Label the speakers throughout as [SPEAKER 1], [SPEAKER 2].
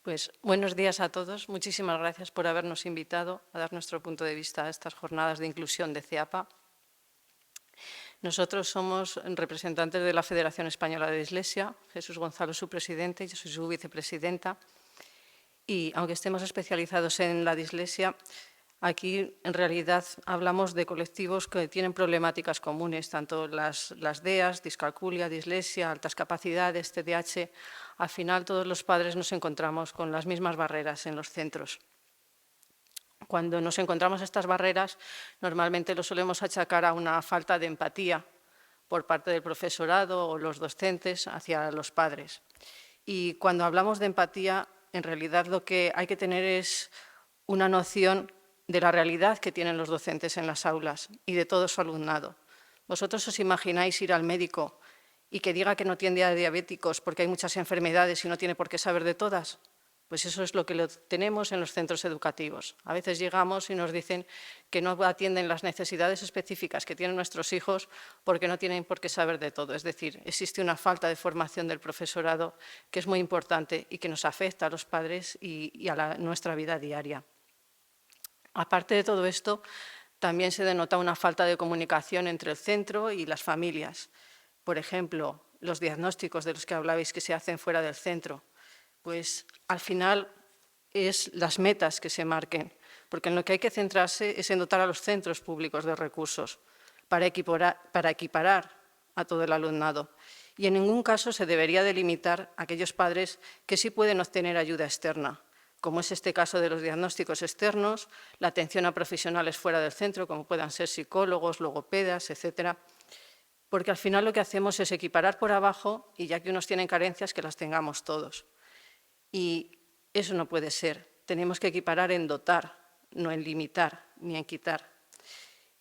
[SPEAKER 1] Pues buenos días a todos. Muchísimas gracias por habernos invitado a dar nuestro punto de vista a estas jornadas de inclusión de CEAPA. Nosotros somos representantes de la Federación Española de Dislexia. Jesús Gonzalo, su presidente, yo soy su vicepresidenta. Y aunque estemos especializados en la dislexia, aquí en realidad hablamos de colectivos que tienen problemáticas comunes, tanto las DEAs, discalculia, dislexia, altas capacidades, TDAH. Al final todos los padres nos encontramos con las mismas barreras en los centros. Cuando nos encontramos estas barreras, normalmente lo solemos achacar a una falta de empatía por parte del profesorado o los docentes hacia los padres. Y cuando hablamos de empatía, en realidad lo que hay que tener es una noción de la realidad que tienen los docentes en las aulas y de todo su alumnado. ¿Vosotros os imagináis ir al médico y que diga que no atiende a diabéticos porque hay muchas enfermedades y no tiene por qué saber de todas? Pues eso es lo que tenemos en los centros educativos. A veces llegamos y nos dicen que no atienden las necesidades específicas que tienen nuestros hijos porque no tienen por qué saber de todo. Es decir, existe una falta de formación del profesorado que es muy importante y que nos afecta a los padres y a nuestra vida diaria. Aparte de todo esto, también se denota una falta de comunicación entre el centro y las familias. Por ejemplo, los diagnósticos de los que hablabais que se hacen fuera del centro. Pues al final es las metas que se marquen, porque en lo que hay que centrarse es en dotar a los centros públicos de recursos para equiparar a todo el alumnado. Y en ningún caso se debería delimitar a aquellos padres que sí pueden obtener ayuda externa, como es este caso de los diagnósticos externos, la atención a profesionales fuera del centro, como puedan ser psicólogos, logopedas, etcétera, porque al final lo que hacemos es equiparar por abajo y ya que unos tienen carencias, que las tengamos todos. Y eso no puede ser. Tenemos que equiparar en dotar, no en limitar ni en quitar.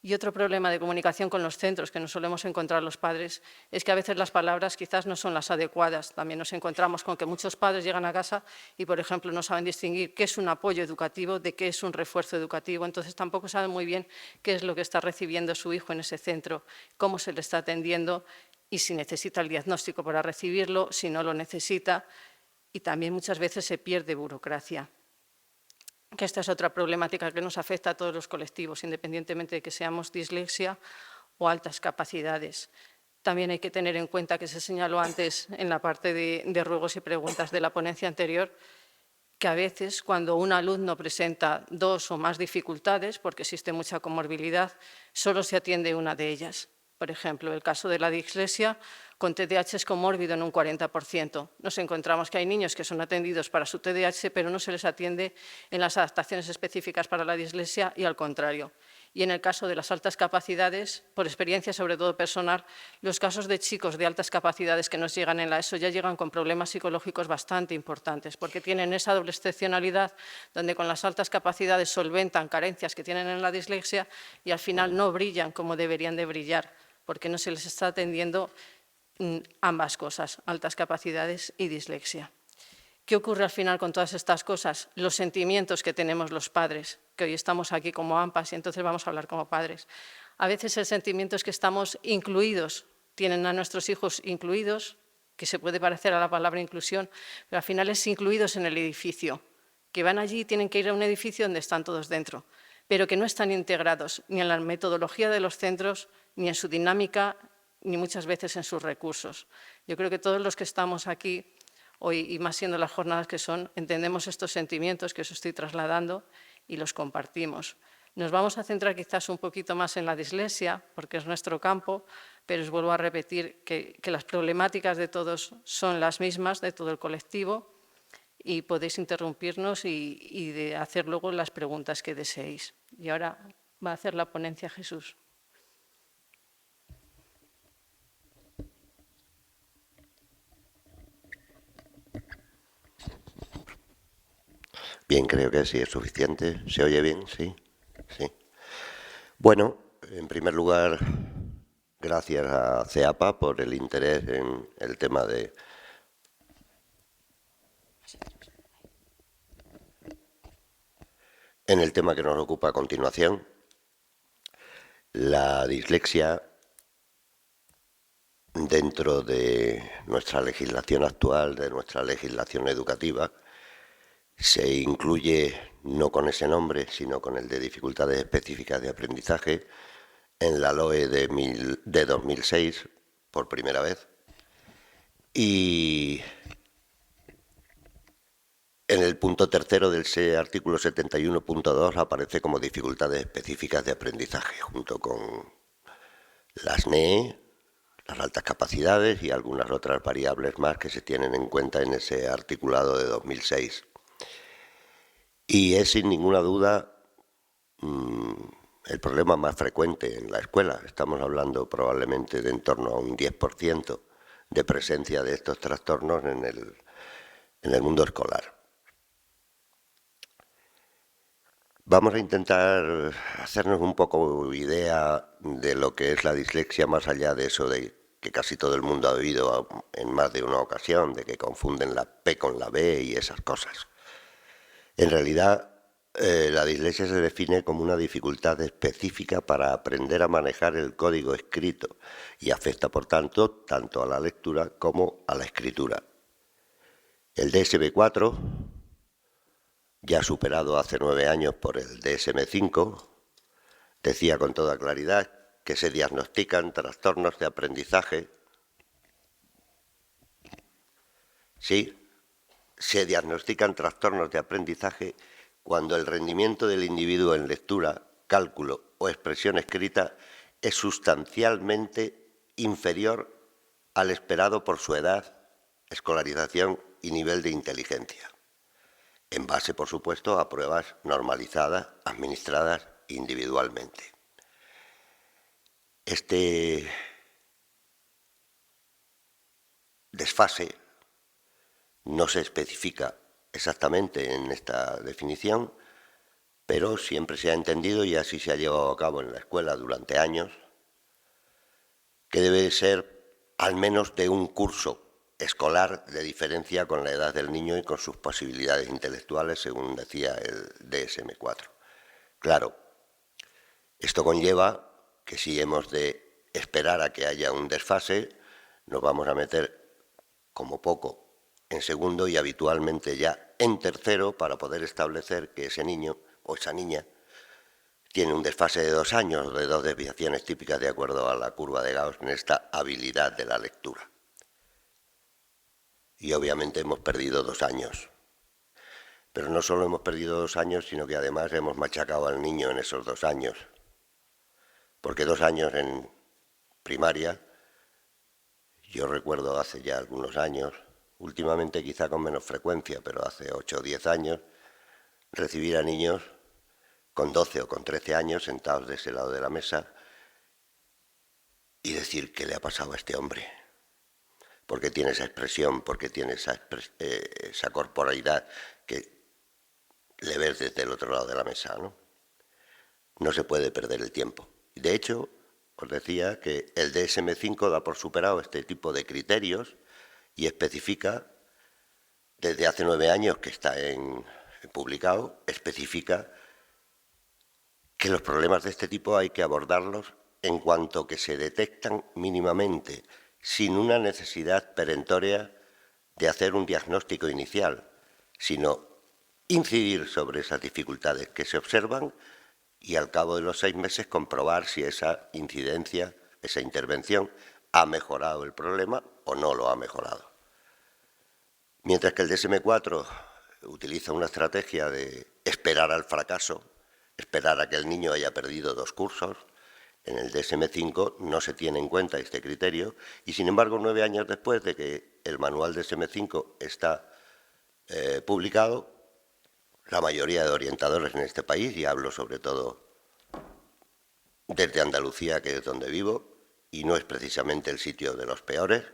[SPEAKER 1] Y otro problema de comunicación con los centros que nos solemos encontrar los padres es que a veces las palabras quizás no son las adecuadas. También nos encontramos con que muchos padres llegan a casa y, por ejemplo, no saben distinguir qué es un apoyo educativo de qué es un refuerzo educativo. Entonces, tampoco saben muy bien qué es lo que está recibiendo su hijo en ese centro, cómo se le está atendiendo y si necesita el diagnóstico para recibirlo, si no lo necesita. Y también muchas veces se pierde burocracia. Que esta es otra problemática que nos afecta a todos los colectivos, independientemente de que seamos dislexia o altas capacidades. También hay que tener en cuenta que se señaló antes en la parte de ruegos y preguntas de la ponencia anterior, que a veces cuando un alumno presenta 2 o más dificultades, porque existe mucha comorbilidad, solo se atiende una de ellas. Por ejemplo, el caso de la dislexia con TDAH es comórbido en un 40%. Nos encontramos que hay niños que son atendidos para su TDAH, pero no se les atiende en las adaptaciones específicas para la dislexia y al contrario. Y en el caso de las altas capacidades, por experiencia sobre todo personal, los casos de chicos de altas capacidades que nos llegan en la ESO ya llegan con problemas psicológicos bastante importantes, porque tienen esa doble excepcionalidad donde con las altas capacidades solventan carencias que tienen en la dislexia y al final no brillan como deberían de brillar, porque no se les está atendiendo ambas cosas, altas capacidades y dislexia. ¿Qué ocurre al final con todas estas cosas? Los sentimientos que tenemos los padres, que hoy estamos aquí como AMPAs y entonces vamos a hablar como padres. A veces el sentimiento es que estamos incluidos, tienen a nuestros hijos incluidos, que se puede parecer a la palabra inclusión, pero al final es incluidos en el edificio, que van allí y tienen que ir a un edificio donde están todos dentro, pero que no están integrados ni en la metodología de los centros, ni en su dinámica, ni muchas veces en sus recursos. Yo creo que todos los que estamos aquí hoy, y más siendo las jornadas que son, entendemos estos sentimientos que os estoy trasladando y los compartimos. Nos vamos a centrar quizás un poquito más en la dislexia, porque es nuestro campo, pero os vuelvo a repetir que las problemáticas de todos son las mismas, de todo el colectivo, y podéis interrumpirnos y de hacer luego las preguntas que deseéis. Y ahora va a hacer la ponencia Jesús.
[SPEAKER 2] Bien, creo que sí es suficiente. ¿Se oye bien? Sí. Sí. Bueno, en primer lugar, gracias a CEAPA por el interés en el tema que nos ocupa a continuación. La dislexia, dentro de nuestra legislación actual, de nuestra legislación educativa, Se incluye, no con ese nombre, sino con el de dificultades específicas de aprendizaje, en la LOE de 2006, por primera vez. Y en el punto tercero del artículo 71.2 aparece como dificultades específicas de aprendizaje, junto con las NEE, las altas capacidades y algunas otras variables más que se tienen en cuenta en ese articulado de 2006. Y es sin ninguna duda el problema más frecuente en la escuela. Estamos hablando probablemente de en torno a un 10% de presencia de estos trastornos en el mundo escolar. Vamos a intentar hacernos un poco idea de lo que es la dislexia, más allá de eso de que casi todo el mundo ha oído en más de una ocasión, de que confunden la P con la B y esas cosas. En realidad, la dislexia se define como una dificultad específica para aprender a manejar el código escrito y afecta, por tanto, tanto a la lectura como a la escritura. El DSM-4, ya superado hace 9 años por el DSM-5, decía con toda claridad que se diagnostican trastornos de aprendizaje. Sí, se diagnostican trastornos de aprendizaje cuando el rendimiento del individuo en lectura, cálculo o expresión escrita es sustancialmente inferior al esperado por su edad, escolarización y nivel de inteligencia, en base, por supuesto, a pruebas normalizadas, administradas individualmente. Este desfase no se especifica exactamente en esta definición, pero siempre se ha entendido, y así se ha llevado a cabo en la escuela durante años, que debe ser al menos de un curso escolar de diferencia con la edad del niño y con sus posibilidades intelectuales, según decía el DSM-4. Claro, esto conlleva que si hemos de esperar a que haya un desfase, nos vamos a meter como poco en segundo y habitualmente ya en tercero para poder establecer que ese niño o esa niña tiene un desfase de 2 años, de 2 desviaciones típicas de acuerdo a la curva de Gauss en esta habilidad de la lectura. Y obviamente hemos perdido 2 años. Pero no solo hemos perdido 2 años, sino que además hemos machacado al niño en esos 2 años. Porque 2 años en primaria, yo recuerdo hace ya algunos años, últimamente quizá con menos frecuencia, pero hace 8 o 10 años, recibir a niños con 12 o con 13 años sentados de ese lado de la mesa y decir qué le ha pasado a este hombre, porque tiene esa expresión, porque tiene esa corporalidad que le ves desde el otro lado de la mesa, ¿no? No se puede perder el tiempo. De hecho, os decía que el DSM-5 da por superado este tipo de criterios y especifica, desde hace 9 años que está publicado, especifica que los problemas de este tipo hay que abordarlos en cuanto que se detectan mínimamente, sin una necesidad perentoria de hacer un diagnóstico inicial, sino incidir sobre esas dificultades que se observan y al cabo de los 6 meses comprobar si esa incidencia, esa intervención, ha mejorado el problema o no lo ha mejorado. Mientras que el DSM-4 utiliza una estrategia de esperar al fracaso, esperar a que el niño haya perdido 2 cursos, en el DSM-5 no se tiene en cuenta este criterio y, sin embargo, 9 años después de que el manual DSM-5 está publicado, la mayoría de orientadores en este país, y hablo sobre todo desde Andalucía, que es donde vivo, y no es precisamente el sitio de los peores,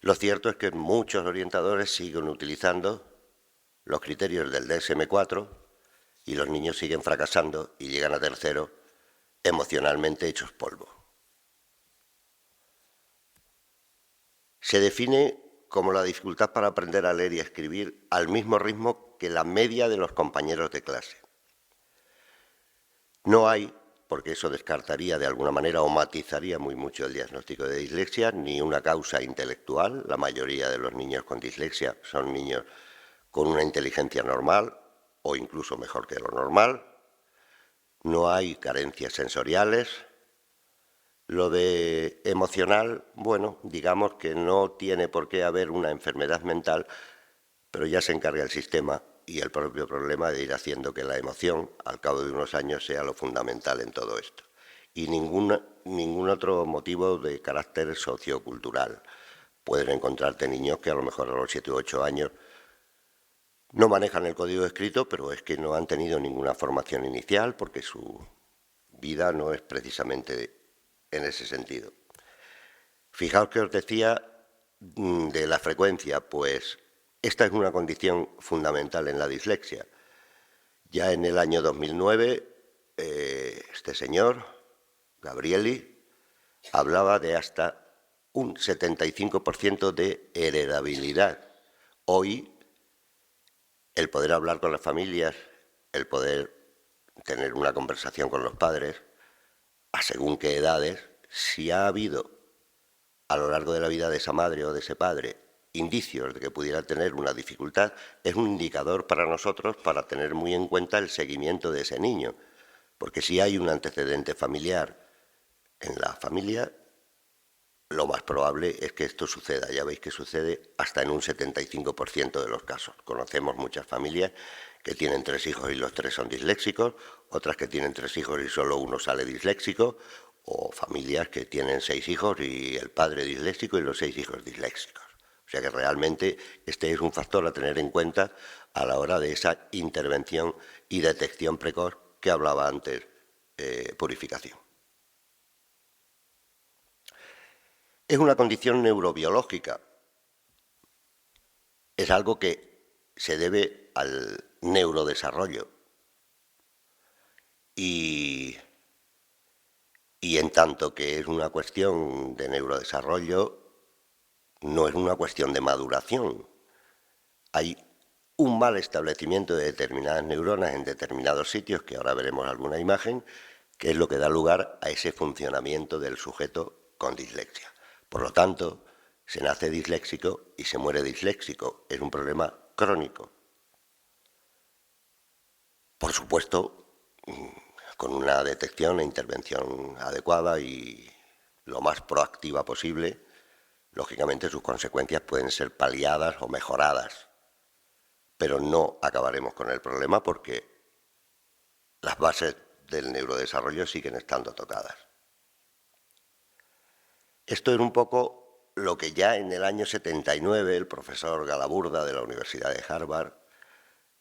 [SPEAKER 2] lo cierto es que muchos orientadores siguen utilizando los criterios del DSM-4 y los niños siguen fracasando y llegan a tercero emocionalmente hechos polvo. Se define como la dificultad para aprender a leer y a escribir al mismo ritmo que la media de los compañeros de clase. No hay, porque eso descartaría de alguna manera o matizaría muy mucho el diagnóstico de dislexia, ni una causa intelectual. La mayoría de los niños con dislexia son niños con una inteligencia normal o incluso mejor que lo normal. No hay carencias sensoriales. Lo de emocional, bueno, digamos que no tiene por qué haber una enfermedad mental, pero ya se encarga el sistema y el propio problema de ir haciendo que la emoción, al cabo de unos años, sea lo fundamental en todo esto. Y ningún otro motivo de carácter sociocultural. Pueden encontrarte niños que a lo mejor a los 7 u 8 años no manejan el código escrito, pero es que no han tenido ninguna formación inicial porque su vida no es precisamente en ese sentido. Fijaos que os decía de la frecuencia, pues esta es una condición fundamental en la dislexia. Ya en el año 2009, este señor, Gabrieli, hablaba de hasta un 75% de heredabilidad. Hoy, el poder hablar con las familias, el poder tener una conversación con los padres, a según qué edades, si ha habido a lo largo de la vida de esa madre o de ese padre indicios de que pudiera tener una dificultad, es un indicador para nosotros para tener muy en cuenta el seguimiento de ese niño. Porque si hay un antecedente familiar en la familia, lo más probable es que esto suceda. Ya veis que sucede hasta en un 75% de los casos. Conocemos muchas familias que tienen 3 hijos y los 3 son disléxicos, otras que tienen 3 hijos y solo uno sale disléxico, o familias que tienen 6 hijos y el padre disléxico y los 6 hijos disléxicos. O sea que realmente este es un factor a tener en cuenta a la hora de esa intervención y detección precoz que hablaba antes, Purificación. Es una condición neurobiológica. Es algo que se debe al neurodesarrollo. Y en tanto que es una cuestión de neurodesarrollo, no es una cuestión de maduración. Hay un mal establecimiento de determinadas neuronas en determinados sitios, que ahora veremos alguna imagen, que es lo que da lugar a ese funcionamiento del sujeto con dislexia. Por lo tanto, se nace disléxico y se muere disléxico. Es un problema crónico. Por supuesto, con una detección e intervención adecuada y lo más proactiva posible, lógicamente sus consecuencias pueden ser paliadas o mejoradas, pero no acabaremos con el problema porque las bases del neurodesarrollo siguen estando tocadas. Esto era un poco lo que ya en el año 79 el profesor Galaburda de la Universidad de Harvard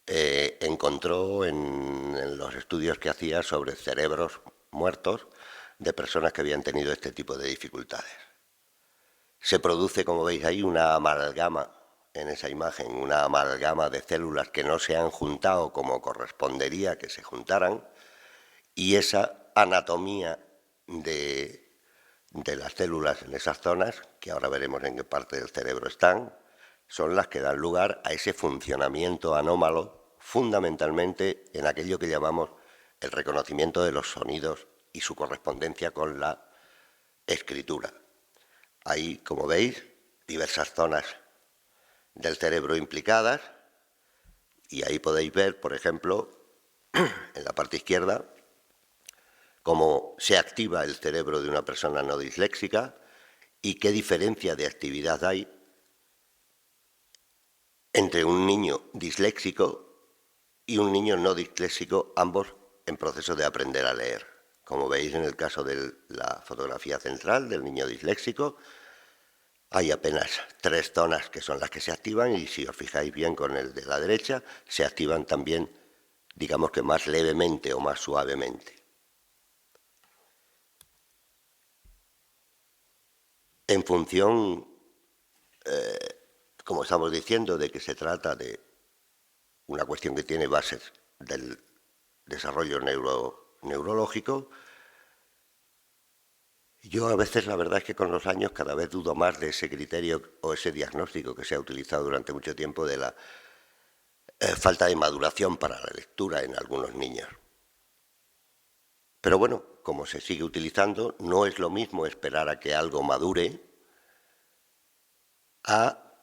[SPEAKER 2] encontró en los estudios que hacía sobre cerebros muertos de personas que habían tenido este tipo de dificultades. Se produce, como veis ahí, una amalgama en esa imagen, una amalgama de células que no se han juntado como correspondería que se juntaran, y esa anatomía de las células en esas zonas, que ahora veremos en qué parte del cerebro están, son las que dan lugar a ese funcionamiento anómalo, fundamentalmente en aquello que llamamos el reconocimiento de los sonidos y su correspondencia con la escritura. Hay, como veis, diversas zonas del cerebro implicadas, y ahí podéis ver, por ejemplo, en la parte izquierda, cómo se activa el cerebro de una persona no disléxica y qué diferencia de actividad hay entre un niño disléxico y un niño no disléxico, ambos en proceso de aprender a leer. Como veis en el caso de la fotografía central del niño disléxico, hay apenas 3 zonas que son las que se activan, y si os fijáis bien con el de la derecha, se activan también, digamos que más levemente o más suavemente. En función, como estamos diciendo, de que se trata de una cuestión que tiene bases del desarrollo neurológico, yo a veces la verdad es que con los años cada vez dudo más de ese criterio o ese diagnóstico que se ha utilizado durante mucho tiempo de la falta de maduración para la lectura en algunos niños. Pero bueno, como se sigue utilizando, no es lo mismo esperar a que algo madure a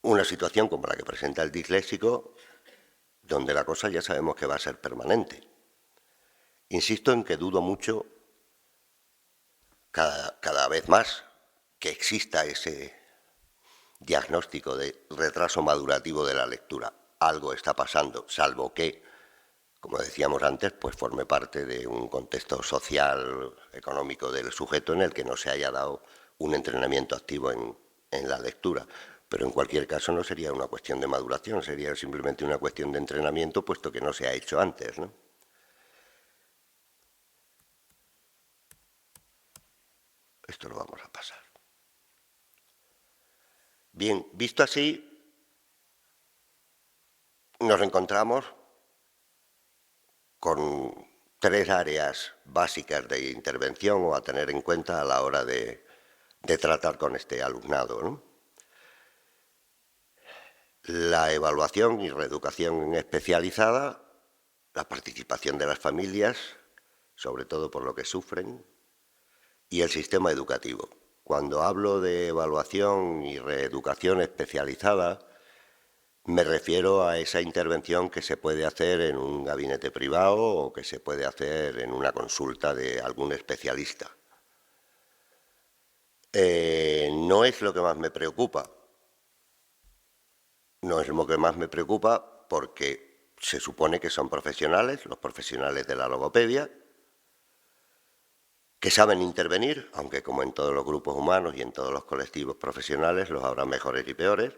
[SPEAKER 2] una situación como la que presenta el disléxico, donde la cosa ya sabemos que va a ser permanente. Insisto en que dudo mucho, cada vez más, que exista ese diagnóstico de retraso madurativo de la lectura. Algo está pasando, salvo que, como decíamos antes, pues forme parte de un contexto social, económico del sujeto en el que no se haya dado un entrenamiento activo en la lectura. Pero en cualquier caso no sería una cuestión de maduración, sería simplemente una cuestión de entrenamiento, puesto que no se ha hecho antes, ¿no? Esto lo vamos a pasar. Bien, visto así, nos encontramos con tres áreas básicas de intervención o a tener en cuenta a la hora de tratar con este alumnado, ¿no? La evaluación y reeducación especializada, la participación de las familias, sobre todo por lo que sufren, y el sistema educativo. Cuando hablo de evaluación y reeducación especializada, me refiero a esa intervención que se puede hacer en un gabinete privado o que se puede hacer en una consulta de algún especialista. No es lo que más me preocupa. No es lo que más me preocupa porque se supone que son profesionales, los profesionales de la logopedia, que saben intervenir, aunque como en todos los grupos humanos y en todos los colectivos profesionales los habrá mejores y peores.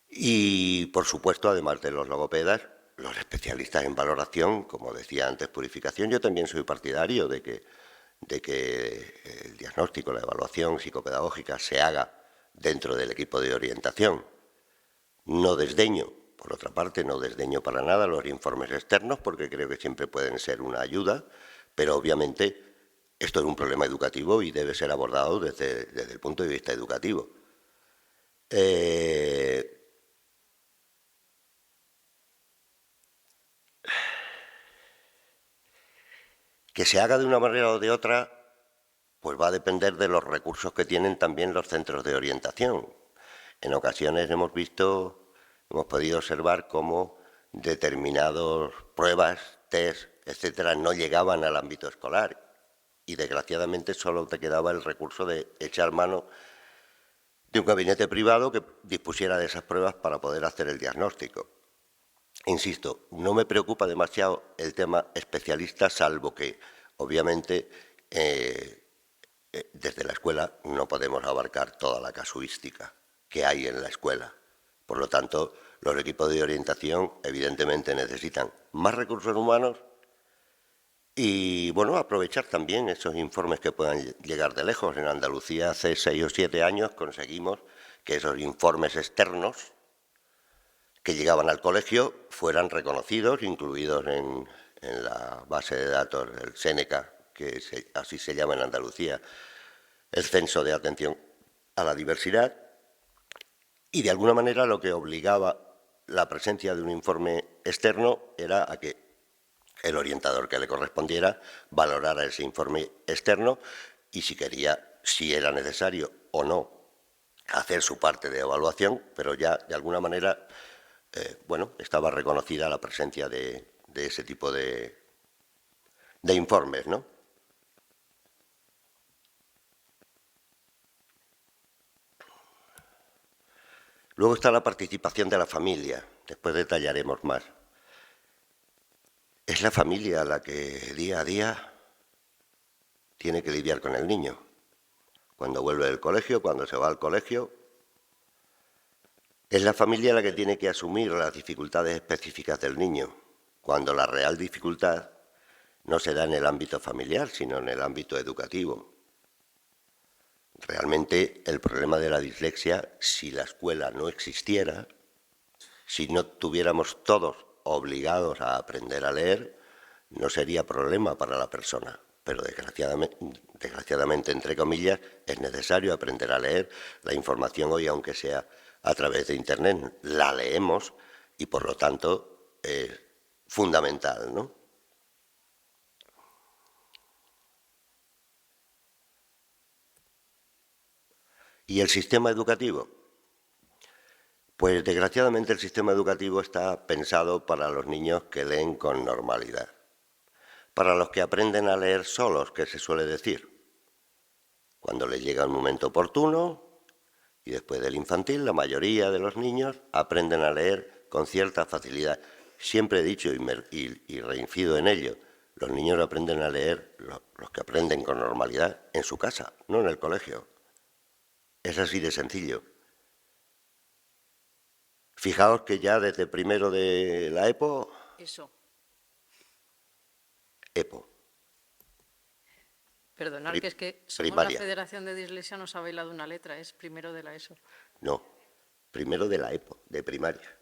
[SPEAKER 2] Y, por supuesto, además de los logopedas, los especialistas en valoración, como decía antes, purificación. Yo también soy partidario de que el diagnóstico, la evaluación psicopedagógica se haga dentro del equipo de orientación. No desdeño, por otra parte, no desdeño para nada los informes externos, porque creo que siempre pueden ser una ayuda, pero obviamente esto es un problema educativo y debe ser abordado desde el punto de vista educativo. Que se haga de una manera o de otra, pues va a depender de los recursos que tienen también los centros de orientación. En ocasiones hemos podido observar cómo determinadas pruebas, test, etcétera, no llegaban al ámbito escolar y desgraciadamente solo te quedaba el recurso de echar mano de un gabinete privado que dispusiera de esas pruebas para poder hacer el diagnóstico. Insisto, no me preocupa demasiado el tema especialista, salvo que, obviamente, desde la escuela no podemos abarcar toda la casuística que hay en la escuela. Por lo tanto, los equipos de orientación evidentemente necesitan más recursos humanos y, bueno, aprovechar también esos informes que puedan llegar de lejos. En Andalucía hace 6 o 7 años conseguimos que esos informes externos que llegaban al colegio fueran reconocidos, incluidos en la base de datos del Seneca, que así se llama en Andalucía, el Censo de Atención a la Diversidad, y de alguna manera lo que obligaba la presencia de un informe externo era a que el orientador que le correspondiera valorara ese informe externo y si era necesario o no, hacer su parte de evaluación, pero ya de alguna manera, estaba reconocida la presencia de ese tipo de informes, ¿no? Luego está la participación de la familia, después detallaremos más. Es la familia la que día a día tiene que lidiar con el niño. Cuando vuelve del colegio, cuando se va al colegio, es la familia la que tiene que asumir las dificultades específicas del niño, cuando la real dificultad no se da en el ámbito familiar, sino en el ámbito educativo. Realmente el problema de la dislexia, si la escuela no existiera, si no tuviéramos todos obligados a aprender a leer, no sería problema para la persona. Pero desgraciadamente, entre comillas, es necesario aprender a leer. La información hoy, aunque sea a través de Internet, la leemos y por lo tanto es fundamental, ¿no? ¿Y el sistema educativo? Pues desgraciadamente el sistema educativo está pensado para los niños que leen con normalidad, para los que aprenden a leer solos, que se suele decir, cuando les llega un momento oportuno, y después del infantil la mayoría de los niños aprenden a leer con cierta facilidad. Siempre he dicho y reincido en ello, los niños aprenden a leer, los que aprenden con normalidad, en su casa, no en el colegio. Es así de sencillo. Fijaos que ya desde primero de la EPO... EPO.
[SPEAKER 1] Perdonad, que es que somos
[SPEAKER 2] primaria.
[SPEAKER 1] la Federación de Dislexia, nos ha bailado una letra, es primero de la ESO.
[SPEAKER 2] No, primero de la EPO, de primaria.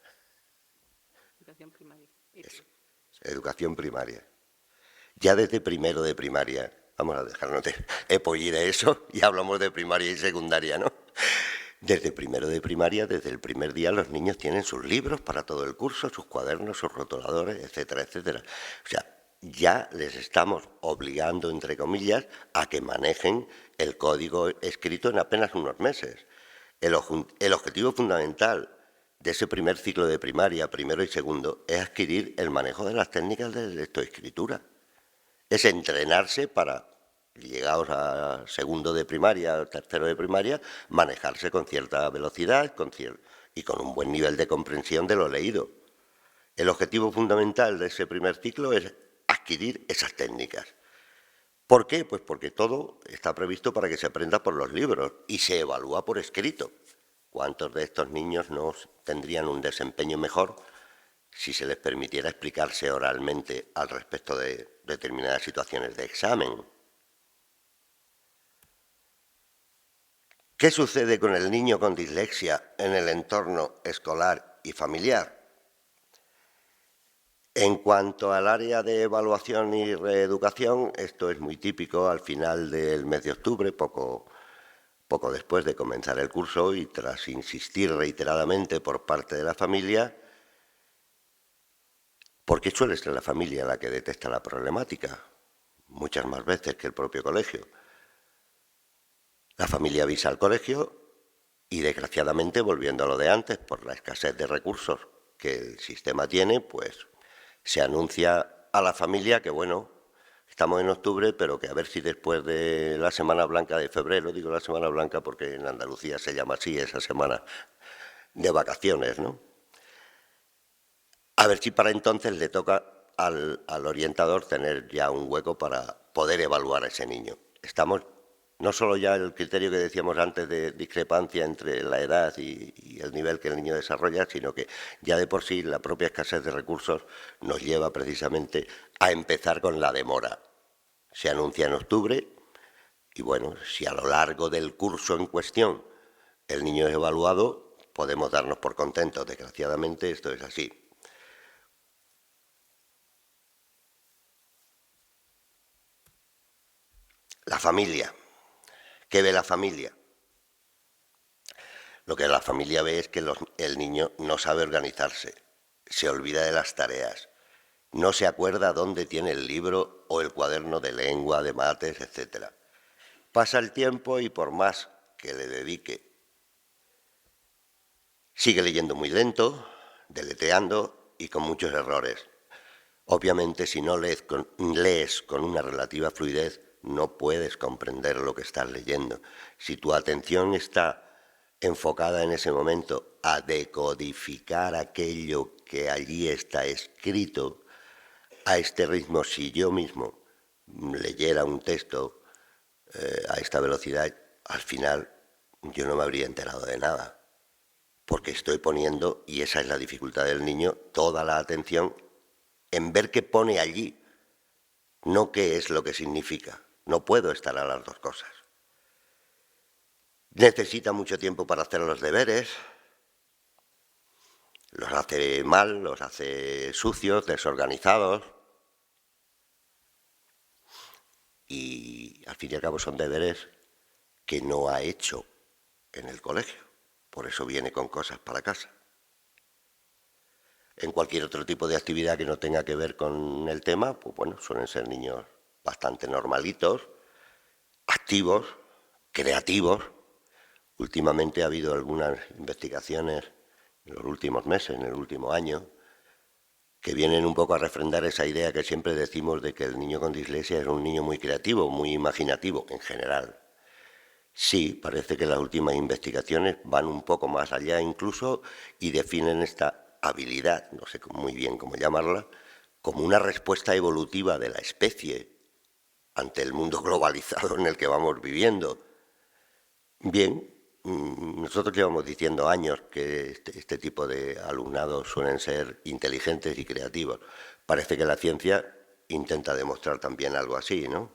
[SPEAKER 1] Educación primaria.
[SPEAKER 2] Eso, educación primaria. Ya desde primero de primaria, vamos a dejarnos de EPO y de eso, y hablamos de primaria y secundaria, ¿no? Desde primero de primaria, desde el primer día, los niños tienen sus libros para todo el curso, sus cuadernos, sus rotuladores, etcétera, etcétera. O sea, ya les estamos obligando, entre comillas, a que manejen el código escrito en apenas unos meses. El objetivo fundamental de ese primer ciclo de primaria, primero y segundo, es adquirir el manejo de las técnicas de lectoescritura. Es entrenarse para, llegados a segundo de primaria, tercero de primaria, manejarse con cierta velocidad y con un buen nivel de comprensión de lo leído. El objetivo fundamental de ese primer ciclo es adquirir esas técnicas. ¿Por qué? Pues porque todo está previsto para que se aprenda por los libros y se evalúa por escrito. ¿Cuántos de estos niños no tendrían un desempeño mejor si se les permitiera explicarse oralmente al respecto de determinadas situaciones de examen? ¿Qué sucede con el niño con dislexia en el entorno escolar y familiar? En cuanto al área de evaluación y reeducación, esto es muy típico al final del mes de octubre, poco después de comenzar el curso y tras insistir reiteradamente por parte de la familia, porque suele ser la familia la que detecta la problemática, muchas más veces que el propio colegio. La familia avisa al colegio y, desgraciadamente, volviendo a lo de antes, por la escasez de recursos que el sistema tiene, pues se anuncia a la familia que, bueno, estamos en octubre, pero que a ver si después de la Semana Blanca de febrero, digo la Semana Blanca porque en Andalucía se llama así esa semana de vacaciones, ¿no? A ver si para entonces le toca al orientador tener ya un hueco para poder evaluar a ese niño. Estamos, no solo ya el criterio que decíamos antes de discrepancia entre la edad y el nivel que el niño desarrolla, sino que ya de por sí la propia escasez de recursos nos lleva precisamente a empezar con la demora. Se anuncia en octubre y, bueno, si a lo largo del curso en cuestión el niño es evaluado, podemos darnos por contentos. Desgraciadamente esto es así. La familia. ¿Qué ve la familia? Lo que la familia ve es que el niño no sabe organizarse, se olvida de las tareas, no se acuerda dónde tiene el libro o el cuaderno de lengua, de mates, etc. Pasa el tiempo y por más que le dedique, sigue leyendo muy lento, deletreando y con muchos errores. Obviamente, si no lees con una relativa fluidez, no puedes comprender lo que estás leyendo. Si tu atención está enfocada en ese momento a decodificar aquello que allí está escrito, a este ritmo, si yo mismo leyera un texto a esta velocidad, al final yo no me habría enterado de nada, porque estoy poniendo, y esa es la dificultad del niño, toda la atención en ver qué pone allí, no qué es lo que significa. No puedo estar a las dos cosas. Necesita mucho tiempo para hacer los deberes, los hace mal, los hace sucios, desorganizados, y al fin y al cabo son deberes que no ha hecho en el colegio, por eso viene con cosas para casa. En cualquier otro tipo de actividad que no tenga que ver con el tema, pues bueno, suelen ser niños bastante normalitos, activos, creativos. Últimamente ha habido algunas investigaciones en los últimos meses, en el último año, que vienen un poco a refrendar esa idea que siempre decimos de que el niño con dislexia es un niño muy creativo, muy imaginativo en general. Sí, parece que las últimas investigaciones van un poco más allá incluso y definen esta habilidad, no sé muy bien cómo llamarla, como una respuesta evolutiva de la especie ante el mundo globalizado en el que vamos viviendo. Bien, nosotros llevamos diciendo años que este tipo de alumnados suelen ser inteligentes y creativos. Parece que la ciencia intenta demostrar también algo así, ¿no?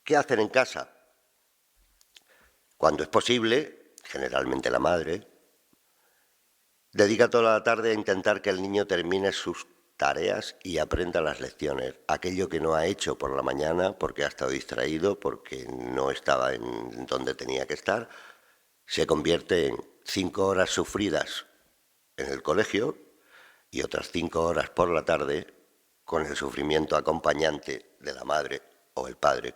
[SPEAKER 2] ¿Qué hacen en casa? Cuando es posible, generalmente la madre, dedica toda la tarde a intentar que el niño termine sus tareas y aprenda las lecciones. Aquello que no ha hecho por la mañana porque ha estado distraído, porque no estaba en donde tenía que estar, se convierte en 5 horas sufridas en el colegio y otras 5 horas por la tarde con el sufrimiento acompañante de la madre o el padre,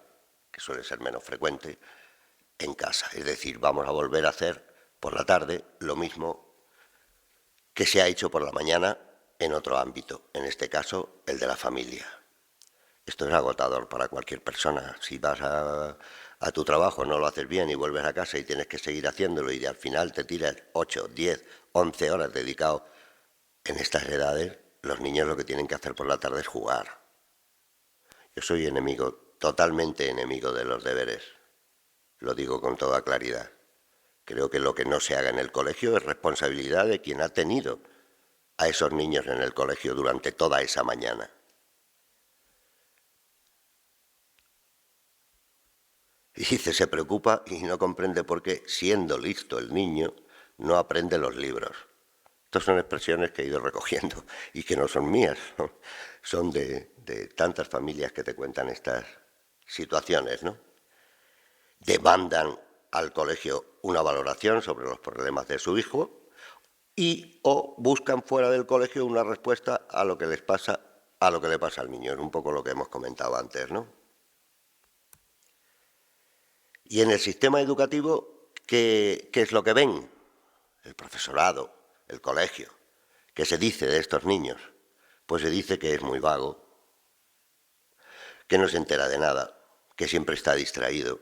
[SPEAKER 2] que suele ser menos frecuente, en casa. Es decir, vamos a volver a hacer por la tarde lo mismo que se ha hecho por la mañana en otro ámbito, en este caso el de la familia. Esto es agotador para cualquier persona. Si vas a tu trabajo, no lo haces bien y vuelves a casa y tienes que seguir haciéndolo y al final te tiras 8, 10, 11 horas dedicados en estas edades, los niños lo que tienen que hacer por la tarde es jugar. Yo soy enemigo, totalmente enemigo de los deberes. Lo digo con toda claridad. Creo que lo que no se haga en el colegio es responsabilidad de quien ha tenido a esos niños en el colegio durante toda esa mañana. Y dice, se preocupa y no comprende por qué, siendo listo el niño, no aprende los libros. Estas son expresiones que he ido recogiendo y que no son mías, ¿no? Son de tantas familias que te cuentan estas situaciones, ¿no? Demandan al colegio una valoración sobre los problemas de su hijo y o buscan fuera del colegio una respuesta a lo que les pasa, a lo que le pasa al niño. Es un poco lo que hemos comentado antes, ¿no? Y en el sistema educativo, ¿qué es lo que ven? El profesorado, el colegio. ¿Qué se dice de estos niños? Pues se dice que es muy vago, que no se entera de nada, que siempre está distraído,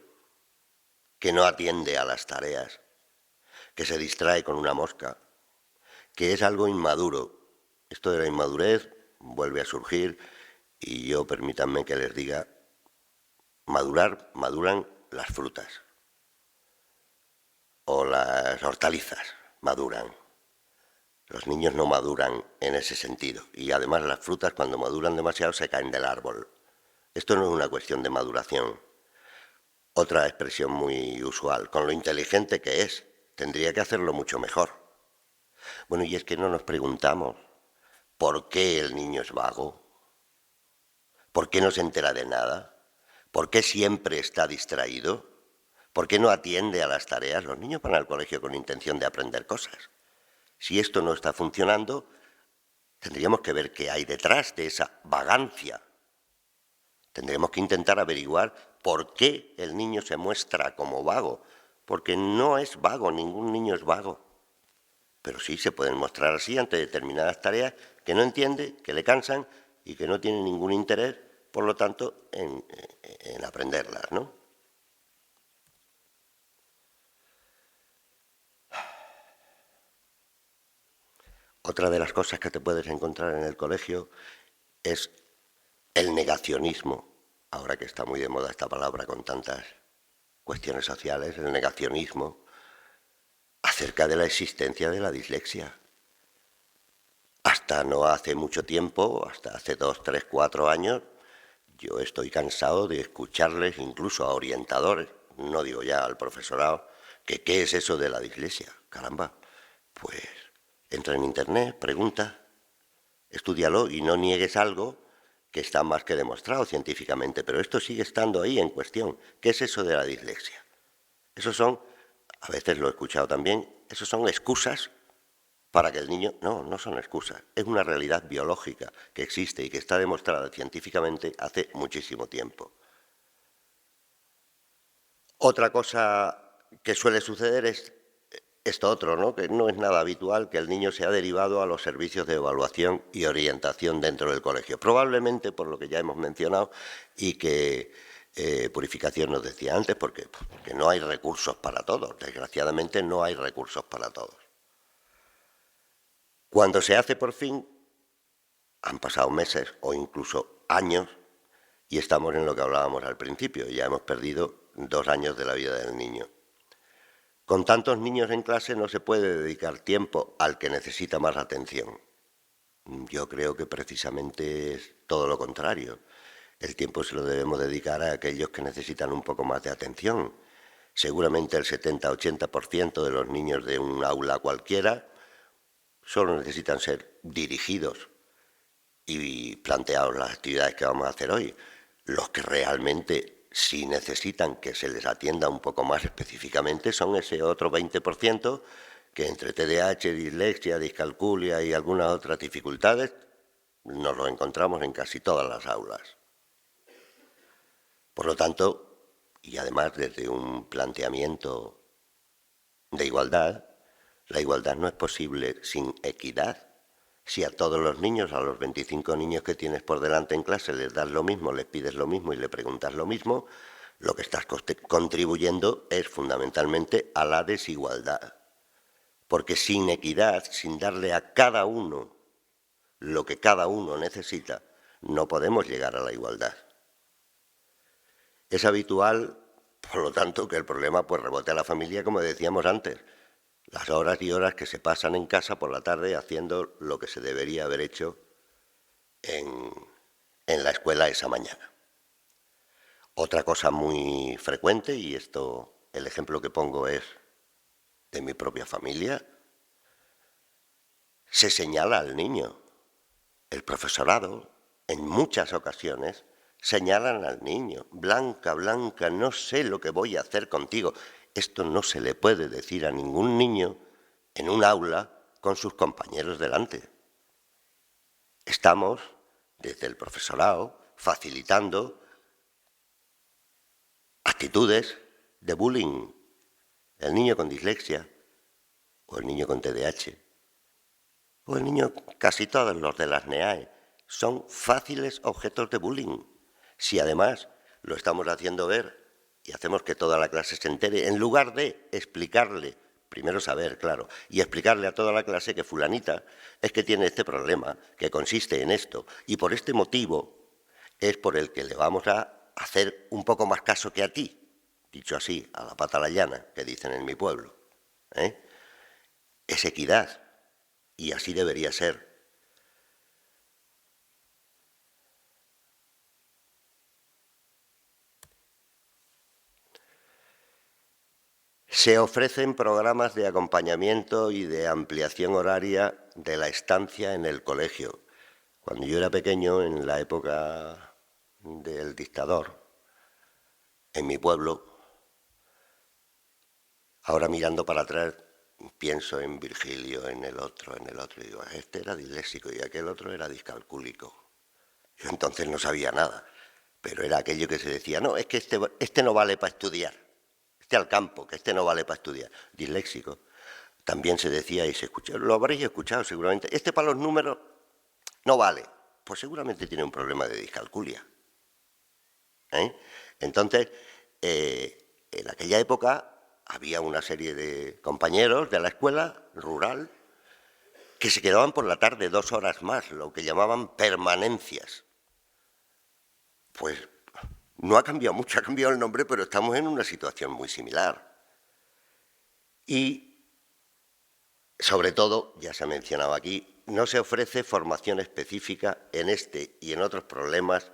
[SPEAKER 2] que no atiende a las tareas, que se distrae con una mosca, que es algo inmaduro. Esto de la inmadurez vuelve a surgir y yo permítanme que les diga, maduran las frutas o las hortalizas, maduran. Los niños no maduran en ese sentido y además las frutas cuando maduran demasiado se caen del árbol. Esto no es una cuestión de maduración. Otra expresión muy usual, con lo inteligente que es, tendría que hacerlo mucho mejor. Bueno, y es que no nos preguntamos por qué el niño es vago, por qué no se entera de nada, por qué siempre está distraído, por qué no atiende a las tareas. Los niños van al colegio con intención de aprender cosas. Si esto no está funcionando, tendríamos que ver qué hay detrás de esa vagancia. Tendremos que intentar averiguar por qué el niño se muestra como vago, porque no es vago, ningún niño es vago. Pero sí se pueden mostrar así ante determinadas tareas que no entiende, que le cansan y que no tiene ningún interés, por lo tanto, en aprenderlas, ¿no? Otra de las cosas que te puedes encontrar en el colegio es el negacionismo. Ahora que está muy de moda esta palabra con tantas cuestiones sociales, el negacionismo acerca de la existencia de la dislexia. Hasta no hace mucho tiempo, hasta hace 2, 3, 4 años, yo estoy cansado de escucharles incluso a orientadores, no digo ya al profesorado, que qué es eso de la dislexia. Caramba, pues entra en internet, pregunta, estúdialo y no niegues algo que está más que demostrado científicamente, pero esto sigue estando ahí en cuestión. ¿Qué es eso de la dislexia? Esos son, a veces lo he escuchado también, esos son excusas para que el niño... No son excusas, es una realidad biológica que existe y que está demostrada científicamente hace muchísimo tiempo. Otra cosa que suele suceder es esto otro, ¿no? Que no es nada habitual que el niño sea derivado a los servicios de evaluación y orientación dentro del colegio. Probablemente por lo que ya hemos mencionado y que Purificación nos decía antes, porque no hay recursos para todos. Desgraciadamente no hay recursos para todos. Cuando se hace por fin, han pasado meses o incluso años y estamos en lo que hablábamos al principio. Ya hemos perdido 2 años de la vida del niño. Con tantos niños en clase no se puede dedicar tiempo al que necesita más atención. Yo creo que precisamente es todo lo contrario. El tiempo se lo debemos dedicar a aquellos que necesitan un poco más de atención. Seguramente el 70-80% de los niños de un aula cualquiera solo necesitan ser dirigidos y planteados las actividades que vamos a hacer hoy. Los que realmente sí necesitan que se les atienda un poco más específicamente son ese otro 20% que entre TDAH, dislexia, discalculia y algunas otras dificultades nos lo encontramos en casi todas las aulas. Por lo tanto, y además desde un planteamiento de igualdad, la igualdad no es posible sin equidad. Si a todos los niños, a los 25 niños que tienes por delante en clase, les das lo mismo, les pides lo mismo y le preguntas lo mismo, lo que estás contribuyendo es fundamentalmente a la desigualdad. Porque sin equidad, sin darle a cada uno lo que cada uno necesita, no podemos llegar a la igualdad. Es habitual, por lo tanto, que el problema rebote a la familia, como decíamos antes. Las horas y horas que se pasan en casa por la tarde haciendo lo que se debería haber hecho en la escuela esa mañana. Otra cosa muy frecuente, y esto, el ejemplo que pongo es de mi propia familia, se señala al niño. El profesorado, en muchas ocasiones, señalan al niño. Blanca, Blanca, no sé lo que voy a hacer contigo. Esto no se le puede decir a ningún niño en un aula con sus compañeros delante. Estamos, desde el profesorado, facilitando actitudes de bullying. El niño con dislexia, o el niño con TDAH, o el niño, casi todos los de las NEAE, son fáciles objetos de bullying. Si además lo estamos haciendo ver y hacemos que toda la clase se entere, en lugar de explicarle, primero saber, claro, y explicarle a toda la clase que fulanita es que tiene este problema, que consiste en esto, y por este motivo es por el que le vamos a hacer un poco más caso que a ti, dicho así, a la pata a la llana, que dicen en mi pueblo. Es equidad, y así debería ser. Se ofrecen programas de acompañamiento y de ampliación horaria de la estancia en el colegio. Cuando yo era pequeño, en la época del dictador, en mi pueblo, ahora mirando para atrás, pienso en Virgilio, en el otro, y digo, este era disléxico y aquel otro era discalcúlico. Yo entonces no sabía nada, pero era aquello que se decía, no, es que este no vale para estudiar. Al campo, que este no vale para estudiar, disléxico. También se decía y se escuchó, lo habréis escuchado seguramente, este para los números no vale, pues seguramente tiene un problema de discalculia. Entonces, en aquella época había una serie de compañeros de la escuela rural que se quedaban por la tarde 2 horas más, lo que llamaban permanencias. Pues no ha cambiado mucho, ha cambiado el nombre, pero estamos en una situación muy similar. Y, sobre todo, ya se ha mencionado aquí, no se ofrece formación específica en este y en otros problemas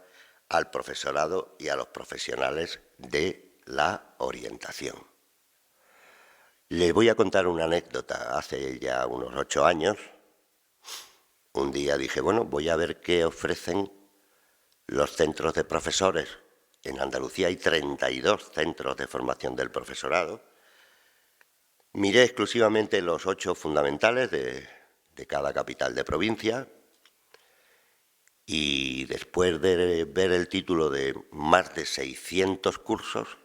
[SPEAKER 2] al profesorado y a los profesionales de la orientación. Les voy a contar una anécdota. Hace ya unos 8 años, un día dije, bueno, voy a ver qué ofrecen los centros de profesores. En Andalucía hay 32 centros de formación del profesorado. Miré exclusivamente los 8 fundamentales de cada capital de provincia y después de ver el título de más de 600 cursos,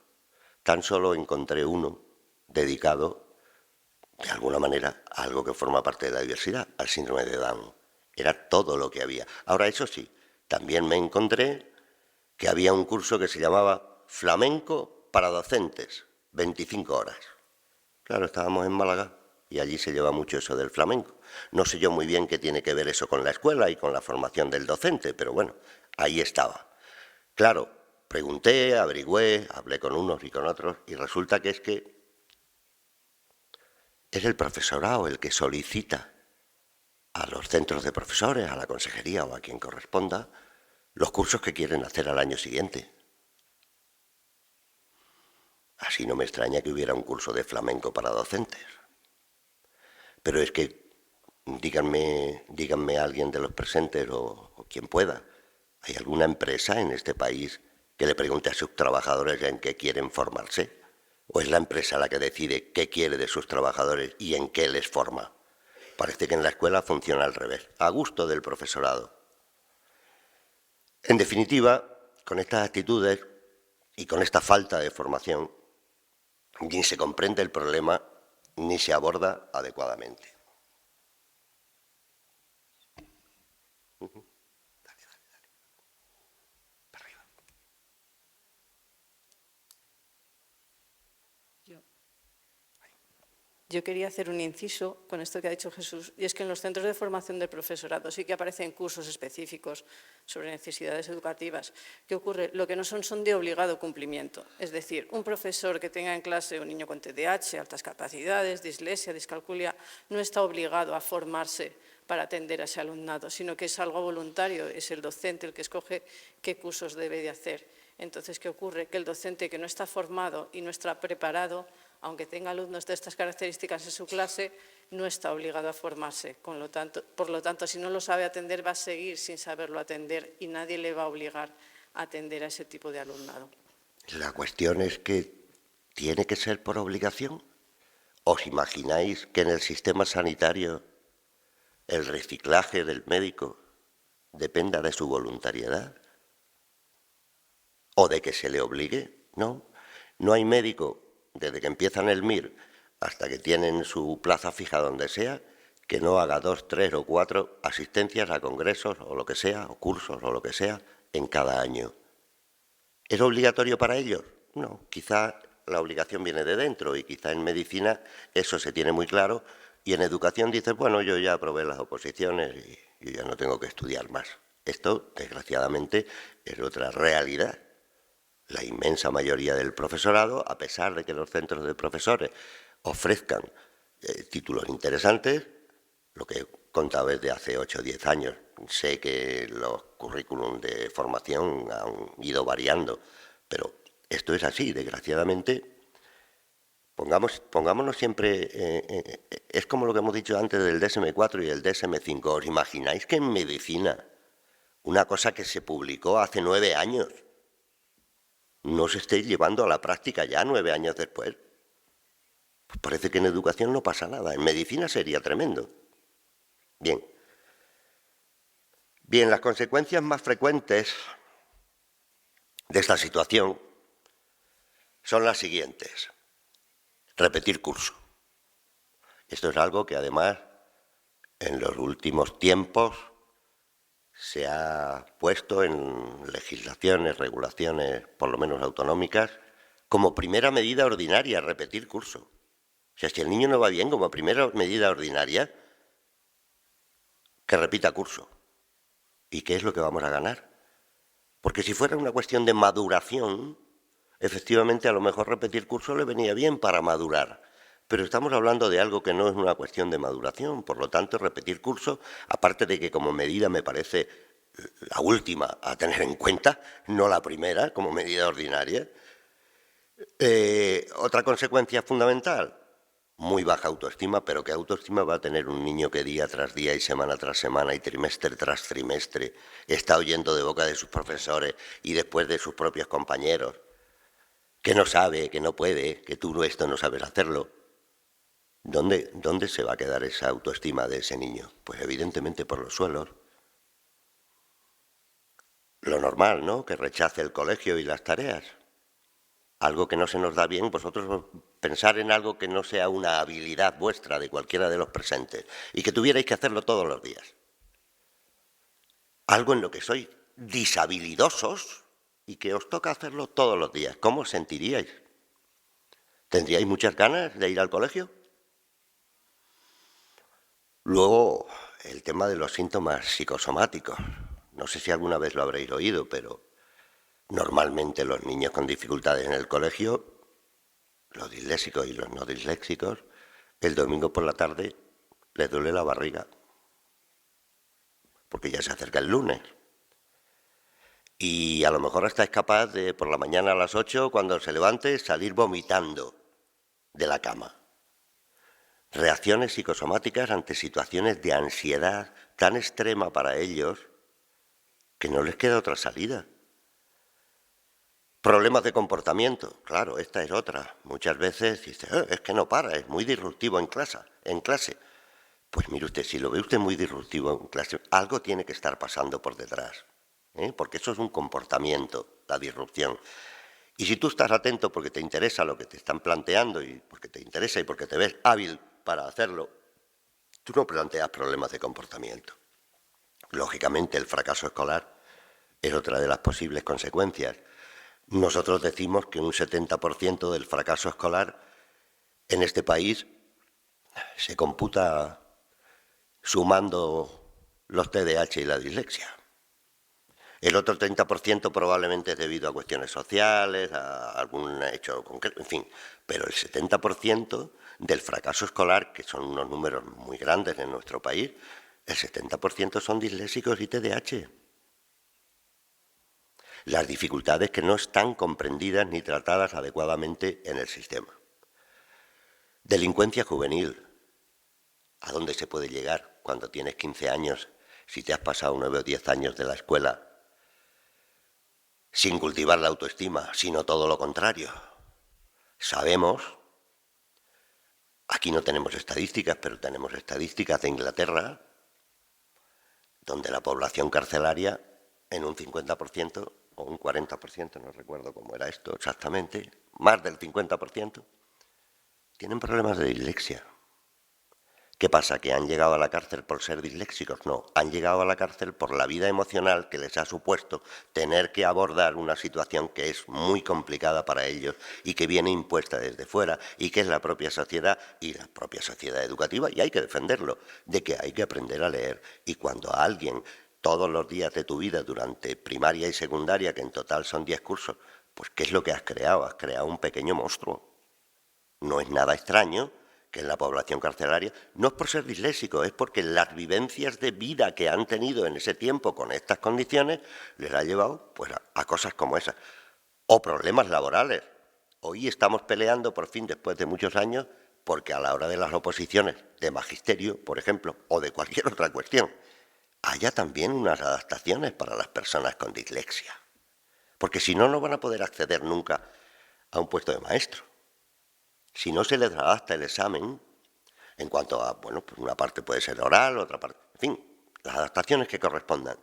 [SPEAKER 2] tan solo encontré uno dedicado, de alguna manera, a algo que forma parte de la diversidad, al síndrome de Down. Era todo lo que había. Ahora, eso sí, también me encontré que había un curso que se llamaba Flamenco para docentes, 25 horas. Claro, estábamos en Málaga y allí se lleva mucho eso del flamenco. No sé yo muy bien qué tiene que ver eso con la escuela y con la formación del docente, pero bueno, ahí estaba. Claro, pregunté, averigüé, hablé con unos y con otros, y resulta que es el profesorado el que solicita a los centros de profesores, a la consejería o a quien corresponda, los cursos que quieren hacer al año siguiente. Así no me extraña que hubiera un curso de flamenco para docentes. Pero es que, díganme a alguien de los presentes o quien pueda, ¿hay alguna empresa en este país que le pregunte a sus trabajadores en qué quieren formarse? ¿O es la empresa la que decide qué quiere de sus trabajadores y en qué les forma? Parece que en la escuela funciona al revés, a gusto del profesorado. En definitiva, con estas actitudes y con esta falta de formación, ni se comprende el problema ni se aborda adecuadamente. Para arriba.
[SPEAKER 1] Yo quería hacer un inciso con esto que ha dicho Jesús, y es que en los centros de formación del profesorado sí que aparecen cursos específicos sobre necesidades educativas. ¿Qué ocurre? Lo que no son de obligado cumplimiento. Es decir, un profesor que tenga en clase un niño con TDAH, altas capacidades, dislexia, discalculia, no está obligado a formarse para atender a ese alumnado, sino que es algo voluntario, es el docente el que escoge qué cursos debe de hacer. Entonces, ¿qué ocurre? Que el docente que no está formado y no está preparado, aunque tenga alumnos de estas características en su clase, no está obligado a formarse. Por lo tanto, si no lo sabe atender, va a seguir sin saberlo atender y nadie le va a obligar a atender a ese tipo de alumnado.
[SPEAKER 2] La cuestión es que tiene que ser por obligación. ¿Os imagináis que en el sistema sanitario el reciclaje del médico dependa de su voluntariedad? ¿O de que se le obligue? No. No hay médico, desde que empiezan el MIR hasta que tienen su plaza fija donde sea, que no haga 2, 3 o 4 asistencias a congresos o lo que sea, o cursos o lo que sea, en cada año. ¿Es obligatorio para ellos? No, quizá la obligación viene de dentro y quizá en medicina eso se tiene muy claro y en educación dices, bueno, yo ya aprobé las oposiciones y ya no tengo que estudiar más. Esto, desgraciadamente, es otra realidad. La inmensa mayoría del profesorado, a pesar de que los centros de profesores ofrezcan títulos interesantes, lo que he contado desde hace 8 o 10 años. Sé que los currículums de formación han ido variando, pero esto es así, desgraciadamente. Pongámonos siempre, es como lo que hemos dicho antes del DSM-4 y el DSM-5. ¿Os imagináis que en medicina, una cosa que se publicó hace 9 años, no se esté llevando a la práctica ya 9 años después? Pues parece que en educación no pasa nada, en medicina sería tremendo. Bien, las consecuencias más frecuentes de esta situación son las siguientes. Repetir curso. Esto es algo que además en los últimos tiempos se ha puesto en legislaciones, regulaciones, por lo menos autonómicas, como primera medida ordinaria, repetir curso. O sea, si el niño no va bien, como primera medida ordinaria, que repita curso. ¿Y qué es lo que vamos a ganar? Porque si fuera una cuestión de maduración, efectivamente a lo mejor repetir curso le venía bien para madurar. Pero estamos hablando de algo que no es una cuestión de maduración. Por lo tanto, repetir curso, aparte de que como medida me parece la última a tener en cuenta, no la primera como medida ordinaria. Otra consecuencia fundamental, muy baja autoestima, pero ¿qué autoestima va a tener un niño que día tras día y semana tras semana y trimestre tras trimestre está oyendo de boca de sus profesores y después de sus propios compañeros que no sabe, que no puede, que tú esto no sabes hacerlo? ¿Dónde se va a quedar esa autoestima de ese niño? Pues evidentemente por los suelos. Lo normal, ¿no? Que rechace el colegio y las tareas. algo que no se nos da bien, vosotros pensar en algo que no sea una habilidad vuestra de cualquiera de los presentes y que tuvierais que hacerlo todos los días. Algo en lo que sois deshabilidosos y que os toca hacerlo todos los días. ¿Cómo os sentiríais? ¿Tendríais muchas ganas de ir al colegio? Luego, el tema de los síntomas psicosomáticos. No sé si alguna vez lo habréis oído, pero normalmente los niños con dificultades en el colegio, los disléxicos y los no disléxicos, el domingo por la tarde les duele la barriga, porque ya se acerca el lunes. Y a lo mejor hasta es capaz de, por la mañana a las 8, cuando se levante, salir vomitando de la cama. Reacciones psicosomáticas ante situaciones de ansiedad tan extrema para ellos que no les queda otra salida. Problemas de comportamiento, claro, esta es otra. Muchas veces dice, es que no para, es muy disruptivo en clase. Pues mire usted, si lo ve usted muy disruptivo en clase, algo tiene que estar pasando por detrás, porque eso es un comportamiento, la disrupción. Y si tú estás atento porque te interesa lo que te están planteando y porque te interesa y porque te ves hábil para hacerlo, tú no planteas problemas de comportamiento. Lógicamente, el fracaso escolar es otra de las posibles consecuencias. Nosotros decimos que un 70% del fracaso escolar en este país se computa sumando los TDAH y la dislexia. El otro 30% probablemente es debido a cuestiones sociales, a algún hecho concreto, en fin. Pero el 70% del fracaso escolar, que son unos números muy grandes en nuestro país, el 70% son disléxicos y TDAH. Las dificultades que no están comprendidas ni tratadas adecuadamente en el sistema. Delincuencia juvenil. ¿A dónde se puede llegar cuando tienes 15 años si te has pasado 9 o 10 años de la escuela sin cultivar la autoestima, sino todo lo contrario? Sabemos, aquí no tenemos estadísticas, pero tenemos estadísticas de Inglaterra, donde la población carcelaria en un 50% o un 40%, no recuerdo cómo era esto exactamente, más del 50%, tienen problemas de dislexia. ¿Qué pasa? ¿Que han llegado a la cárcel por ser disléxicos? No, han llegado a la cárcel por la vida emocional que les ha supuesto tener que abordar una situación que es muy complicada para ellos y que viene impuesta desde fuera y que es la propia sociedad y la propia sociedad educativa, y hay que defenderlo, de que hay que aprender a leer. Y cuando a alguien todos los días de tu vida durante primaria y secundaria, que en total son 10 cursos, pues ¿qué es lo que has creado? Has creado un pequeño monstruo. No es nada extraño que en la población carcelaria, no es por ser disléxico, es porque las vivencias de vida que han tenido en ese tiempo con estas condiciones les ha llevado pues, a cosas como esas. O problemas laborales. Hoy estamos peleando, por fin, después de muchos años, porque a la hora de las oposiciones de magisterio, por ejemplo, o de cualquier otra cuestión, haya también unas adaptaciones para las personas con dislexia. Porque si no, no van a poder acceder nunca a un puesto de maestro. Si no se les adapta el examen, en cuanto a, bueno, pues una parte puede ser oral, otra parte, en fin, las adaptaciones que correspondan.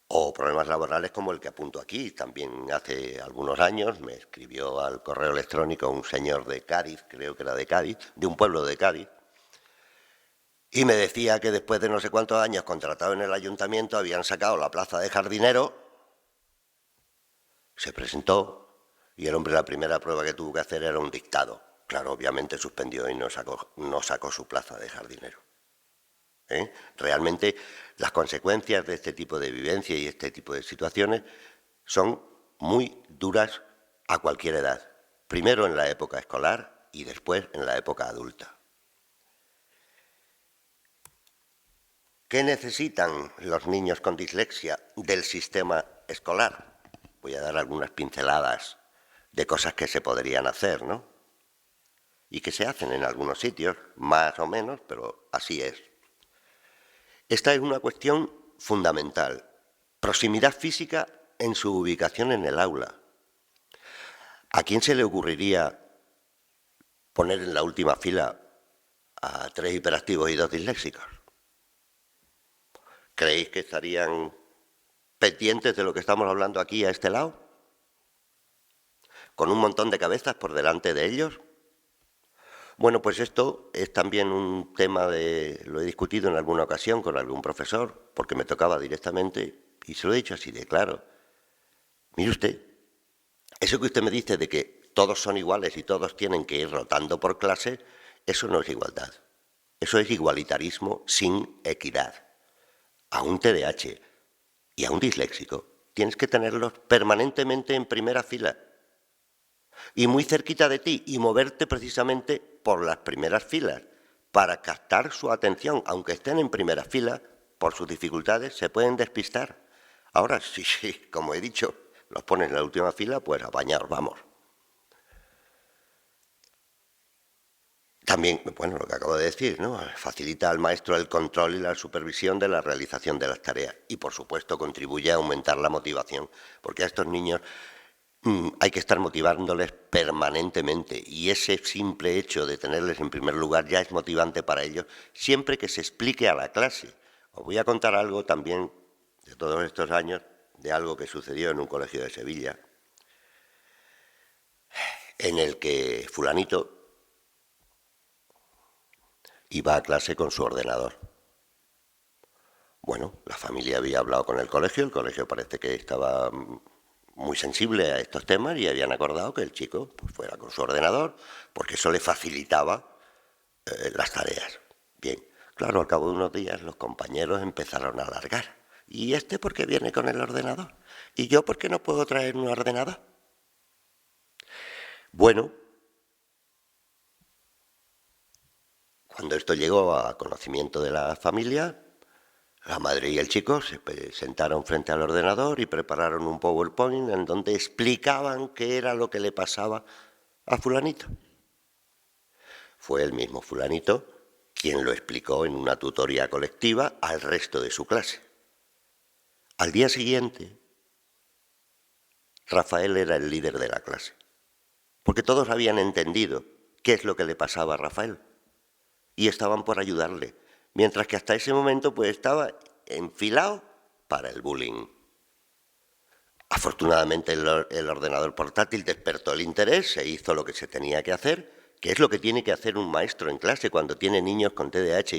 [SPEAKER 2] O problemas laborales como el que apunto aquí. También hace algunos años me escribió al correo electrónico un señor de Cádiz, creo que era de Cádiz, de un pueblo de Cádiz, y me decía que después de no sé cuántos años contratado en el ayuntamiento habían sacado la plaza de jardinero, se presentó y el hombre la primera prueba que tuvo que hacer era un dictado. Claro, obviamente suspendió y no sacó su plaza de jardinero. Realmente las consecuencias de este tipo de vivencia y este tipo de situaciones son muy duras a cualquier edad. Primero en la época escolar y después en la época adulta. ¿Qué necesitan los niños con dislexia del sistema escolar? Voy a dar algunas pinceladas de cosas que se podrían hacer, ¿no? Y que se hacen en algunos sitios, más o menos, pero así es. Esta es una cuestión fundamental. Proximidad física en su ubicación en el aula. ¿A quién se le ocurriría poner en la última fila a 3 hiperactivos y 2 disléxicos? ¿Creéis que estarían pendientes de lo que estamos hablando aquí a este lado? con un montón de cabezas por delante de ellos. Bueno, pues esto es también un tema lo he discutido en alguna ocasión con algún profesor, porque me tocaba directamente, y se lo he dicho así de claro. Mire usted, eso que usted me dice de que todos son iguales y todos tienen que ir rotando por clase, eso no es igualdad. Eso es igualitarismo sin equidad. A un TDAH y a un disléxico tienes que tenerlos permanentemente en primera fila y muy cerquita de ti y moverte precisamente por las primeras filas para captar su atención. Aunque estén en primera fila, por sus dificultades se pueden despistar. Ahora, sí, como he dicho, los pones en la última fila, pues a bañaros, vamos. También, bueno, lo que acabo de decir, ¿no? Facilita al maestro el control y la supervisión de la realización de las tareas y, por supuesto, contribuye a aumentar la motivación, porque a estos niños hay que estar motivándoles permanentemente y ese simple hecho de tenerles en primer lugar ya es motivante para ellos siempre que se explique a la clase. Os voy a contar algo también de todos estos años, de algo que sucedió en un colegio de Sevilla, en el que fulanito iba a clase con su ordenador. Bueno, la familia había hablado con el colegio parece que estaba muy sensible a estos temas y habían acordado que el chico pues, fuera con su ordenador porque eso le facilitaba las tareas. Bien, claro, al cabo de unos días los compañeros empezaron a alargar. ¿Y este por qué viene con el ordenador? ¿Y yo por qué no puedo traer un ordenador? Bueno, cuando esto llegó a conocimiento de la familia, la madre y el chico se sentaron frente al ordenador y prepararon un PowerPoint en donde explicaban qué era lo que le pasaba a fulanito. Fue el mismo fulanito quien lo explicó en una tutoría colectiva al resto de su clase. Al día siguiente, Rafael era el líder de la clase, porque todos habían entendido qué es lo que le pasaba a Rafael y estaban por ayudarle, mientras que hasta ese momento pues estaba enfilado para el bullying. Afortunadamente el ordenador portátil despertó el interés, se hizo lo que se tenía que hacer, que es lo que tiene que hacer un maestro en clase cuando tiene niños con TDAH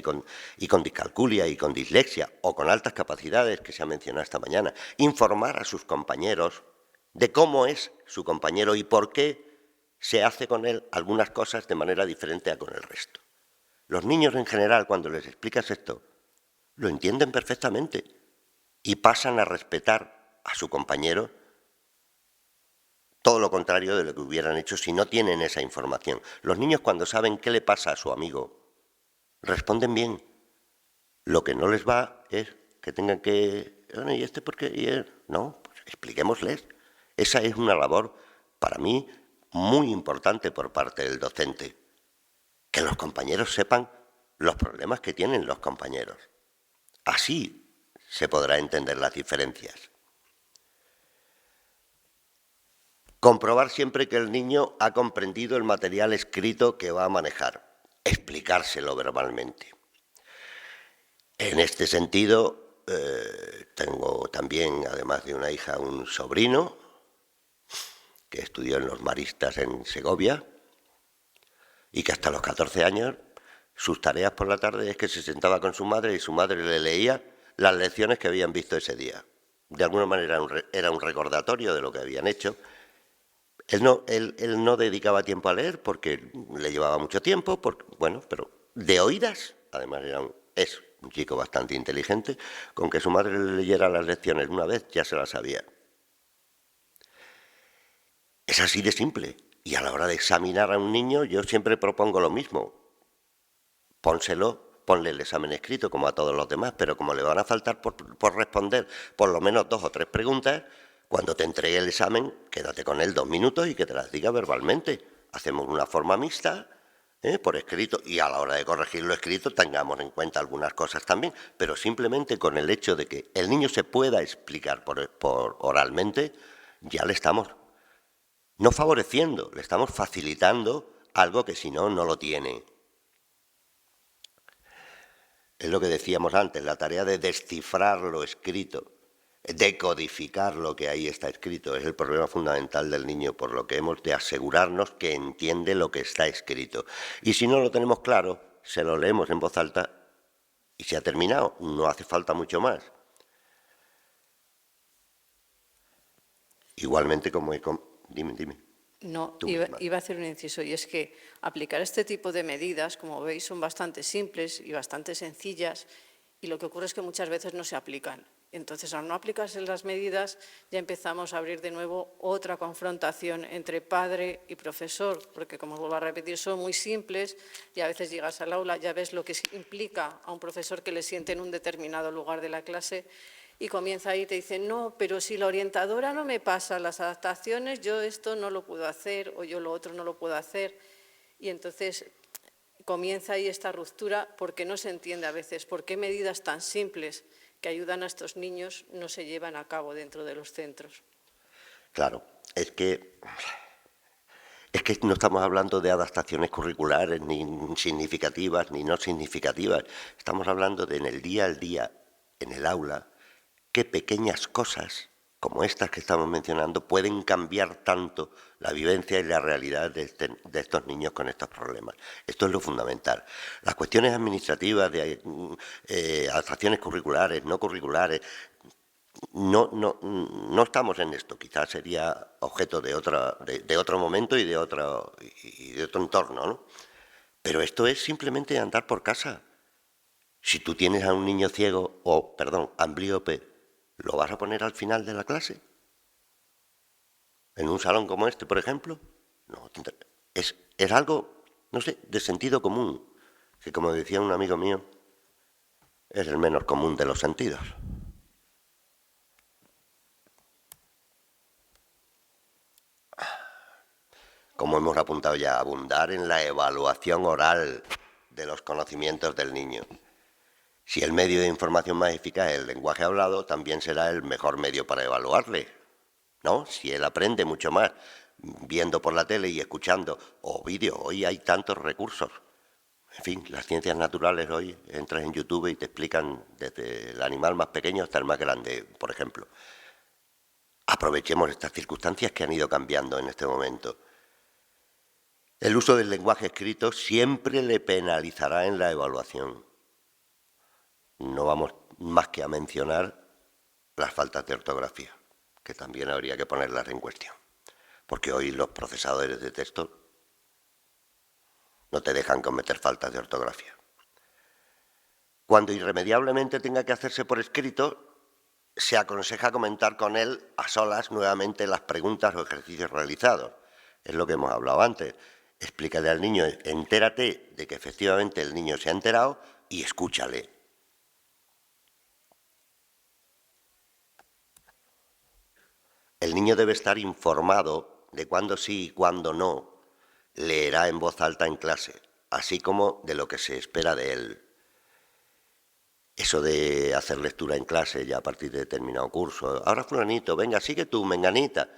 [SPEAKER 2] y con discalculia y con dislexia o con altas capacidades que se ha mencionado esta mañana. Informar a sus compañeros de cómo es su compañero y por qué se hace con él algunas cosas de manera diferente a con el resto. Los niños en general, cuando les explicas esto, lo entienden perfectamente y pasan a respetar a su compañero todo lo contrario de lo que hubieran hecho si no tienen esa información. Los niños cuando saben qué le pasa a su amigo, responden bien. Lo que no les va es que tengan que... ¿Y este por qué? ¿Y él? No, pues expliquémosles. Esa es una labor, para mí, muy importante por parte del docente. Que los compañeros sepan los problemas que tienen los compañeros. Así se podrá entender las diferencias. Comprobar siempre que el niño ha comprendido el material escrito que va a manejar. Explicárselo verbalmente. En este sentido, tengo también, además de una hija, un sobrino que estudió en los Maristas en Segovia y que hasta los 14 años sus tareas por la tarde es que se sentaba con su madre y su madre le leía las lecciones que habían visto ese día. De alguna manera era un recordatorio de lo que habían hecho. Él no dedicaba tiempo a leer porque le llevaba mucho tiempo, pero de oídas, además es un chico bastante inteligente, con que su madre le leyera las lecciones una vez ya se las sabía. Es así de simple. Y a la hora de examinar a un niño yo siempre propongo lo mismo. Ponle el examen escrito como a todos los demás, pero como le van a faltar por responder por lo menos 2 o 3 preguntas, cuando te entregue el examen, quédate con él 2 minutos y que te las diga verbalmente. Hacemos una forma mixta, por escrito, y a la hora de corregir lo escrito tengamos en cuenta algunas cosas también, pero simplemente con el hecho de que el niño se pueda explicar por oralmente, ya le estamos no favoreciendo, le estamos facilitando algo que si no, no lo tiene. Es lo que decíamos antes, la tarea de descifrar lo escrito. decodificar lo que ahí está escrito. Es el problema fundamental del niño, por lo que hemos de asegurarnos que entiende lo que está escrito. Y si no lo tenemos claro, se lo leemos en voz alta y se ha terminado. No hace falta mucho más. Igualmente como he... Dime.
[SPEAKER 1] No,
[SPEAKER 2] Tú
[SPEAKER 1] iba,
[SPEAKER 2] misma.
[SPEAKER 1] iba a hacer un inciso, y es que aplicar este tipo de medidas, como veis, son bastante simples y bastante sencillas, y lo que ocurre es que muchas veces no se aplican. Entonces, al no aplicarse las medidas, ya empezamos a abrir de nuevo otra confrontación entre padre y profesor, porque, como vuelvo a repetir, son muy simples y a veces llegas al aula, ya ves lo que implica a un profesor que le siente en un determinado lugar de la clase y comienza ahí y te dice, no, pero si la orientadora no me pasa las adaptaciones, yo esto no lo puedo hacer o yo lo otro no lo puedo hacer. Y entonces comienza ahí esta ruptura porque no se entiende a veces por qué medidas tan simples que ayudan a estos niños no se llevan a cabo dentro de los centros.
[SPEAKER 2] Claro, es que no estamos hablando de adaptaciones curriculares, ni significativas, ni no significativas. Estamos hablando de en el día al día, en el aula, qué pequeñas cosas, como estas que estamos mencionando, pueden cambiar tanto la vivencia y la realidad de estos niños con estos problemas. Esto es lo fundamental. Las cuestiones administrativas de adaptaciones curriculares, no curriculares, no estamos en esto. Quizás sería objeto de otro momento y de otro entorno, ¿no? Pero esto es simplemente andar por casa. Si tú tienes a un niño ciego, amblíope, ¿lo vas a poner al final de la clase? ¿En un salón como este, por ejemplo? No, es algo, no sé, de sentido común, que como decía un amigo mío, es el menos común de los sentidos. Como hemos apuntado ya, abundar en la evaluación oral de los conocimientos del niño. Si el medio de información más eficaz es el lenguaje hablado, también será el mejor medio para evaluarle, ¿no? Si él aprende mucho más viendo por la tele y escuchando, o vídeo, hoy hay tantos recursos. En fin, las ciencias naturales hoy, entras en YouTube y te explican desde el animal más pequeño hasta el más grande, por ejemplo. Aprovechemos estas circunstancias que han ido cambiando en este momento. El uso del lenguaje escrito siempre le penalizará en la evaluación. No vamos más que a mencionar las faltas de ortografía, que también habría que ponerlas en cuestión, porque hoy los procesadores de texto no te dejan cometer faltas de ortografía. Cuando irremediablemente tenga que hacerse por escrito, se aconseja comentar con él a solas nuevamente las preguntas o ejercicios realizados. Es lo que hemos hablado antes. Explícale al niño, entérate de que efectivamente el niño se ha enterado y escúchale. El niño debe estar informado de cuándo sí y cuándo no leerá en voz alta en clase, así como de lo que se espera de él. Eso de hacer lectura en clase ya a partir de determinado curso. Ahora fulanito, venga, sigue tú, menganita.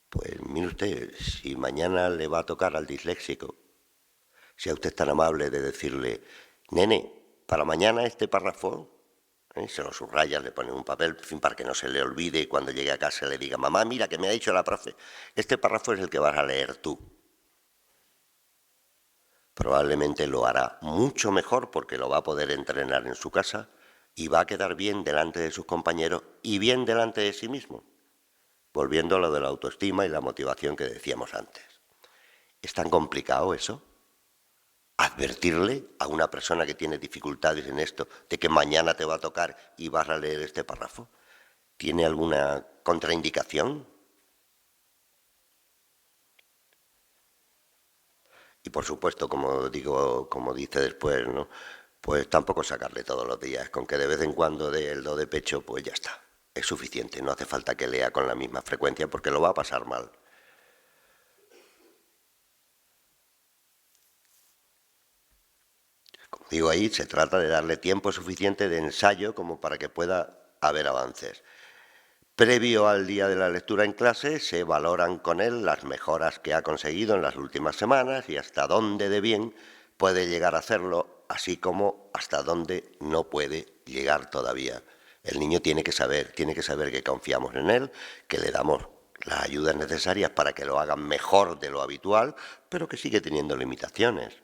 [SPEAKER 2] Pues mire usted, si mañana le va a tocar al disléxico, sea usted tan amable de decirle, nene, para mañana este párrafo, se lo subraya, le pone un papel, en fin, para que no se le olvide y cuando llegue a casa le diga, mamá, mira que me ha dicho la profe, este párrafo es el que vas a leer tú. Probablemente lo hará mucho mejor porque lo va a poder entrenar en su casa y va a quedar bien delante de sus compañeros y bien delante de sí mismo, volviendo a lo de la autoestima y la motivación que decíamos antes. ¿Es tan complicado eso? Advertirle a una persona que tiene dificultades en esto de que mañana te va a tocar y vas a leer este párrafo. ¿Tiene alguna contraindicación? Y por supuesto, como dice después, ¿no? Pues tampoco sacarle todos los días, con que de vez en cuando dé el do de pecho, pues ya está. Es suficiente, no hace falta que lea con la misma frecuencia porque lo va a pasar mal. Como digo ahí, se trata de darle tiempo suficiente de ensayo como para que pueda haber avances. Previo al día de la lectura en clase, se valoran con él las mejoras que ha conseguido en las últimas semanas y hasta dónde de bien puede llegar a hacerlo, así como hasta dónde no puede llegar todavía. El niño tiene que saber que confiamos en él, que le damos las ayudas necesarias para que lo hagan mejor de lo habitual, pero que sigue teniendo limitaciones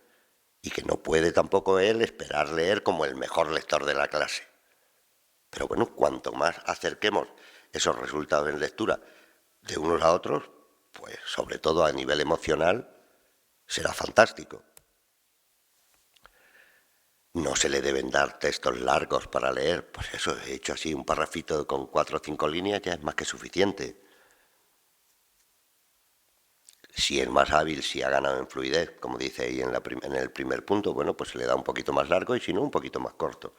[SPEAKER 2] y que no puede tampoco él esperar leer como el mejor lector de la clase. Pero bueno, cuanto más acerquemos esos resultados en lectura de unos a otros, pues sobre todo a nivel emocional, será fantástico. No se le deben dar textos largos para leer, pues eso, he hecho así un parrafito con 4 o 5 líneas, ya es más que suficiente. Si es más hábil, si ha ganado en fluidez, como dice ahí en el primer punto, bueno, pues se le da un poquito más largo y si no, un poquito más corto.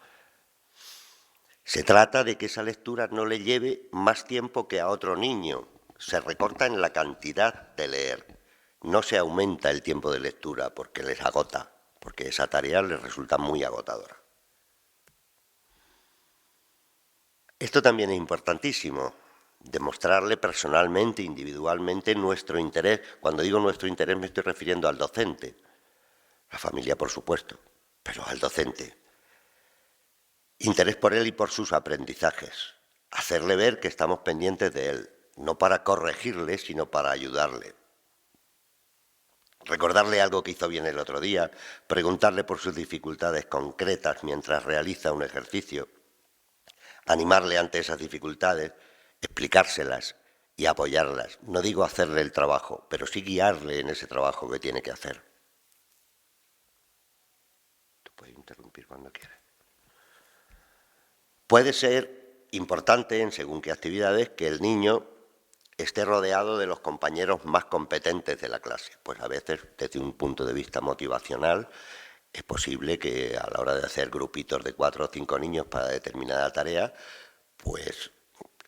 [SPEAKER 2] Se trata de que esa lectura no le lleve más tiempo que a otro niño. Se recorta en la cantidad de leer. No se aumenta el tiempo de lectura porque les agota, porque esa tarea les resulta muy agotadora. Esto también es importantísimo, demostrarle personalmente, individualmente, nuestro interés. Cuando digo nuestro interés me estoy refiriendo al docente, la familia por supuesto, pero al docente. Interés por él y por sus aprendizajes. Hacerle ver que estamos pendientes de él, no para corregirle, sino para ayudarle. Recordarle algo que hizo bien el otro día, preguntarle por sus dificultades concretas mientras realiza un ejercicio, animarle ante esas dificultades, explicárselas y apoyarlas. No digo hacerle el trabajo, pero sí guiarle en ese trabajo que tiene que hacer. Tú puedes interrumpir cuando quieras. Puede ser importante, en según qué actividades, que el niño esté rodeado de los compañeros más competentes de la clase. Pues a veces, desde un punto de vista motivacional, es posible que a la hora de hacer grupitos de 4 o 5 niños para determinada tarea, pues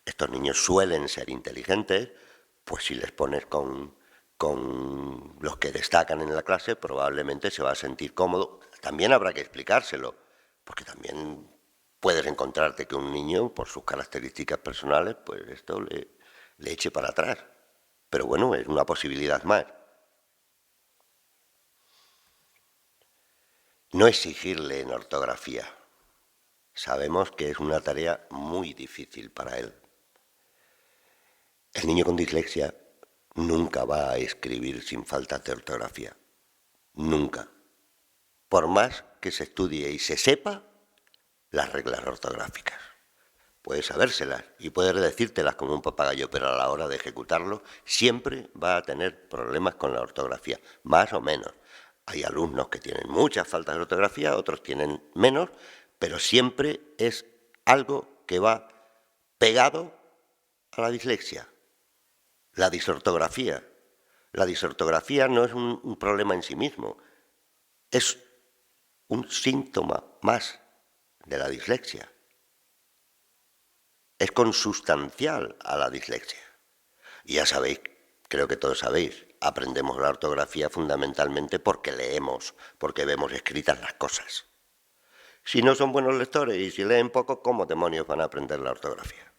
[SPEAKER 2] estos niños suelen ser inteligentes, pues si les pones con los que destacan en la clase, probablemente se va a sentir cómodo. También habrá que explicárselo, porque también puedes encontrarte que un niño, por sus características personales, pues esto le eche para atrás. Pero bueno, es una posibilidad más. No exigirle en ortografía. Sabemos que es una tarea muy difícil para él. El niño con dislexia nunca va a escribir sin faltas de ortografía. Nunca. Por más que se estudie y se sepa las reglas ortográficas. Puedes sabérselas y puedes decírtelas como un papagayo, pero a la hora de ejecutarlo siempre va a tener problemas con la ortografía, más o menos. Hay alumnos que tienen muchas faltas de ortografía, otros tienen menos, pero siempre es algo que va pegado a la dislexia. La disortografía. La disortografía no es un problema en sí mismo, es un síntoma más de la dislexia. Es consustancial a la dislexia. Y ya sabéis, creo que todos sabéis, aprendemos la ortografía fundamentalmente porque leemos, porque vemos escritas las cosas. Si no son buenos lectores y si leen poco, ¿cómo demonios van a aprender la ortografía?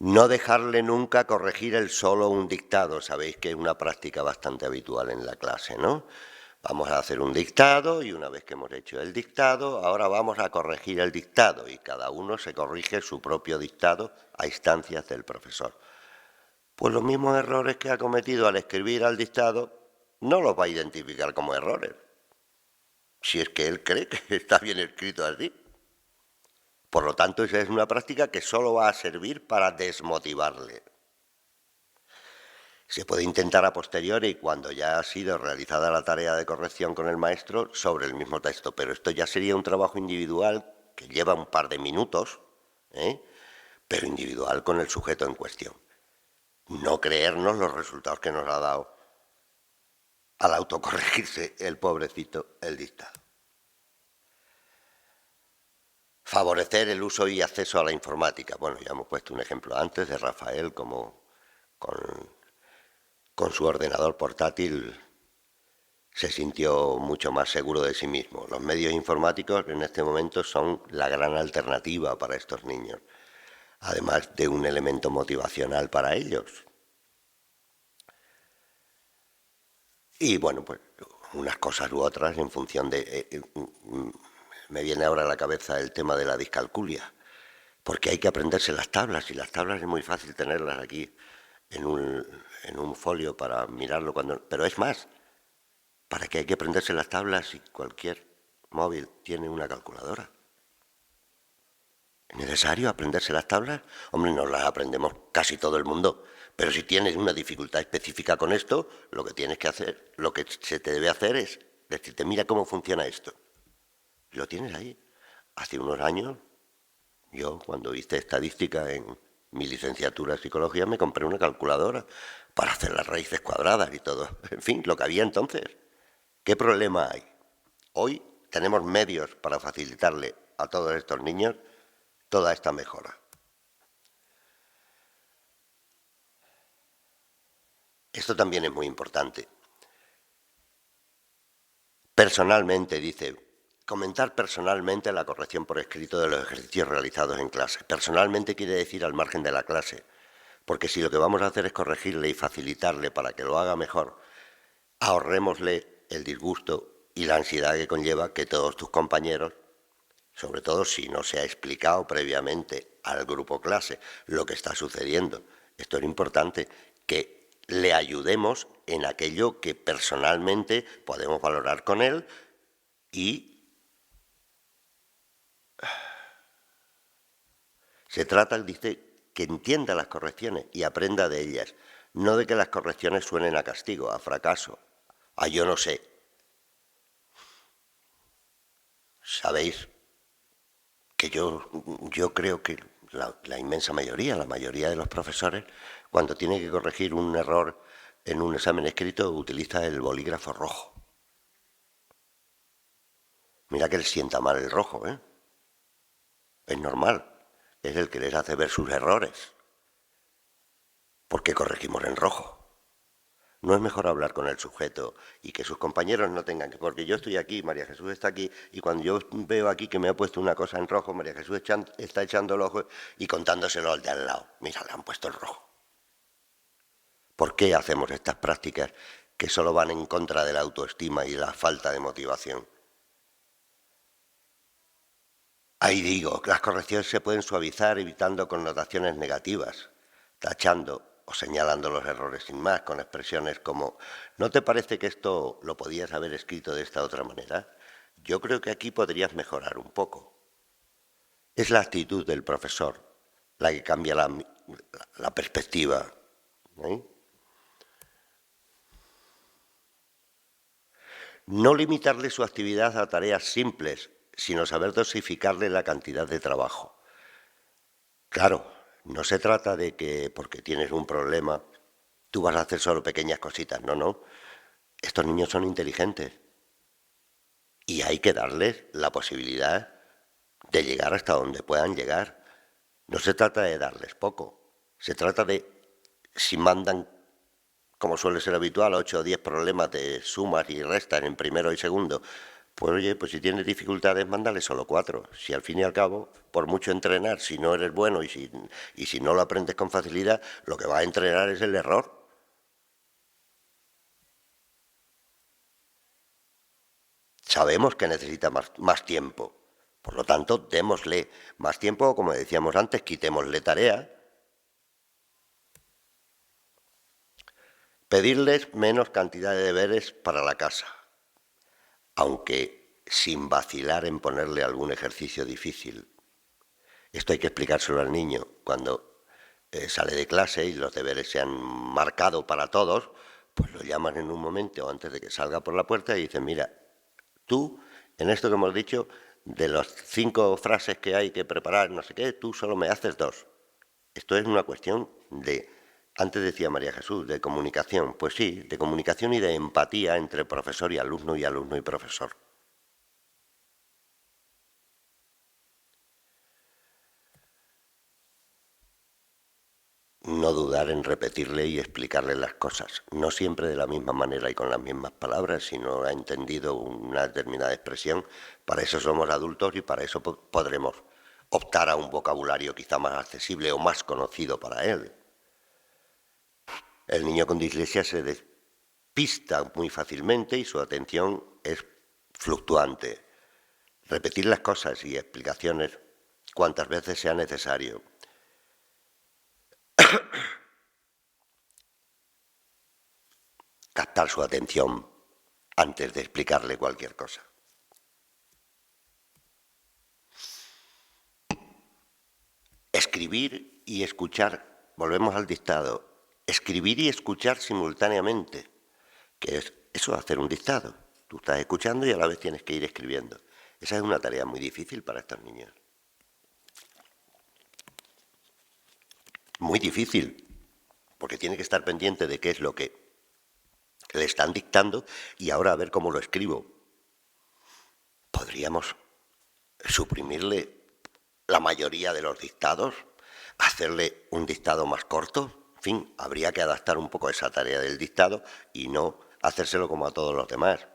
[SPEAKER 2] No dejarle nunca corregir él solo un dictado. Sabéis que es una práctica bastante habitual en la clase, ¿no? Vamos a hacer un dictado y una vez que hemos hecho el dictado, ahora vamos a corregir el dictado y cada uno se corrige su propio dictado a instancias del profesor. Pues los mismos errores que ha cometido al escribir al dictado no los va a identificar como errores, si es que él cree que está bien escrito así. Por lo tanto, esa es una práctica que solo va a servir para desmotivarle. Se puede intentar a posteriori, cuando ya ha sido realizada la tarea de corrección con el maestro, sobre el mismo texto, pero esto ya sería un trabajo individual que lleva un par de minutos, pero individual con el sujeto en cuestión. No creernos los resultados que nos ha dado al autocorregirse el pobrecito el dictado. Favorecer el uso y acceso a la informática. Bueno, ya hemos puesto un ejemplo antes de Rafael, como con su ordenador portátil se sintió mucho más seguro de sí mismo. Los medios informáticos en este momento son la gran alternativa para estos niños, además de un elemento motivacional para ellos. Y bueno, pues unas cosas u otras en función de... me viene ahora a la cabeza el tema de la discalculia, porque hay que aprenderse las tablas, y las tablas es muy fácil tenerlas aquí en un folio para mirarlo cuando... Pero es más, ¿para qué hay que aprenderse las tablas si cualquier móvil tiene una calculadora? ¿Es necesario aprenderse las tablas? Hombre, no las aprendemos casi todo el mundo, pero si tienes una dificultad específica con esto, lo que tienes que hacer, lo que se te debe hacer es decirte, mira cómo funciona esto. Y lo tienes ahí. Hace unos años, yo cuando hice estadística en mi licenciatura en psicología, me compré una calculadora para hacer las raíces cuadradas y todo. En fin, lo que había entonces. ¿Qué problema hay? Hoy tenemos medios para facilitarle a todos estos niños toda esta mejora. Esto también es muy importante. Personalmente, dice, comentar personalmente la corrección por escrito de los ejercicios realizados en clase. Personalmente quiere decir al margen de la clase, porque si lo que vamos a hacer es corregirle y facilitarle para que lo haga mejor, ahorrémosle el disgusto y la ansiedad que conlleva que todos tus compañeros, sobre todo si no se ha explicado previamente al grupo clase lo que está sucediendo. Esto es importante, que le ayudemos en aquello que personalmente podemos valorar con él y se trata, dice, que entienda las correcciones y aprenda de ellas, no de que las correcciones suenen a castigo, a fracaso, a yo no sé. Sabéis que yo creo que la inmensa mayoría, la mayoría de los profesores, cuando tiene que corregir un error en un examen escrito, utiliza el bolígrafo rojo. Mira que le sienta mal el rojo, ¿eh? Es normal, es el que les hace ver sus errores. ¿Por qué corregimos en rojo? ¿No es mejor hablar con el sujeto y que sus compañeros no tengan que...? Porque yo estoy aquí, María Jesús está aquí, y cuando yo veo aquí que me ha puesto una cosa en rojo, María Jesús está echando el ojo y contándoselo al de al lado. Mira, le han puesto el rojo. ¿Por qué hacemos estas prácticas que solo van en contra de la autoestima y la falta de motivación? Ahí digo, las correcciones se pueden suavizar evitando connotaciones negativas, tachando o señalando los errores sin más, con expresiones como ¿no te parece que esto lo podías haber escrito de esta otra manera? Yo creo que aquí podrías mejorar un poco. Es la actitud del profesor la que cambia la perspectiva. No limitarle su actividad a tareas simples, sino saber dosificarle la cantidad de trabajo. Claro, no se trata de que porque tienes un problema tú vas a hacer solo pequeñas cositas. No, no. Estos niños son inteligentes y hay que darles la posibilidad de llegar hasta donde puedan llegar. No se trata de darles poco. Se trata de, si mandan, como suele ser habitual, 8 o 10 problemas de sumas y restas en primero y segundo, pues oye, pues si tienes dificultades, mándale solo 4. Si al fin y al cabo, por mucho entrenar, si no eres bueno y si no lo aprendes con facilidad, lo que vas a entrenar es el error. Sabemos que necesita más tiempo. Por lo tanto, démosle más tiempo, o como decíamos antes, quitémosle tarea. Pedirles menos cantidad de deberes para la casa, aunque sin vacilar en ponerle algún ejercicio difícil. Esto hay que explicárselo al niño cuando sale de clase y los deberes se han marcado para todos, pues lo llaman en un momento antes de que salga por la puerta y dicen, mira, tú, en esto que hemos dicho, de las 5 frases que hay que preparar, no sé qué, tú solo me haces 2. Esto es una cuestión de, antes decía María Jesús, de comunicación. Pues sí, de comunicación y de empatía entre profesor y alumno y profesor. No dudar en repetirle y explicarle las cosas, no siempre de la misma manera y con las mismas palabras, si no ha entendido una determinada expresión. Para eso somos adultos y para eso podremos optar a un vocabulario quizá más accesible o más conocido para él. El niño con dislexia pista muy fácilmente y su atención es fluctuante. Repetir las cosas y explicaciones cuantas veces sea necesario. Captar su atención antes de explicarle cualquier cosa. Escribir y escuchar, volvemos al dictado, escribir y escuchar simultáneamente, que es eso, hacer un dictado. Tú estás escuchando y a la vez tienes que ir escribiendo. Esa es una tarea muy difícil para estos niños. Muy difícil, porque tiene que estar pendiente de qué es lo que le están dictando y ahora a ver cómo lo escribo. Podríamos suprimirle la mayoría de los dictados, hacerle un dictado más corto. En fin, habría que adaptar un poco esa tarea del dictado y no hacérselo como a todos los demás.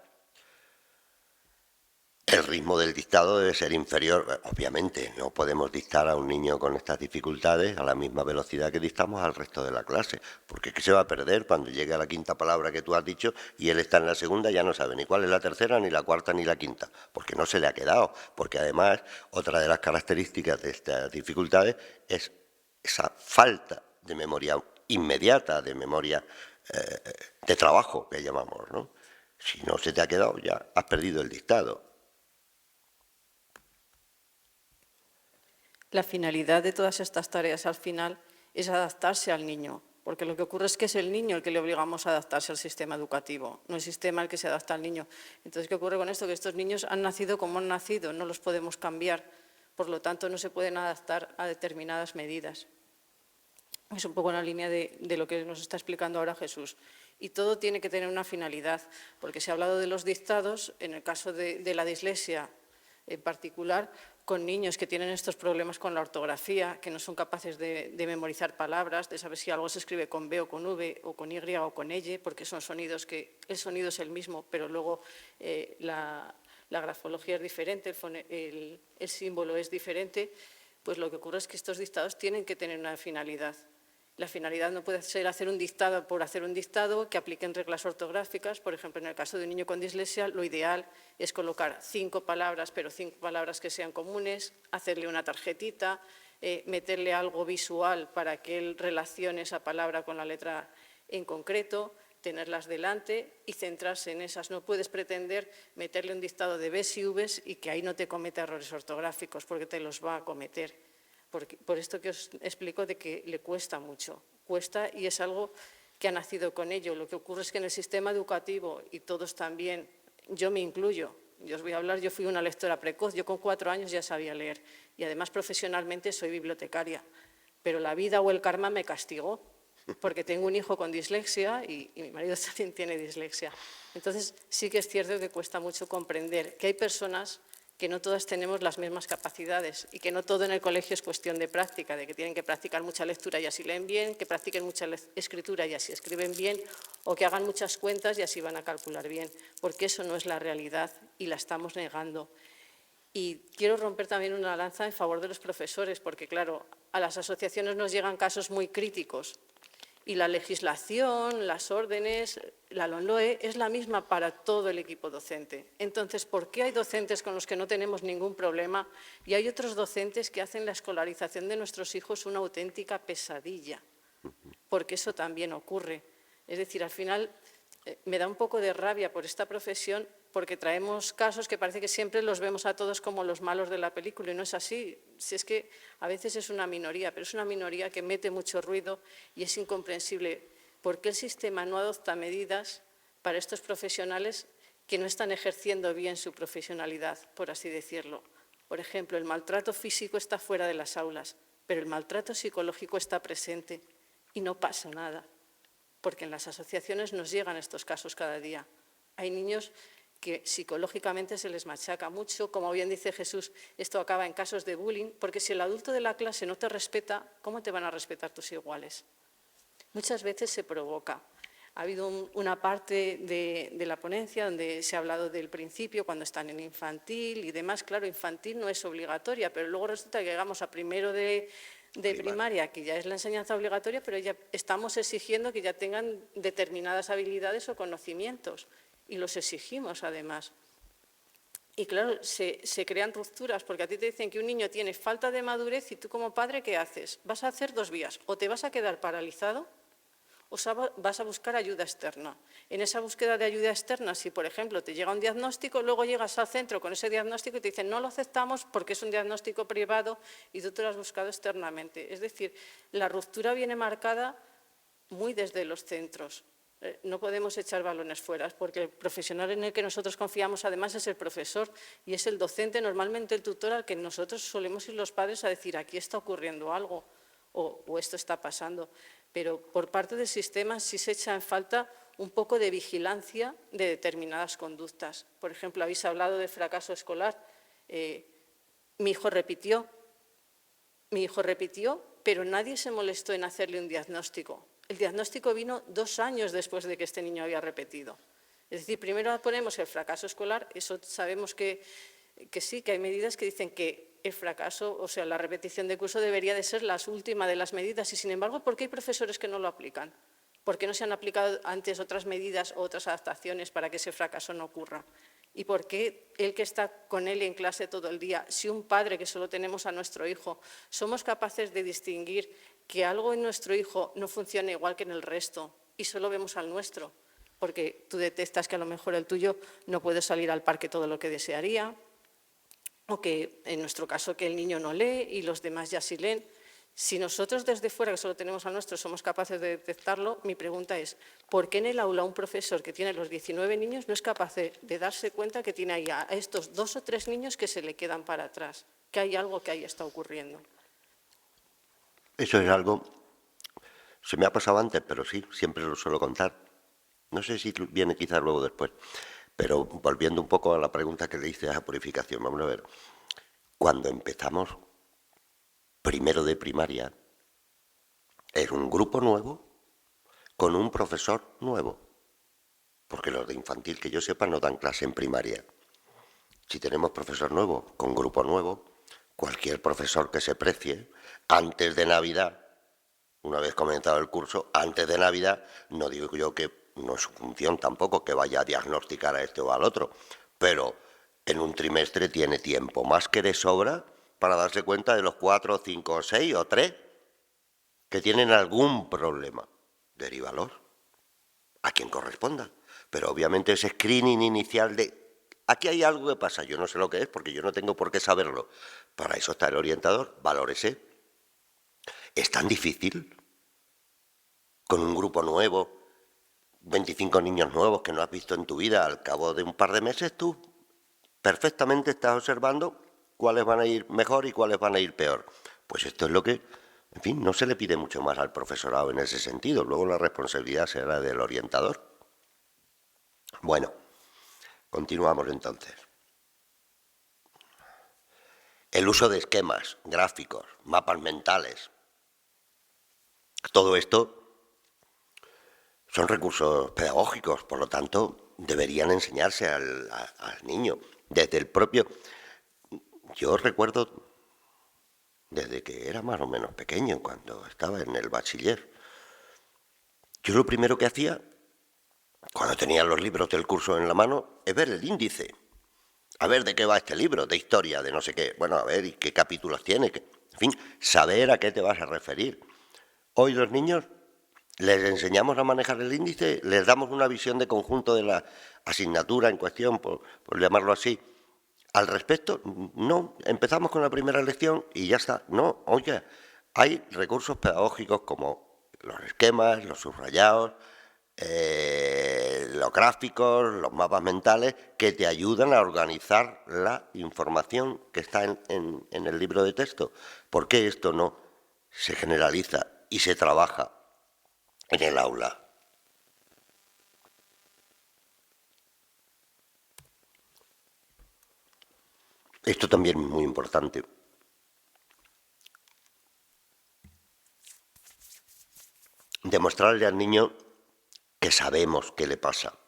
[SPEAKER 2] El ritmo del dictado debe ser inferior, obviamente, no podemos dictar a un niño con estas dificultades a la misma velocidad que dictamos al resto de la clase, porque es que se va a perder cuando llegue a la quinta palabra que tú has dicho y él está en la segunda, ya no sabe ni cuál es la tercera, ni la cuarta, ni la quinta, porque no se le ha quedado, porque además otra de las características de estas dificultades es esa falta de memoria inmediata, de memoria de trabajo que llamamos, ¿no? Si no se te ha quedado, ya has perdido el dictado.
[SPEAKER 1] La finalidad de todas estas tareas al final es adaptarse al niño, porque lo que ocurre es que es el niño el que le obligamos a adaptarse al sistema educativo, no el sistema el que se adapta al niño. Entonces, ¿qué ocurre con esto? Que estos niños han nacido como han nacido, no los podemos cambiar, por lo tanto no se pueden adaptar a determinadas medidas. Es un poco en la línea de lo que nos está explicando ahora Jesús. Y todo tiene que tener una finalidad, porque se ha hablado de los dictados, en el caso de la dislexia en particular, con niños que tienen estos problemas con la ortografía, que no son capaces de memorizar palabras, de saber si algo se escribe con B o con V o con Y o con L, porque son sonidos que el sonido es el mismo, pero luego la grafología es diferente, el símbolo es diferente. Pues lo que ocurre es que estos dictados tienen que tener una finalidad. La finalidad no puede ser hacer un dictado por hacer un dictado, que apliquen reglas ortográficas. Por ejemplo, en el caso de un niño con dislexia, lo ideal es colocar 5 palabras, pero 5 palabras que sean comunes, hacerle una tarjetita, meterle algo visual para que él relacione esa palabra con la letra en concreto, tenerlas delante y centrarse en esas. No puedes pretender meterle un dictado de Bs y Vs y que ahí no te cometa errores ortográficos, porque te los va a cometer. Por esto que os explico de que le cuesta mucho, cuesta y es algo que ha nacido con ello. Lo que ocurre es que en el sistema educativo, y todos también, yo me incluyo, yo os voy a hablar, yo fui una lectora precoz, yo con 4 años ya sabía leer y además profesionalmente soy bibliotecaria, pero la vida o el karma me castigó porque tengo un hijo con dislexia y mi marido también tiene dislexia. Entonces sí que es cierto que cuesta mucho comprender que hay personas que no todas tenemos las mismas capacidades y que no todo en el colegio es cuestión de práctica, de que tienen que practicar mucha lectura y así leen bien, que practiquen mucha escritura y así escriben bien, o que hagan muchas cuentas y así van a calcular bien, porque eso no es la realidad y la estamos negando. Y quiero romper también una lanza en favor de los profesores, porque claro, a las asociaciones nos llegan casos muy críticos y la legislación, las órdenes, la LOMLOE es la misma para todo el equipo docente. Entonces, ¿por qué hay docentes con los que no tenemos ningún problema y hay otros docentes que hacen la escolarización de nuestros hijos una auténtica pesadilla? Porque eso también ocurre. Es decir, al final me da un poco de rabia por esta profesión porque traemos casos que parece que siempre los vemos a todos como los malos de la película y no es así. Si es que a veces es una minoría, pero es una minoría que mete mucho ruido y es incomprensible por qué el sistema no adopta medidas para estos profesionales que no están ejerciendo bien su profesionalidad, por así decirlo. Por ejemplo, el maltrato físico está fuera de las aulas, pero el maltrato psicológico está presente y no pasa nada, porque en las asociaciones nos llegan estos casos cada día. Hay niños que psicológicamente se les machaca mucho, como bien dice Jesús, esto acaba en casos de bullying, porque si el adulto de la clase no te respeta, ¿cómo te van a respetar tus iguales? Muchas veces se provoca. Ha habido una parte de la ponencia donde se ha hablado del principio, cuando están en infantil y demás. Claro, infantil no es obligatoria, pero luego resulta que llegamos a primero de de primaria, que ya es la enseñanza obligatoria, pero ya estamos exigiendo que ya tengan determinadas habilidades o conocimientos, y los exigimos además. Y claro, se crean rupturas, porque a ti te dicen que un niño tiene falta de madurez y tú como padre, ¿qué haces? Vas a hacer dos vías, o te vas a quedar paralizado o vas a buscar ayuda externa. En esa búsqueda de ayuda externa, si por ejemplo te llega un diagnóstico, luego llegas al centro con ese diagnóstico y te dicen no lo aceptamos porque es un diagnóstico privado y tú te lo has buscado externamente. Es decir, la ruptura viene marcada muy desde los centros. No podemos echar balones fuera, porque el profesional en el que nosotros confiamos además es el profesor y es el docente, normalmente el tutor, al que nosotros solemos ir los padres a decir aquí está ocurriendo algo o esto está pasando. Pero por parte del sistema sí se echa en falta un poco de vigilancia de determinadas conductas. Por ejemplo, habéis hablado de fracaso escolar. Mi hijo repitió, pero nadie se molestó en hacerle un diagnóstico. El diagnóstico vino 2 años después de que este niño había repetido. Es decir, primero ponemos el fracaso escolar, eso sabemos que sí, que hay medidas que dicen que el fracaso, o sea, la repetición de curso debería de ser la última de las medidas y, sin embargo, ¿por qué hay profesores que no lo aplican? ¿Por qué no se han aplicado antes otras medidas o otras adaptaciones para que ese fracaso no ocurra? ¿Y por qué el que está con él en clase todo el día, si un padre que solo tenemos a nuestro hijo, somos capaces de distinguir que algo en nuestro hijo no funciona igual que en el resto y solo vemos al nuestro? Porque tú detectas que a lo mejor el tuyo no puede salir al parque todo lo que desearía, o que, en nuestro caso, que el niño no lee y los demás ya sí leen. Si nosotros desde fuera, que solo tenemos al nuestro, somos capaces de detectarlo, mi pregunta es, ¿por qué en el aula un profesor que tiene los 19 niños no es capaz de darse cuenta que tiene ahí a estos 2 o 3 niños que se le quedan para atrás? Que hay algo que ahí está ocurriendo.
[SPEAKER 2] Eso es algo, se me ha pasado antes, pero sí, siempre lo suelo contar. No sé si viene quizás luego después, pero volviendo un poco a la pregunta que le hice a la purificación, vamos a ver. Cuando empezamos primero de primaria, es un grupo nuevo con un profesor nuevo, porque los de infantil, que yo sepa, no dan clase en primaria. Si tenemos profesor nuevo con grupo nuevo, cualquier profesor que se precie, antes de Navidad, una vez comenzado el curso, antes de Navidad, no digo yo que no es su función tampoco que vaya a diagnosticar a este o al otro, pero en un trimestre tiene tiempo más que de sobra para darse cuenta de los 4, 5, 6 o 3 que tienen algún problema. Derívalos a quien corresponda. Pero obviamente ese screening inicial de aquí hay algo que pasa, yo no sé lo que es porque yo no tengo por qué saberlo. Para eso está el orientador, valórese. Es tan difícil con un grupo nuevo, 25 niños nuevos que no has visto en tu vida, al cabo de un par de meses tú perfectamente estás observando cuáles van a ir mejor y cuáles van a ir peor. Pues esto es lo que, en fin, no se le pide mucho más al profesorado en ese sentido. Luego la responsabilidad será del orientador. Bueno, continuamos entonces. El uso de esquemas, gráficos, mapas mentales. Todo esto son recursos pedagógicos, por lo tanto, deberían enseñarse al niño. Desde el propio... Yo recuerdo, desde que era más o menos pequeño, cuando estaba en el bachiller, yo lo primero que hacía, cuando tenía los libros del curso en la mano, es ver el índice. A ver de qué va este libro, de historia, de no sé qué. Bueno, a ver, ¿y qué capítulos tiene? En fin, saber a qué te vas a referir. Hoy los niños les enseñamos a manejar el índice, les damos una visión de conjunto de la asignatura en cuestión, por llamarlo así. Al respecto, no, empezamos con la primera lección y ya está. No, oye, hay recursos pedagógicos como los esquemas, los subrayados, los gráficos, los mapas mentales, que te ayudan a organizar la información que está en el libro de texto. ¿Por qué esto no se generaliza y se trabaja en el aula? Esto también es muy importante. Demostrarle al niño que sabemos qué le pasa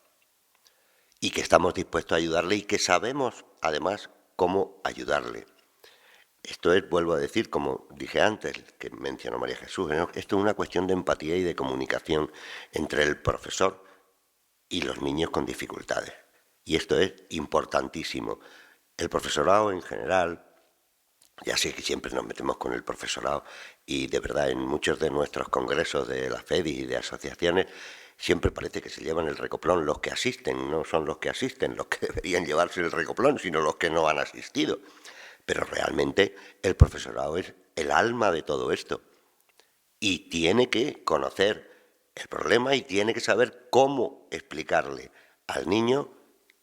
[SPEAKER 2] y que estamos dispuestos a ayudarle y que sabemos, además, cómo ayudarle. Esto es, vuelvo a decir, como dije antes, que mencionó María Jesús, ¿no? Esto es una cuestión de empatía y de comunicación entre el profesor y los niños con dificultades. Y esto es importantísimo. El profesorado en general, ya sé que siempre nos metemos con el profesorado y de verdad en muchos de nuestros congresos de la FEDI y de asociaciones siempre parece que se llevan el recoplón los que asisten, no son los que asisten los que deberían llevarse el recoplón, sino los que no han asistido. Pero realmente el profesorado es el alma de todo esto y tiene que conocer el problema y tiene que saber cómo explicarle al niño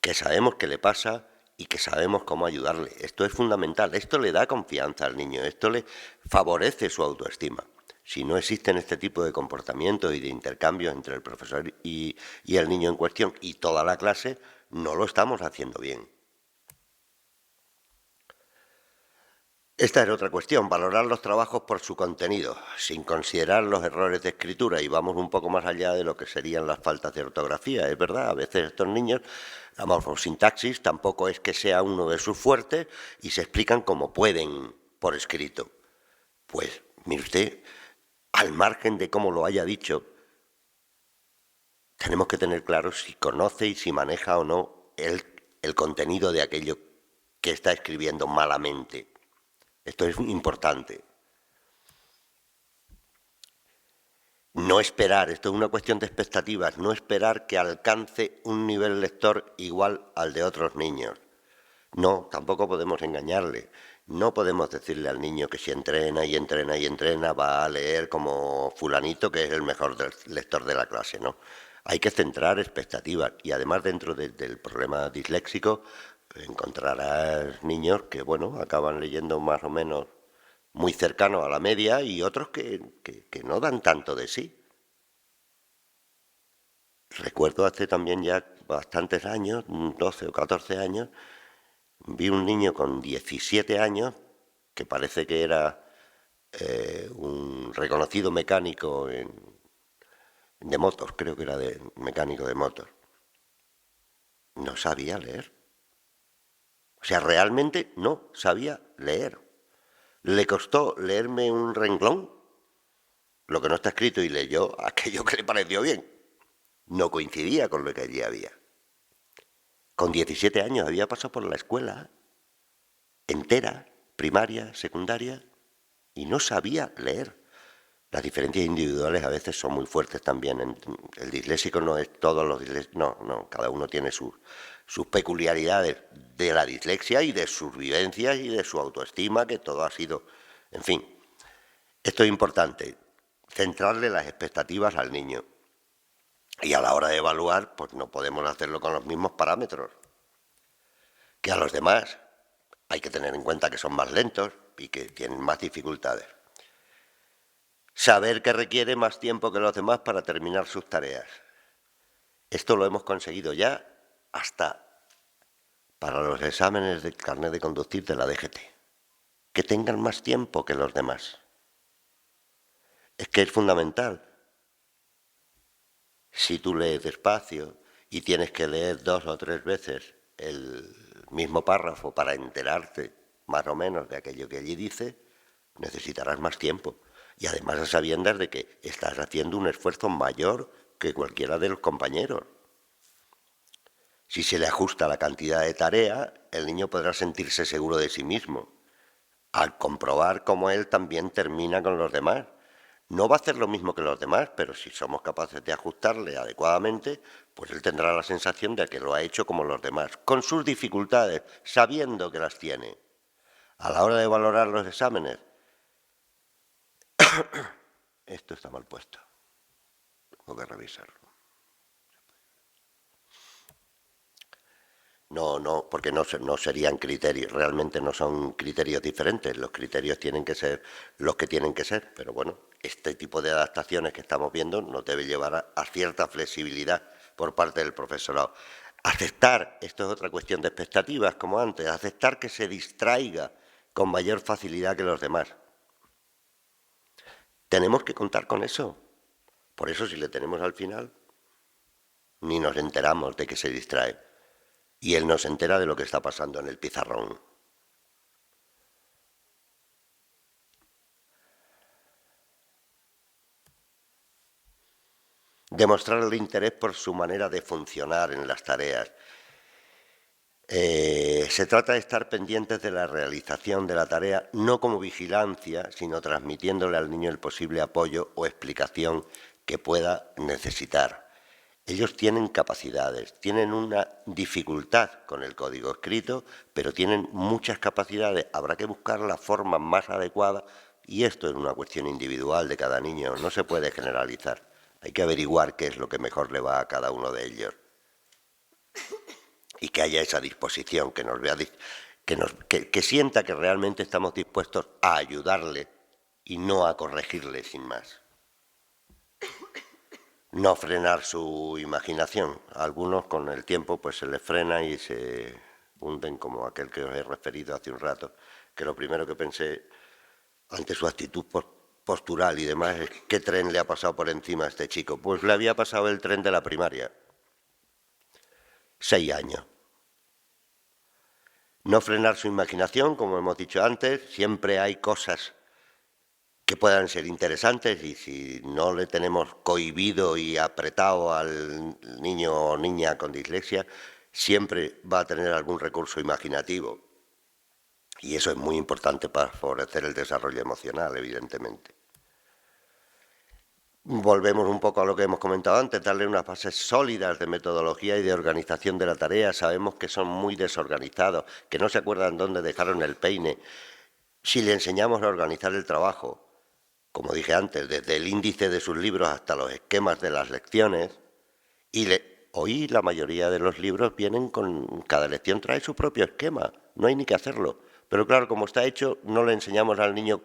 [SPEAKER 2] que sabemos qué le pasa y que sabemos cómo ayudarle. Esto es fundamental, esto le da confianza al niño, esto le favorece su autoestima. Si no existen este tipo de comportamientos y de intercambios entre el profesor y el niño en cuestión y toda la clase, no lo estamos haciendo bien. Esta es otra cuestión, valorar los trabajos por su contenido, sin considerar los errores de escritura, y vamos un poco más allá de lo que serían las faltas de ortografía. Es verdad, a veces estos niños, la morfosintaxis tampoco es que sea uno de sus fuertes y se explican como pueden por escrito. Pues, mire usted, al margen de cómo lo haya dicho, tenemos que tener claro si conoce y si maneja o no el contenido de aquello que está escribiendo malamente. Esto es importante. No esperar, esto es una cuestión de expectativas, no esperar que alcance un nivel lector igual al de otros niños. No, tampoco podemos engañarle. No podemos decirle al niño que si entrena y entrena y entrena va a leer como fulanito que es el mejor lector de la clase, ¿no? Hay que centrar expectativas y además dentro del problema disléxico encontrarás niños que, bueno, acaban leyendo más o menos muy cercano a la media y otros que no dan tanto de sí. Recuerdo hace también ya bastantes años, 12 o 14 años, vi un niño con 17 años que parece que era un reconocido mecánico de motos, creo que era mecánico de motos. No sabía leer. O sea, realmente no sabía leer. Le costó leerme un renglón, lo que no está escrito, y leyó aquello que le pareció bien. No coincidía con lo que allí había. Con 17 años había pasado por la escuela entera, primaria, secundaria, y no sabía leer. Las diferencias individuales a veces son muy fuertes también. El disléxico no es todos los disléxicos, no, cada uno tiene sus peculiaridades de la dislexia y de sus vivencias y de su autoestima, que todo ha sido, en fin. Esto es importante, centrarle las expectativas al niño. Y a la hora de evaluar, pues no podemos hacerlo con los mismos parámetros que a los demás. Hay que tener en cuenta que son más lentos y que tienen más dificultades. Saber que requiere más tiempo que los demás para terminar sus tareas. Esto lo hemos conseguido ya hasta para los exámenes de carnet de conducir de la DGT. Que tengan más tiempo que los demás. Es que es fundamental. Si tú lees despacio y tienes que leer 2 o 3 veces el mismo párrafo para enterarte más o menos de aquello que allí dice, necesitarás más tiempo. Y además a sabiendas de que estás haciendo un esfuerzo mayor que cualquiera de los compañeros. Si se le ajusta la cantidad de tarea, el niño podrá sentirse seguro de sí mismo, al comprobar cómo él también termina con los demás. No va a hacer lo mismo que los demás, pero si somos capaces de ajustarle adecuadamente, pues él tendrá la sensación de que lo ha hecho como los demás, con sus dificultades, sabiendo que las tiene. A la hora de valorar los exámenes, esto está mal puesto. Tengo que revisarlo. No, porque no serían criterios, realmente no son criterios diferentes, los criterios tienen que ser los que tienen que ser, pero bueno, este tipo de adaptaciones que estamos viendo nos debe llevar a cierta flexibilidad por parte del profesorado. Aceptar, esto es otra cuestión de expectativas, como antes, aceptar que se distraiga con mayor facilidad que los demás. Tenemos que contar con eso. Por eso si le tenemos al final, ni nos enteramos de que se distrae. Y él no se entera de lo que está pasando en el pizarrón. Demostrarle interés por su manera de funcionar en las tareas. Se trata de estar pendientes de la realización de la tarea, no como vigilancia, sino transmitiéndole al niño el posible apoyo o explicación que pueda necesitar. Ellos tienen capacidades, tienen una dificultad con el código escrito, pero tienen muchas capacidades. Habrá que buscar la forma más adecuada y esto es una cuestión individual de cada niño, no se puede generalizar. Hay que averiguar qué es lo que mejor le va a cada uno de ellos. Y que haya esa disposición, que nos vea, que sienta que realmente estamos dispuestos a ayudarle y no a corregirle sin más. No frenar su imaginación. A algunos con el tiempo pues se les frena y se hunden, como aquel que os he referido hace un rato, que lo primero que pensé ante su actitud postural y demás es ¿qué tren le ha pasado por encima a este chico? Pues le había pasado el tren de la primaria. 6 años. No frenar su imaginación, como hemos dicho antes, siempre hay cosas que puedan ser interesantes y si no le tenemos cohibido y apretado al niño o niña con dislexia, siempre va a tener algún recurso imaginativo. Y eso es muy importante para favorecer el desarrollo emocional, evidentemente. Volvemos un poco a lo que hemos comentado antes, darle unas bases sólidas de metodología y de organización de la tarea. Sabemos que son muy desorganizados, que no se acuerdan dónde dejaron el peine. Si le enseñamos a organizar el trabajo, como dije antes, desde el índice de sus libros hasta los esquemas de las lecciones, y hoy la mayoría de los libros vienen con, cada lección trae su propio esquema, no hay ni que hacerlo. Pero claro, como está hecho, no le enseñamos al niño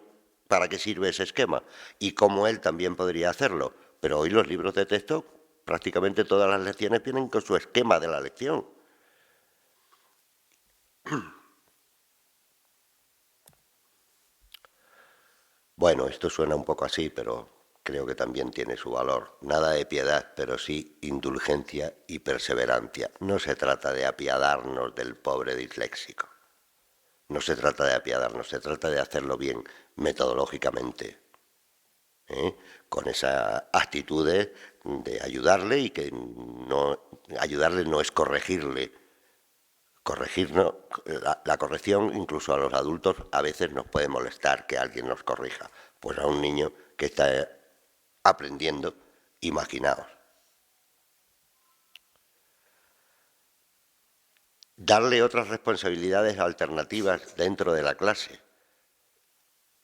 [SPEAKER 2] para qué sirve ese esquema y cómo él también podría hacerlo. Pero hoy los libros de texto, prácticamente todas las lecciones vienen con su esquema de la lección. Bueno, esto suena un poco así, pero creo que también tiene su valor. Nada de piedad, pero sí indulgencia y perseverancia. No se trata de apiadarnos del pobre disléxico. No se trata de apiadarnos, se trata de hacerlo bien metodológicamente, con esas actitudes de ayudarle y que no ayudarle no es corregirle. Corregir, no, la corrección incluso a los adultos a veces nos puede molestar que alguien nos corrija. Pues a un niño que está aprendiendo, imaginaos. Darle otras responsabilidades alternativas dentro de la clase.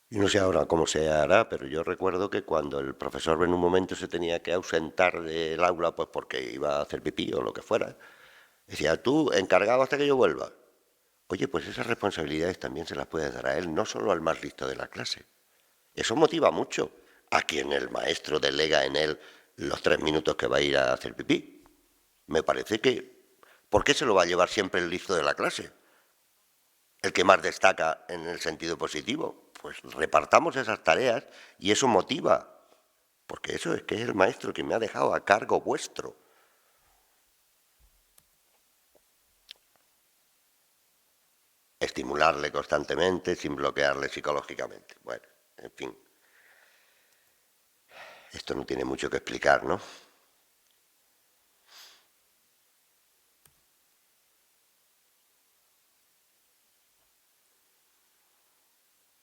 [SPEAKER 2] Y no sé ahora cómo se hará, pero yo recuerdo que cuando el profesor en un momento se tenía que ausentar del aula, pues porque iba a hacer pipí o lo que fuera, decía, tú encargado hasta que yo vuelva. Oye, pues esas responsabilidades también se las puedes dar a él, no solo al más listo de la clase. Eso motiva mucho a quien el maestro delega en él los 3 minutos que va a ir a hacer pipí. Me parece que, ¿por qué se lo va a llevar siempre el listo de la clase? El que más destaca en el sentido positivo. Pues repartamos esas tareas y eso motiva, porque eso es que es el maestro que me ha dejado a cargo vuestro. Estimularle constantemente sin bloquearle psicológicamente. Bueno, en fin. Esto no tiene mucho que explicar, ¿no?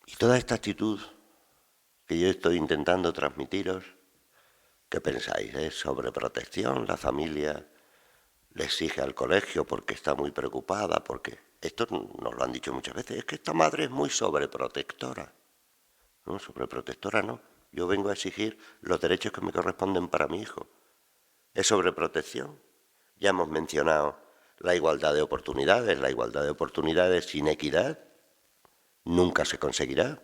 [SPEAKER 2] Y toda esta actitud que yo estoy intentando transmitiros, ¿qué pensáis? ¿Es sobreprotección? ¿La familia le exige al colegio porque está muy preocupada? Porque esto nos lo han dicho muchas veces, es que esta madre es muy sobreprotectora. No, sobreprotectora no. Yo vengo a exigir los derechos que me corresponden para mi hijo. ¿Es sobreprotección? Ya hemos mencionado la igualdad de oportunidades. La igualdad de oportunidades sin equidad nunca se conseguirá.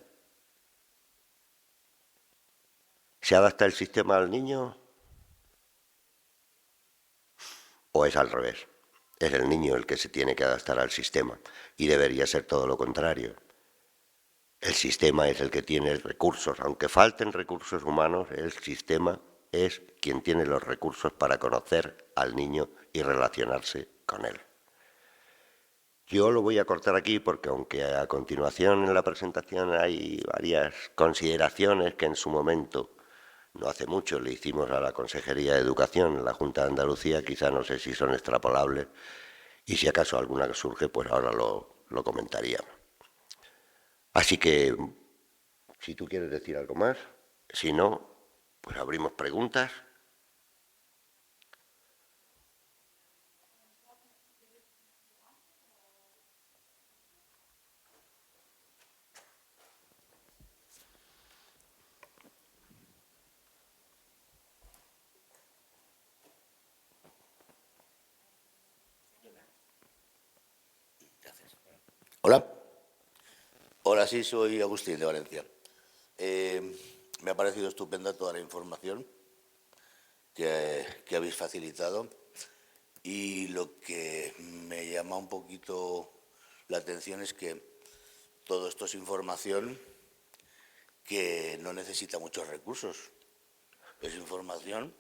[SPEAKER 2] ¿Se adapta el sistema al niño? ¿O es al revés? Es el niño el que se tiene que adaptar al sistema y debería ser todo lo contrario. El sistema es el que tiene recursos. Aunque falten recursos humanos, el sistema es quien tiene los recursos para conocer al niño y relacionarse con él. Yo lo voy a cortar aquí porque aunque a continuación en la presentación hay varias consideraciones que en su momento no hace mucho le hicimos a la Consejería de Educación en la Junta de Andalucía, quizá no sé si son extrapolables, y si acaso alguna que surge, pues ahora lo comentaría. Así que, si tú quieres decir algo más, si no, pues abrimos preguntas.
[SPEAKER 3] Hola. Hola, sí, soy Agustín de Valencia. Me ha parecido estupenda toda la información que habéis facilitado y lo que me llama un poquito la atención es que todo esto es información que no necesita muchos recursos. Es información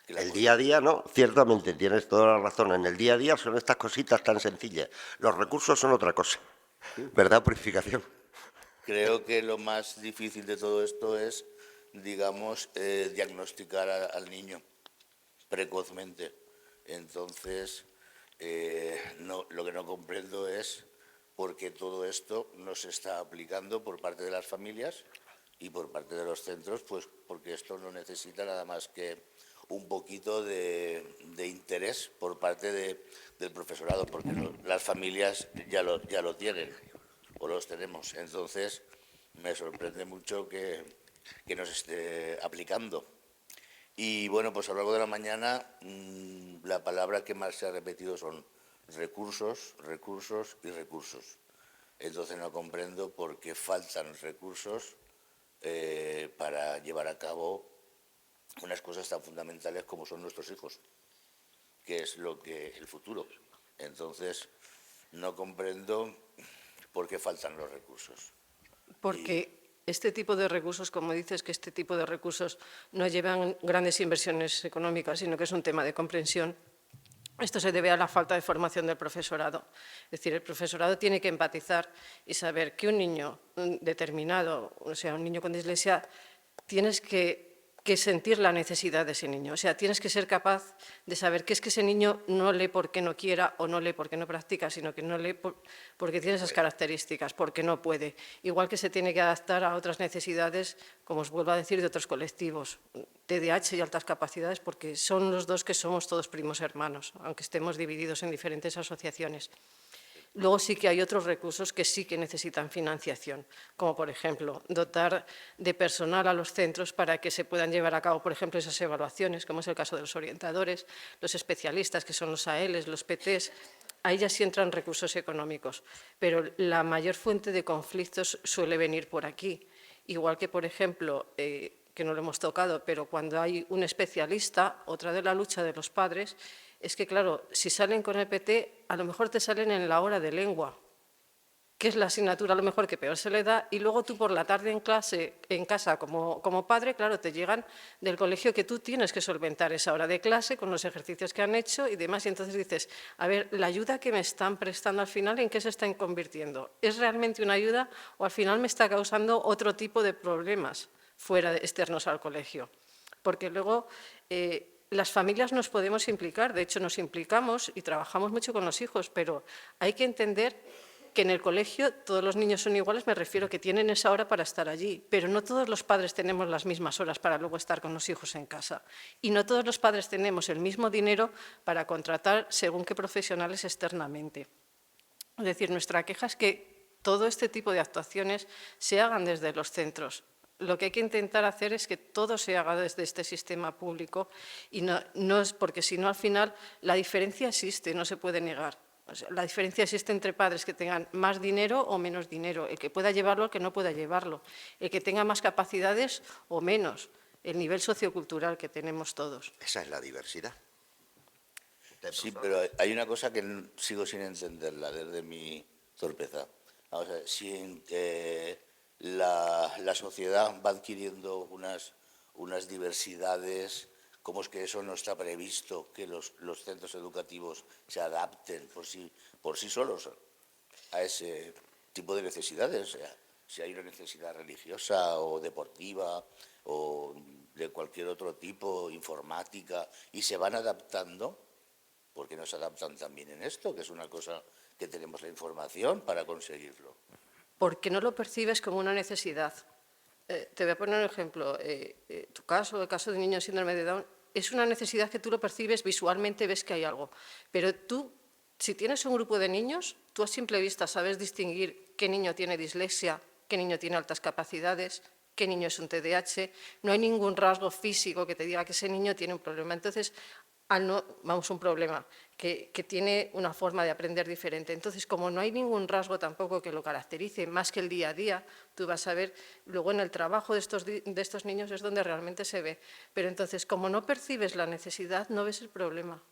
[SPEAKER 3] que
[SPEAKER 2] El día a día, no, ciertamente tienes toda la razón. En el día a día son estas cositas tan sencillas. Los recursos son otra cosa, ¿verdad? Purificación.
[SPEAKER 3] Creo que lo más difícil de todo esto es, digamos, diagnosticar al niño precozmente. Entonces, lo que no comprendo es por qué todo esto no se está aplicando por parte de las familias y por parte de los centros, pues porque esto no necesita nada más que un poquito de interés por parte del profesorado, porque las familias ya lo tienen o los tenemos. Entonces, me sorprende mucho que no se esté aplicando. Y bueno, pues a lo largo de la mañana la palabra que más se ha repetido son recursos, recursos y recursos. Entonces no comprendo por qué faltan recursos para llevar a cabo unas cosas tan fundamentales como son nuestros hijos, que es el futuro. Entonces no comprendo por qué faltan los recursos.
[SPEAKER 1] Porque este tipo de recursos, como dices, que este tipo de recursos no llevan grandes inversiones económicas, sino que es un tema de comprensión. Esto se debe a la falta de formación del profesorado. Es decir, el profesorado tiene que empatizar y saber que un niño determinado, o sea, un niño con dislexia, tienes que sentir la necesidad de ese niño. O sea, tienes que ser capaz de saber que es que ese niño no lee porque no quiera o no lee porque no practica, sino que no lee porque tiene esas características, porque no puede. Igual que se tiene que adaptar a otras necesidades, como os vuelvo a decir, de otros colectivos, TDAH y altas capacidades, porque son los dos que somos todos primos hermanos, aunque estemos divididos en diferentes asociaciones. Luego sí que hay otros recursos que sí que necesitan financiación, como por ejemplo dotar de personal a los centros para que se puedan llevar a cabo, por ejemplo, esas evaluaciones, como es el caso de los orientadores, los especialistas, que son los AELs, los PTs. Ahí ya sí entran recursos económicos, pero la mayor fuente de conflictos suele venir por aquí. Igual que, por ejemplo, que no lo hemos tocado, pero cuando hay un especialista, otra de la lucha de los padres, es que, claro, si salen con el PT, a lo mejor te salen en la hora de lengua, que es la asignatura a lo mejor que peor se le da, y luego tú por la tarde en casa, como padre, claro, te llegan del colegio que tú tienes que solventar esa hora de clase con los ejercicios que han hecho y demás, y entonces dices, a ver, la ayuda que me están prestando al final, ¿en qué se están convirtiendo? ¿Es realmente una ayuda o al final me está causando otro tipo de problemas fuera externos al colegio? Porque luego las familias nos podemos implicar, de hecho nos implicamos y trabajamos mucho con los hijos, pero hay que entender que en el colegio todos los niños son iguales, me refiero que tienen esa hora para estar allí, pero no todos los padres tenemos las mismas horas para luego estar con los hijos en casa. Y no todos los padres tenemos el mismo dinero para contratar según qué profesionales externamente. Es decir, nuestra queja es que todo este tipo de actuaciones se hagan desde los centros. Lo que hay que intentar hacer es que todo se haga desde este sistema público y no es porque si no al final la diferencia existe, no se puede negar. O sea, la diferencia existe entre padres que tengan más dinero o menos dinero, el que pueda llevarlo o el que no pueda llevarlo, el que tenga más capacidades o menos, el nivel sociocultural que tenemos todos.
[SPEAKER 2] Esa es la diversidad.
[SPEAKER 3] Sí, pero hay una cosa que sigo sin entenderla desde mi torpeza. Vamos a ver, si la sociedad va adquiriendo unas diversidades, ¿cómo es que eso no está previsto, que los centros educativos se adapten por sí solos a ese tipo de necesidades? O sea, si hay una necesidad religiosa o deportiva o de cualquier otro tipo, informática, y se van adaptando, porque no se adaptan también en esto, que es una cosa que tenemos la información para conseguirlo.
[SPEAKER 1] Porque no lo percibes como una necesidad. Te voy a poner un ejemplo. Tu caso, el caso de un niño con síndrome de Down, es una necesidad que tú lo percibes visualmente, ves que hay algo. Pero tú, si tienes un grupo de niños, tú a simple vista sabes distinguir qué niño tiene dislexia, qué niño tiene altas capacidades, qué niño es un TDAH. No hay ningún rasgo físico que te diga que ese niño tiene un problema. Entonces, un problema, que tiene una forma de aprender diferente. Entonces, como no hay ningún rasgo tampoco que lo caracterice, más que el día a día, tú vas a ver, luego en el trabajo de estos niños es donde realmente se ve. Pero entonces, como no percibes la necesidad, no ves el problema.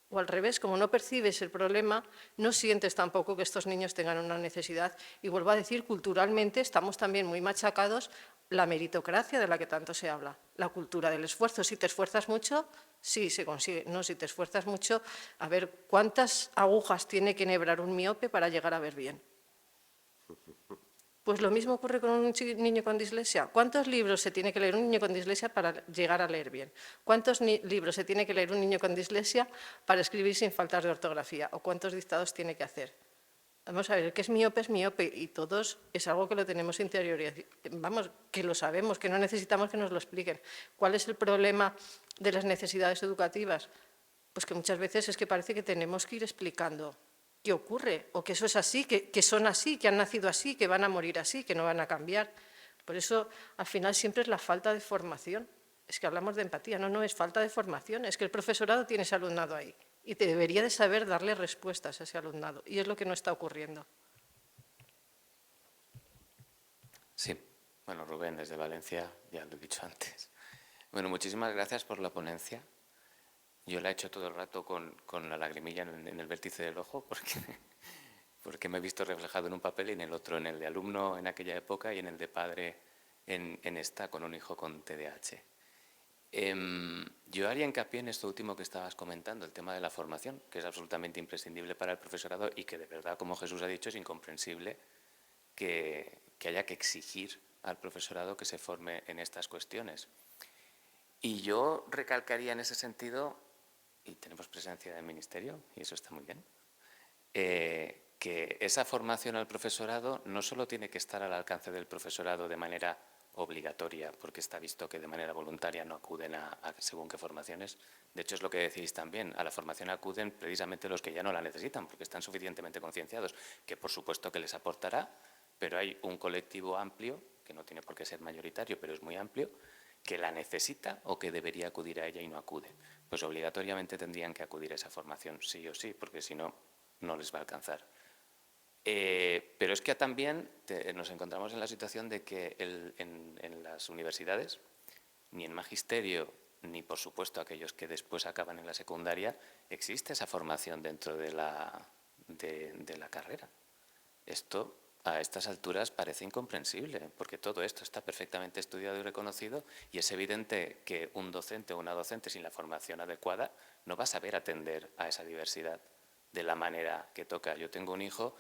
[SPEAKER 1] O al revés, como no percibes el problema, no sientes tampoco que estos niños tengan una necesidad. Y vuelvo a decir, culturalmente estamos también muy machacados la meritocracia de la que tanto se habla, la cultura del esfuerzo. Si te esfuerzas mucho, sí se consigue. No, si te esfuerzas mucho, a ver cuántas agujas tiene que enhebrar un miope para llegar a ver bien. Pues lo mismo ocurre con un niño con dislexia. ¿Cuántos libros se tiene que leer un niño con dislexia para llegar a leer bien? ¿Cuántos libros se tiene que leer un niño con dislexia para escribir sin faltas de ortografía? ¿O cuántos dictados tiene que hacer? Vamos a ver, el que es miope y todos es algo que lo tenemos interiorizado. Vamos, que lo sabemos, que no necesitamos que nos lo expliquen. ¿Cuál es el problema de las necesidades educativas? Pues que muchas veces es que parece que tenemos que ir explicando qué ocurre, o que eso es así, que son así, que han nacido así, que van a morir así, que no van a cambiar. Por eso, al final, siempre es la falta de formación. Es que hablamos de empatía, no, es falta de formación, es que el profesorado tiene ese alumnado ahí y te debería de saber darle respuestas a ese alumnado, y es lo que no está ocurriendo.
[SPEAKER 4] Sí, bueno, Rubén, desde Valencia, ya lo he dicho antes. Bueno, muchísimas gracias por la ponencia. Yo la he hecho todo el rato con la lagrimilla en el vértice del ojo, porque me he visto reflejado en un papel y en el otro, en el de alumno en aquella época y en el de padre en esta, con un hijo con TDAH. Yo haría hincapié en esto último que estabas comentando, el tema de la formación, que es absolutamente imprescindible para el profesorado y que de verdad, como Jesús ha dicho, es incomprensible que haya que exigir al profesorado que se forme en estas cuestiones. Y yo recalcaría en ese sentido, y tenemos presencia del Ministerio, y eso está muy bien, que esa formación al profesorado no solo tiene que estar al alcance del profesorado de manera obligatoria, porque está visto que de manera voluntaria no acuden a según qué formaciones. De hecho, es lo que decís también, a la formación acuden precisamente los que ya no la necesitan, porque están suficientemente concienciados, que por supuesto que les aportará, pero hay un colectivo amplio, que no tiene por qué ser mayoritario, pero es muy amplio, que la necesita o que debería acudir a ella y no acude. Pues obligatoriamente tendrían que acudir a esa formación, sí o sí, porque si no, no les va a alcanzar. Pero es que también nos encontramos en la situación de que en las universidades, ni en magisterio, ni por supuesto aquellos que después acaban en la secundaria, existe esa formación dentro de la carrera. Esto a estas alturas parece incomprensible, porque todo esto está perfectamente estudiado y reconocido y es evidente que un docente o una docente sin la formación adecuada no va a saber atender a esa diversidad de la manera que toca. Yo tengo un hijo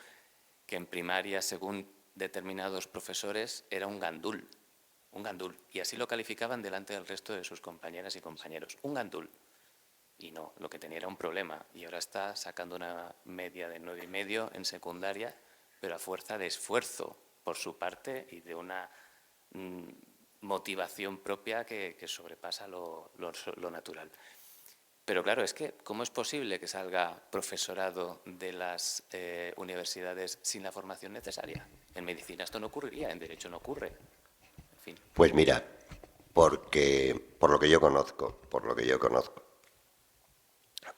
[SPEAKER 4] que en primaria, según determinados profesores, era un gandul, y así lo calificaban delante del resto de sus compañeras y compañeros, un gandul. Y no, lo que tenía era un problema, y ahora está sacando una media de 9,5 en secundaria, pero a fuerza de esfuerzo por su parte y de una motivación propia que sobrepasa lo natural. Pero claro, es que ¿cómo es posible que salga profesorado de las universidades sin la formación necesaria? En medicina esto no ocurriría, en derecho no ocurre. En fin.
[SPEAKER 2] Pues mira, por lo que yo conozco,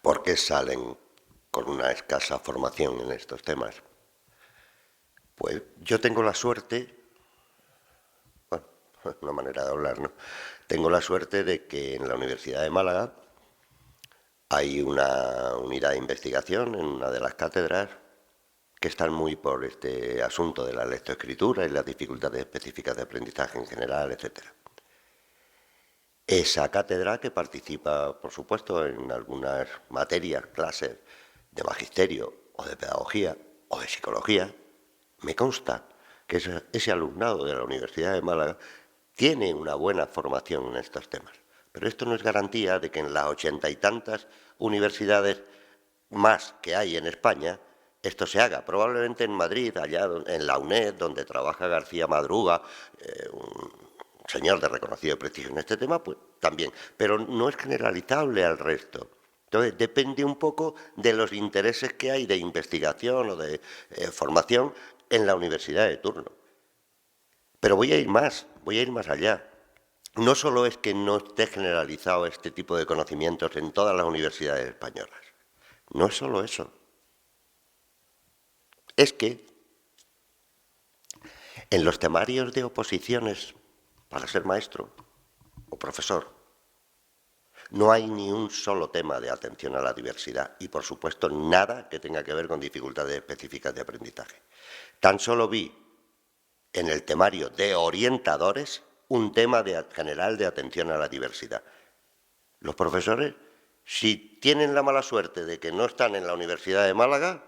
[SPEAKER 2] ¿por qué salen con una escasa formación en estos temas? Pues yo tengo la suerte, bueno, una manera de hablar, ¿no? Tengo la suerte de que en la Universidad de Málaga hay una unidad de investigación en una de las cátedras que están muy por este asunto de la lectoescritura y las dificultades específicas de aprendizaje en general, etc. Esa cátedra, que participa, por supuesto, en algunas materias, clases de magisterio o de pedagogía o de psicología, me consta que ese alumnado de la Universidad de Málaga tiene una buena formación en estos temas. Pero esto no es garantía de que en las 80 y tantas universidades más que hay en España, esto se haga. Probablemente en Madrid, allá en la UNED, donde trabaja García Madruga, un señor de reconocido prestigio en este tema, pues también. Pero no es generalizable al resto. Entonces, depende un poco de los intereses que hay de investigación o de formación en la universidad de turno. Pero voy a ir más allá. No solo es que no esté generalizado este tipo de conocimientos en todas las universidades españolas. No es solo eso. Es que en los temarios de oposiciones para ser maestro o profesor no hay ni un solo tema de atención a la diversidad y, por supuesto, nada que tenga que ver con dificultades específicas de aprendizaje. Tan solo vi en el temario de orientadores un tema general de atención a la diversidad. Los profesores, si tienen la mala suerte de que no están en la Universidad de Málaga,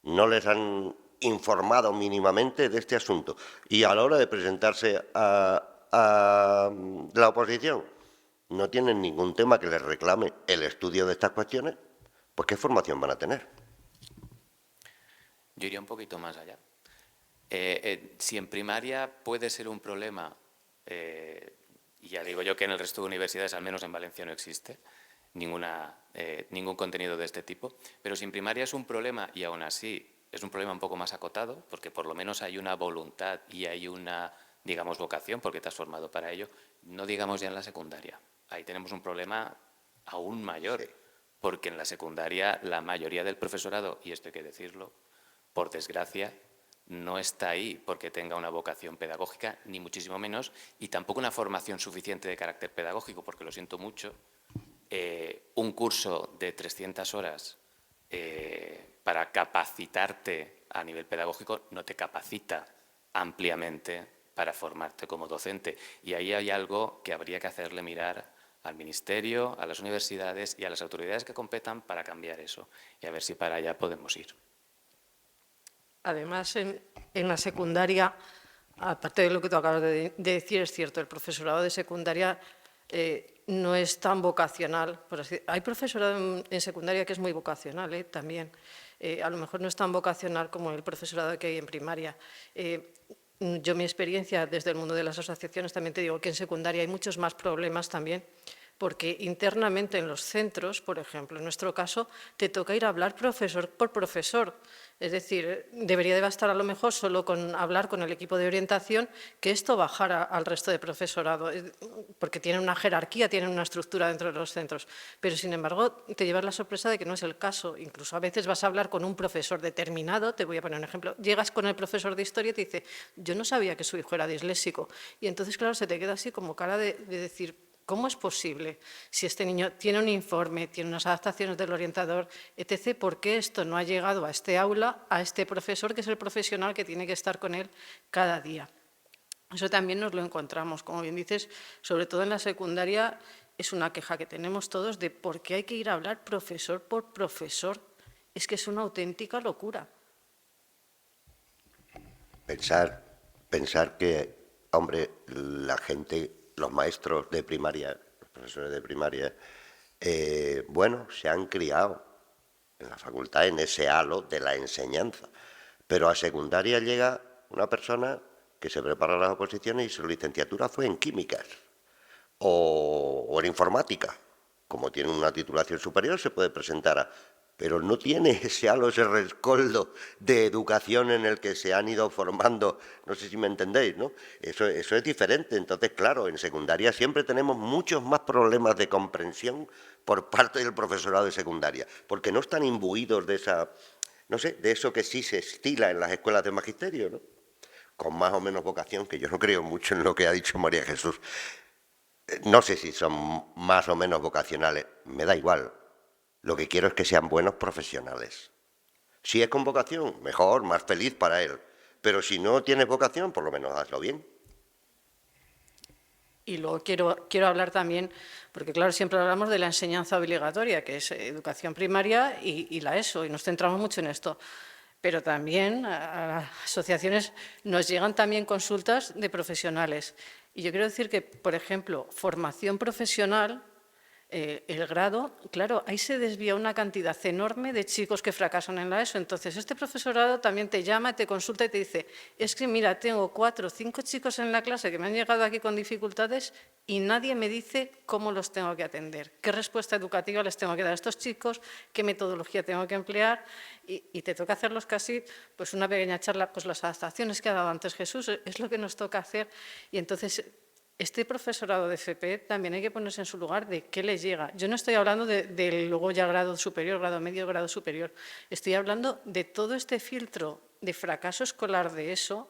[SPEAKER 2] no les han informado mínimamente de este asunto. Y a la hora de presentarse a la oposición, no tienen ningún tema que les reclame el estudio de estas cuestiones, pues ¿qué formación van a tener?
[SPEAKER 4] Yo iría un poquito más allá. Si en primaria puede ser un problema, y ya digo yo que en el resto de universidades, al menos en Valencia, no existe ningún contenido de este tipo, pero si en primaria es un problema y aún así es un problema un poco más acotado, porque por lo menos hay una voluntad y hay una, digamos, vocación, porque te has formado para ello, no digamos ya en la secundaria. Ahí tenemos un problema aún mayor, sí, porque en la secundaria la mayoría del profesorado, y esto hay que decirlo, por desgracia, no está ahí porque tenga una vocación pedagógica, ni muchísimo menos, y tampoco una formación suficiente de carácter pedagógico, porque lo siento mucho, un curso de 300 horas para capacitarte a nivel pedagógico no te capacita ampliamente para formarte como docente. Y ahí hay algo que habría que hacerle mirar al Ministerio, a las universidades y a las autoridades que competan para cambiar eso. Y a ver si para allá podemos ir.
[SPEAKER 1] Además, en la secundaria, aparte de lo que tú acabas de decir, es cierto, el profesorado de secundaria no es tan vocacional. Hay profesorado en secundaria que es muy vocacional también. A lo mejor no es tan vocacional como el profesorado que hay en primaria. Yo, mi experiencia desde el mundo de las asociaciones, también te digo que en secundaria hay muchos más problemas también, porque internamente en los centros, por ejemplo, en nuestro caso, te toca ir a hablar profesor por profesor. Es decir, debería de bastar a lo mejor solo con hablar con el equipo de orientación, que esto bajara al resto de profesorado, porque tienen una jerarquía, tienen una estructura dentro de los centros. Pero, sin embargo, te llevas la sorpresa de que no es el caso. Incluso a veces vas a hablar con un profesor determinado, te voy a poner un ejemplo, llegas con el profesor de historia y te dice, yo no sabía que su hijo era disléxico. Y entonces, claro, se te queda así como cara de decir, ¿cómo es posible? Si este niño tiene un informe, tiene unas adaptaciones del orientador, etc., ¿por qué esto no ha llegado a este aula, a este profesor, que es el profesional que tiene que estar con él cada día? Eso también nos lo encontramos, como bien dices, sobre todo en la secundaria, es una queja que tenemos todos de por qué hay que ir a hablar profesor por profesor. Es que es una auténtica locura.
[SPEAKER 2] Pensar que, hombre, la gente, los maestros de primaria, los profesores de primaria, bueno, se han criado en la facultad en ese halo de la enseñanza, pero a secundaria llega una persona que se prepara las oposiciones y su licenciatura fue en químicas o en informática. Como tiene una titulación superior se puede presentar a... pero no tiene ese halo, ese rescoldo de educación en el que se han ido formando, no sé si me entendéis, ¿no? Eso es diferente. Entonces, claro, en secundaria siempre tenemos muchos más problemas de comprensión por parte del profesorado de secundaria, porque no están imbuidos de esa, no sé, de eso que sí se estila en las escuelas de magisterio, ¿no? Con más o menos vocación, que yo no creo mucho en lo que ha dicho María Jesús. No sé si son más o menos vocacionales, me da igual. Lo que quiero es que sean buenos profesionales. Si es con vocación, mejor, más feliz para él. Pero si no tienes vocación, por lo menos hazlo bien.
[SPEAKER 1] Y luego quiero hablar también, porque claro, siempre hablamos de la enseñanza obligatoria, que es educación primaria y la ESO, y nos centramos mucho en esto. Pero también a las asociaciones nos llegan también consultas de profesionales. Y yo quiero decir que, por ejemplo, formación profesional, el grado, claro, ahí se desvía una cantidad enorme de chicos que fracasan en la ESO. Entonces, este profesorado también te llama, te consulta y te dice, es que mira, tengo 4 o 5 chicos en la clase que me han llegado aquí con dificultades y nadie me dice cómo los tengo que atender, qué respuesta educativa les tengo que dar a estos chicos, qué metodología tengo que emplear, y te toca hacerlos casi pues una pequeña charla, pues las adaptaciones que ha dado antes Jesús, es lo que nos toca hacer. Y entonces este profesorado de FP también hay que ponerse en su lugar de qué les llega. Yo no estoy hablando del luego ya grado superior, grado medio, grado superior. Estoy hablando de todo este filtro de fracaso escolar de eso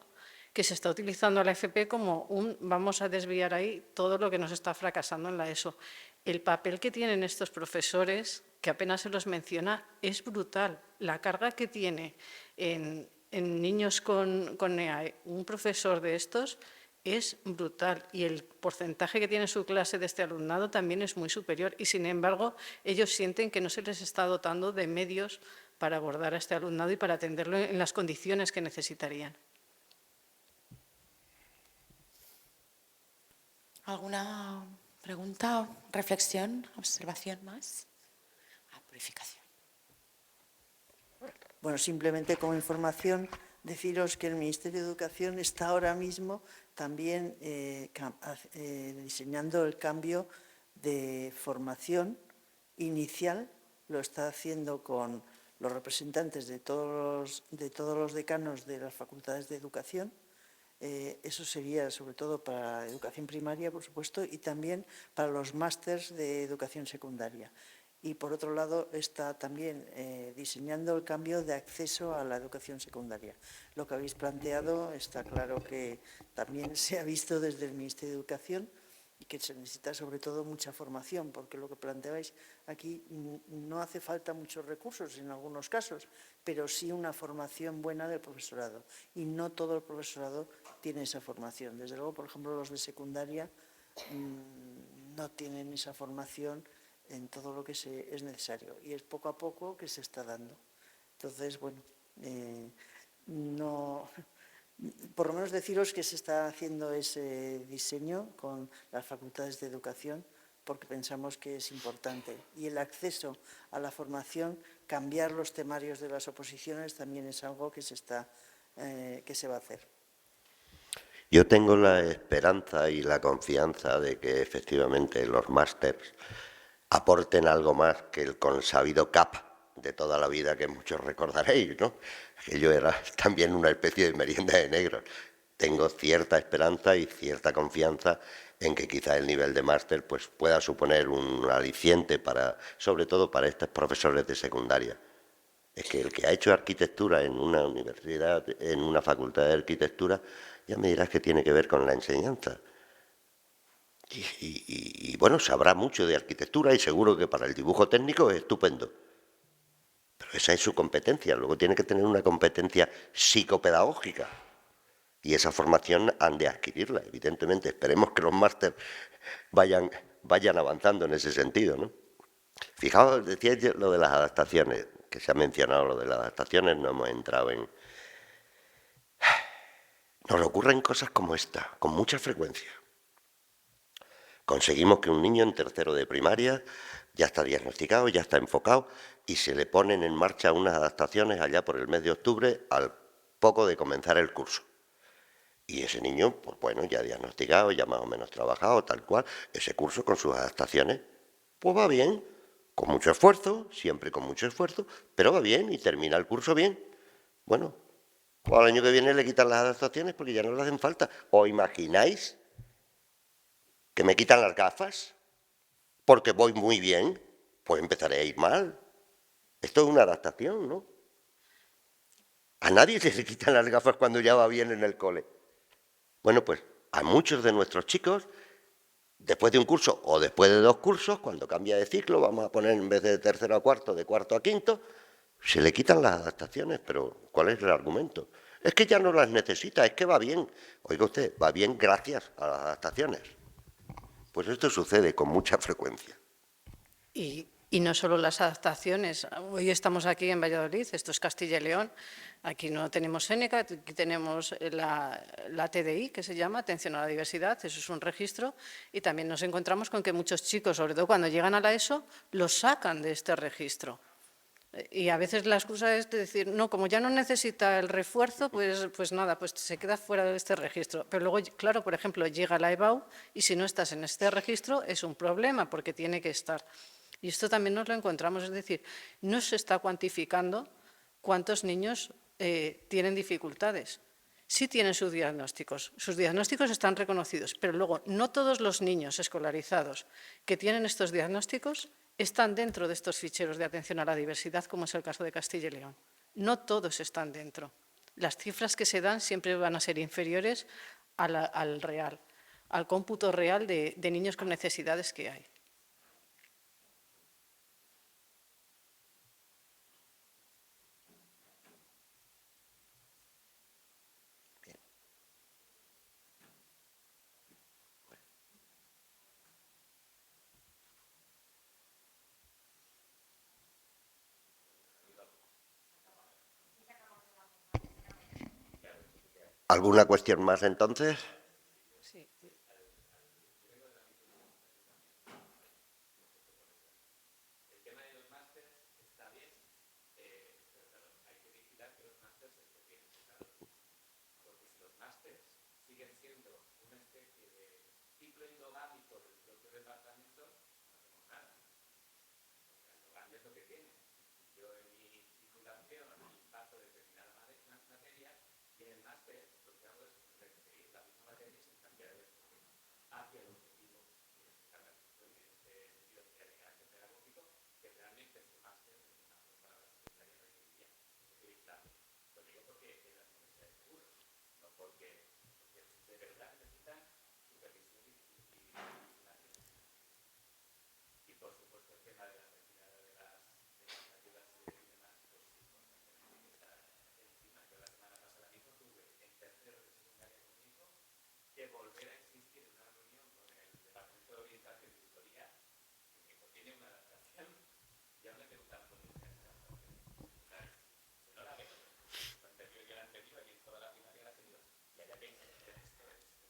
[SPEAKER 1] que se está utilizando a la FP como vamos a desviar ahí todo lo que nos está fracasando en la ESO. El papel que tienen estos profesores, que apenas se los menciona, es brutal. La carga que tiene en niños con EAE un profesor de estos es brutal, y el porcentaje que tiene su clase de este alumnado también es muy superior, y sin embargo ellos sienten que no se les está dotando de medios para abordar a este alumnado y para atenderlo en las condiciones que necesitarían.
[SPEAKER 5] ¿Alguna pregunta, reflexión, observación más? Purificación.
[SPEAKER 6] Bueno, simplemente como información, deciros que el Ministerio de Educación está ahora mismo también diseñando el cambio de formación inicial. Lo está haciendo con los representantes de todos los decanos de las facultades de educación. Eso sería sobre todo para educación primaria, por supuesto, y también para los másters de educación secundaria. Y, por otro lado, está también diseñando el cambio de acceso a la educación secundaria. Lo que habéis planteado está claro que también se ha visto desde el Ministerio de Educación y que se necesita sobre todo mucha formación, porque lo que planteáis aquí no hace falta muchos recursos en algunos casos, pero sí una formación buena del profesorado. Y no todo el profesorado tiene esa formación. Desde luego, por ejemplo, los de secundaria no tienen esa formación en todo lo que es necesario, y es poco a poco que se está dando. Entonces, bueno, por lo menos deciros que se está haciendo ese diseño con las facultades de educación, porque pensamos que es importante. Y el acceso a la formación, cambiar los temarios de las oposiciones, también es algo que se va a hacer.
[SPEAKER 2] Yo tengo la esperanza y la confianza de que efectivamente los másters aporten algo más que el consabido CAP de toda la vida que muchos recordaréis, ¿no? Que yo era también una especie de merienda de negros. Tengo cierta esperanza y cierta confianza en que quizá el nivel de máster pues, pueda suponer un aliciente sobre todo para estos profesores de secundaria. Es que el que ha hecho arquitectura en una universidad, en una facultad de arquitectura, ya me dirás que tiene que ver con la enseñanza. Y bueno, sabrá mucho de arquitectura y seguro que para el dibujo técnico es estupendo. Pero esa es su competencia. Luego tiene que tener una competencia psicopedagógica. Y esa formación han de adquirirla, evidentemente. Esperemos que los másteres vayan avanzando en ese sentido, ¿no? Fijaos, decía lo de las adaptaciones, que se ha mencionado lo de las adaptaciones, no hemos entrado en... Nos ocurren cosas como esta, con mucha frecuencia. Conseguimos que un niño en tercero de primaria ya está diagnosticado, ya está enfocado y se le ponen en marcha unas adaptaciones allá por el mes de octubre al poco de comenzar el curso. Y ese niño, pues bueno, ya diagnosticado, ya más o menos trabajado, tal cual, ese curso con sus adaptaciones, pues va bien, con mucho esfuerzo, siempre con mucho esfuerzo, pero va bien y termina el curso bien. Bueno, pues al año que viene le quitan las adaptaciones porque ya no le hacen falta. ¿Os imagináis que me quitan las gafas porque voy muy bien? Pues empezaré a ir mal. Esto es una adaptación, ¿no? A nadie se le quitan las gafas cuando ya va bien en el cole. Bueno, pues a muchos de nuestros chicos, después de un curso o después de 2 cursos, cuando cambia de ciclo, vamos a poner en vez de tercero a cuarto, de cuarto a quinto, se le quitan las adaptaciones. Pero ¿cuál es el argumento? Es que ya no las necesita, es que va bien. Oiga usted, va bien gracias a las adaptaciones. Pues esto sucede con mucha frecuencia.
[SPEAKER 1] Y Y no solo las adaptaciones. Hoy estamos aquí en Valladolid, esto es Castilla y León. Aquí no tenemos Séneca, aquí tenemos la TDI, que se llama Atención a la Diversidad, eso es un registro. Y también nos encontramos con que muchos chicos, sobre todo cuando llegan a la ESO, los sacan de este registro. Y a veces la excusa es de decir, no, como ya no necesita el refuerzo, pues nada, pues se queda fuera de este registro. Pero luego, claro, por ejemplo, llega la EBAU y si no estás en este registro es un problema porque tiene que estar. Y esto también nos lo encontramos, es decir, no se está cuantificando cuántos niños tienen dificultades. Sí tienen sus diagnósticos están reconocidos, pero luego no todos los niños escolarizados que tienen estos diagnósticos están dentro de estos ficheros de atención a la diversidad, como es el caso de Castilla y León. No todos están dentro. Las cifras que se dan siempre van a ser inferiores al real, al cómputo real de niños con necesidades que hay.
[SPEAKER 2] ¿Alguna cuestión más entonces?
[SPEAKER 1] Sí.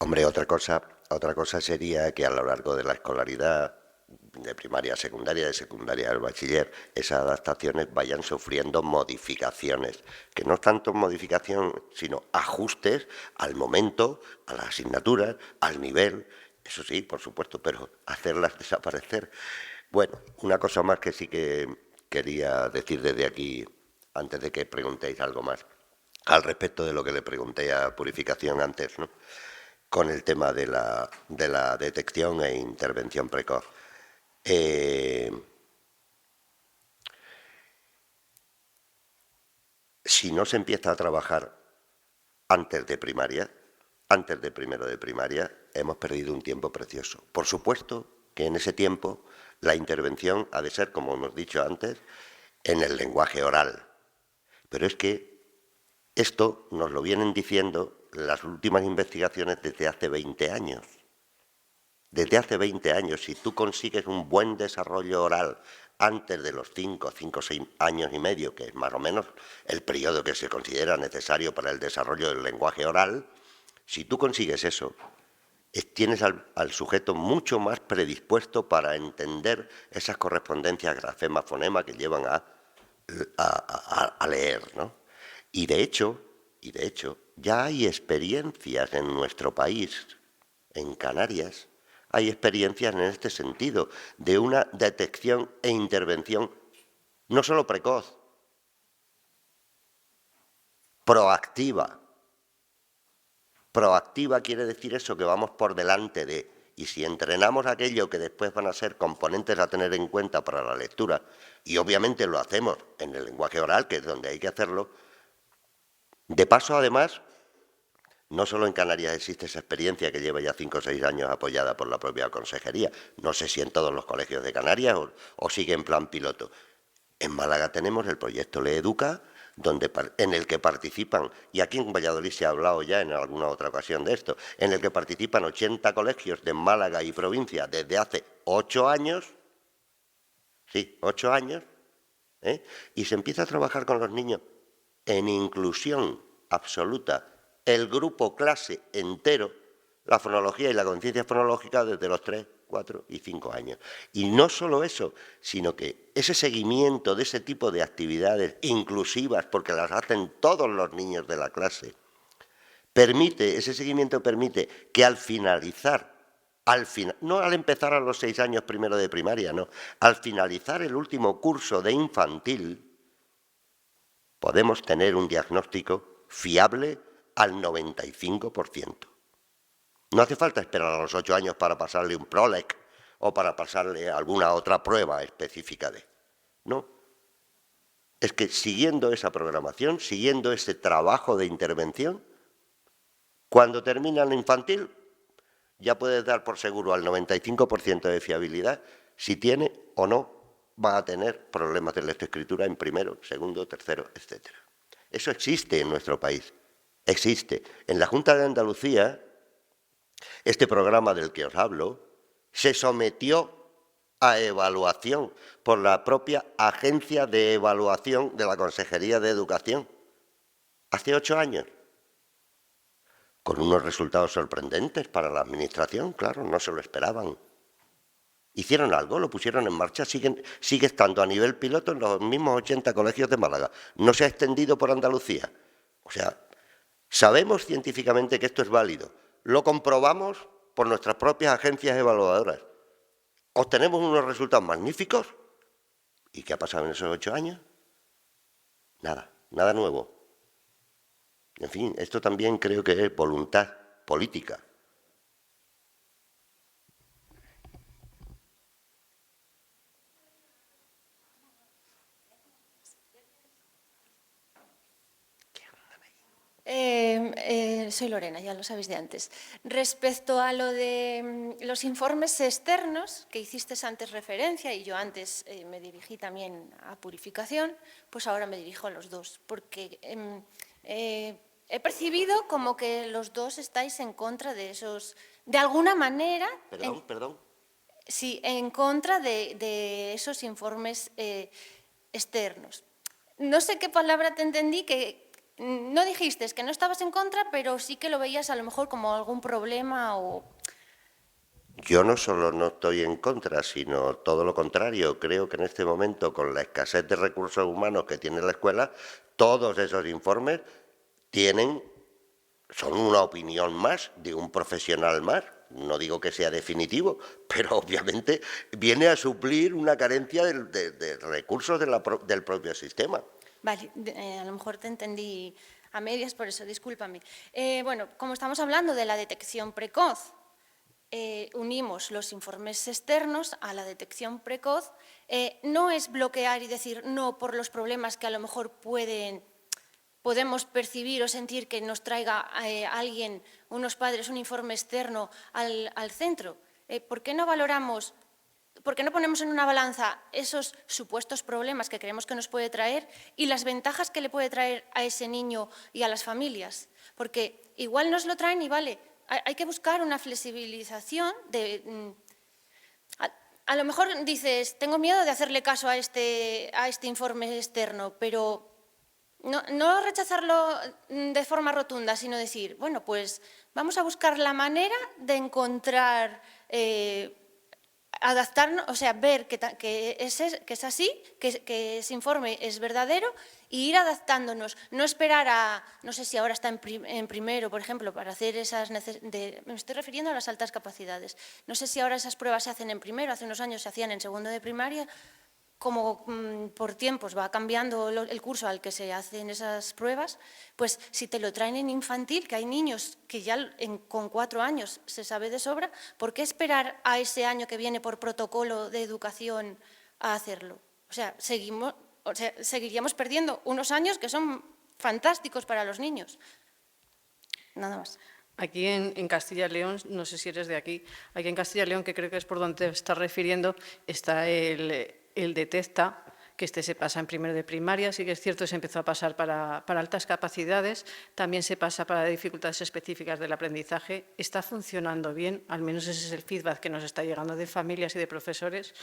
[SPEAKER 2] Hombre, otra cosa sería que a lo largo de la escolaridad, de primaria a secundaria, de secundaria al bachiller, esas adaptaciones vayan sufriendo modificaciones, que no es tanto modificación, sino ajustes al momento, a las asignaturas, al nivel, eso sí, por supuesto, pero hacerlas desaparecer. Bueno, una cosa más que sí que quería decir desde aquí, antes de que preguntéis algo más, al respecto de lo que le pregunté a Purificación antes, ¿no?, con el tema de la detección e intervención precoz. Si no se empieza a trabajar antes de primaria, antes de primero de primaria, hemos perdido un tiempo precioso. Por supuesto que en ese tiempo la intervención ha de ser, como hemos dicho antes, en el lenguaje oral. Pero es que esto nos lo vienen diciendo las últimas investigaciones desde hace 20 años. Desde hace 20 años, si tú consigues un buen desarrollo oral antes de los 5 o 6 años y medio, que es más o menos el periodo que se considera necesario para el desarrollo del lenguaje oral, si tú consigues eso, tienes al sujeto mucho más predispuesto para entender esas correspondencias grafema-fonema que llevan a leer, ¿no? Y de hecho, ya hay experiencias en nuestro país, en Canarias, hay experiencias en este sentido, de una detección e intervención no solo precoz, proactiva. Proactiva quiere decir eso, que vamos por delante de, y si entrenamos aquello que después van a ser componentes a tener en cuenta para la lectura, y obviamente lo hacemos en el lenguaje oral, que es donde hay que hacerlo, de paso, además, no solo en Canarias existe esa experiencia que lleva ya 5 o 6 años apoyada por la propia Consejería, no sé si en todos los colegios de Canarias o sigue en plan piloto. En Málaga tenemos el proyecto LeEduca, en el que participan, y aquí en Valladolid se ha hablado ya en alguna otra ocasión de esto, en el que participan 80 colegios de Málaga y provincia desde hace 8 años, sí, 8 años, y se empieza a trabajar con los niños en inclusión absoluta, el grupo clase entero, la fonología y la conciencia fonológica desde los 3, 4 y 5 años. Y no solo eso, sino que ese seguimiento de ese tipo de actividades inclusivas, porque las hacen todos los niños de la clase, ese seguimiento permite que al finalizar, no al empezar a los 6 años primero de primaria, no, al finalizar el último curso de infantil, podemos tener un diagnóstico fiable al 95%. No hace falta esperar a los 8 años para pasarle un PROLEC o para pasarle alguna otra prueba específica de. No. Es que siguiendo esa programación, siguiendo ese trabajo de intervención, cuando termina el infantil, ya puedes dar por seguro al 95% de fiabilidad si tiene o no va a tener problemas de lectoescritura en primero, segundo, tercero, etc. Eso existe en nuestro país. Existe. En la Junta de Andalucía, este programa del que os hablo se sometió a evaluación por la propia Agencia de Evaluación de la Consejería de Educación hace 8 años, con unos resultados sorprendentes para la Administración, claro, no se lo esperaban. Hicieron algo, lo pusieron en marcha, sigue estando a nivel piloto en los mismos 80 colegios de Málaga. No se ha extendido por Andalucía. O sea, sabemos científicamente que esto es válido. Lo comprobamos por nuestras propias agencias evaluadoras. Obtenemos unos resultados magníficos. ¿Y qué ha pasado en esos 8 años? Nada, nada nuevo. En fin, esto también creo que es voluntad política.
[SPEAKER 7] Soy Lorena, ya lo sabéis de antes. Respecto a lo de los informes externos, que hiciste antes referencia, y yo antes me dirigí también a purificación, pues ahora me dirijo a los dos, porque he percibido como que los dos estáis en contra de esos, de alguna manera…
[SPEAKER 2] Perdón.
[SPEAKER 7] Sí, en contra de esos informes externos. No sé qué palabra te entendí, que no dijiste que no estabas en contra, pero sí que lo veías a lo mejor como algún problema o…
[SPEAKER 2] Yo no solo no estoy en contra, sino todo lo contrario. Creo que en este momento, con la escasez de recursos humanos que tiene la escuela, todos esos informes son una opinión más de un profesional más. No digo que sea definitivo, pero obviamente viene a suplir una carencia de recursos del propio sistema.
[SPEAKER 7] Vale, a lo mejor te entendí a medias, por eso, discúlpame. Bueno, como estamos hablando de la detección precoz, unimos los informes externos a la detección precoz. No es bloquear y decir no por los problemas que a lo mejor podemos percibir o sentir que nos traiga alguien, unos padres, un informe externo al centro. ¿Por qué no valoramos… ¿Por qué no ponemos en una balanza esos supuestos problemas que creemos que nos puede traer y las ventajas que le puede traer a ese niño y a las familias? Porque igual nos lo traen y vale, hay que buscar una flexibilización de… A lo mejor dices, tengo miedo de hacerle caso a este informe externo, pero no rechazarlo de forma rotunda, sino decir, bueno, pues vamos a buscar la manera de encontrar… adaptarnos, o sea, ver que es así, que ese informe es verdadero y ir adaptándonos. No esperar a, no sé si ahora está en primero, por ejemplo, para hacer esas… me estoy refiriendo a las altas capacidades. No sé si ahora esas pruebas se hacen en primero, hace unos años se hacían en segundo de primaria. Como por tiempos va cambiando el curso al que se hacen esas pruebas, pues si te lo traen en infantil, que hay niños que ya con 4 años se sabe de sobra, ¿por qué esperar a ese año que viene por protocolo de educación a hacerlo? O sea, seguiríamos perdiendo unos años que son fantásticos para los niños. Nada más.
[SPEAKER 1] Aquí en Castilla y León, no sé si eres de aquí, aquí en Castilla y León, que creo que es por donde te estás refiriendo, está el Detecta, que se pasa en primero de primaria, sí que es cierto, se empezó a pasar para altas capacidades, también se pasa para dificultades específicas del aprendizaje, está funcionando bien, al menos ese es el feedback que nos está llegando de familias y de profesores.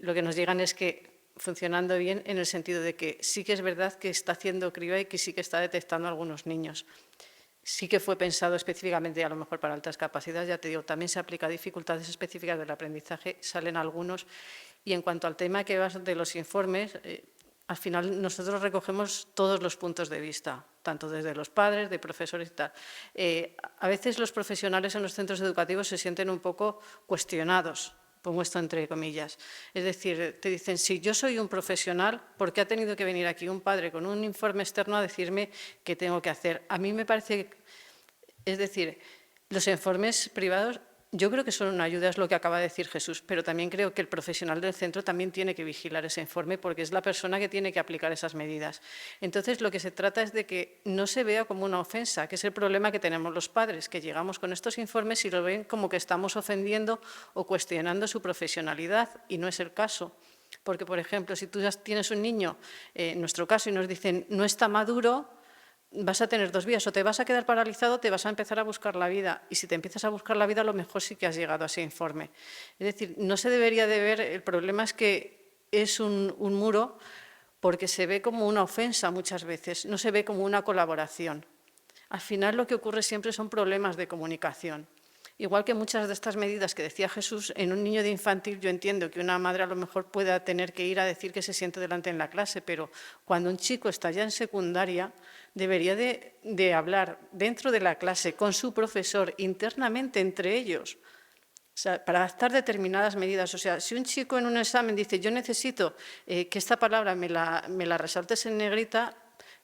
[SPEAKER 1] lo que nos llegan es que funcionando bien en el sentido de que sí que es verdad que está haciendo criba y que sí que está detectando a algunos niños. Sí que fue pensado específicamente a lo mejor para altas capacidades, ya te digo, también se aplica a dificultades específicas del aprendizaje, salen algunos. Y en cuanto al tema que vas de los informes, al final nosotros recogemos todos los puntos de vista, tanto desde los padres, de profesores y tal. A veces los profesionales en los centros educativos se sienten un poco cuestionados, pongo esto entre comillas. Es decir, te dicen, si yo soy un profesional, ¿por qué ha tenido que venir aquí un padre con un informe externo a decirme qué tengo que hacer? A mí me parece, es decir, los informes privados yo creo que son una ayuda, es lo que acaba de decir Jesús, pero también creo que el profesional del centro también tiene que vigilar ese informe porque es la persona que tiene que aplicar esas medidas. Entonces, lo que se trata es de que no se vea como una ofensa, que es el problema que tenemos los padres, que llegamos con estos informes y lo ven como que estamos ofendiendo o cuestionando su profesionalidad, y no es el caso. Porque, por ejemplo, si tú ya tienes un niño, en nuestro caso, y nos dicen no está maduro, vas a tener dos vías, o te vas a quedar paralizado o te vas a empezar a buscar la vida. Y si te empiezas a buscar la vida, a lo mejor sí que has llegado a ese informe. Es decir, no se debería de ver, el problema es que es un muro porque se ve como una ofensa muchas veces, no se ve como una colaboración. Al final lo que ocurre siempre son problemas de comunicación. Igual que muchas de estas medidas que decía Jesús, en un niño de infantil yo entiendo que una madre a lo mejor pueda tener que ir a decir que se siente delante en la clase, pero cuando un chico está ya en secundaria, debería de hablar dentro de la clase con su profesor, internamente entre ellos, o sea, para adaptar determinadas medidas. O sea, si un chico en un examen dice yo necesito que esta palabra me la resaltes en negrita,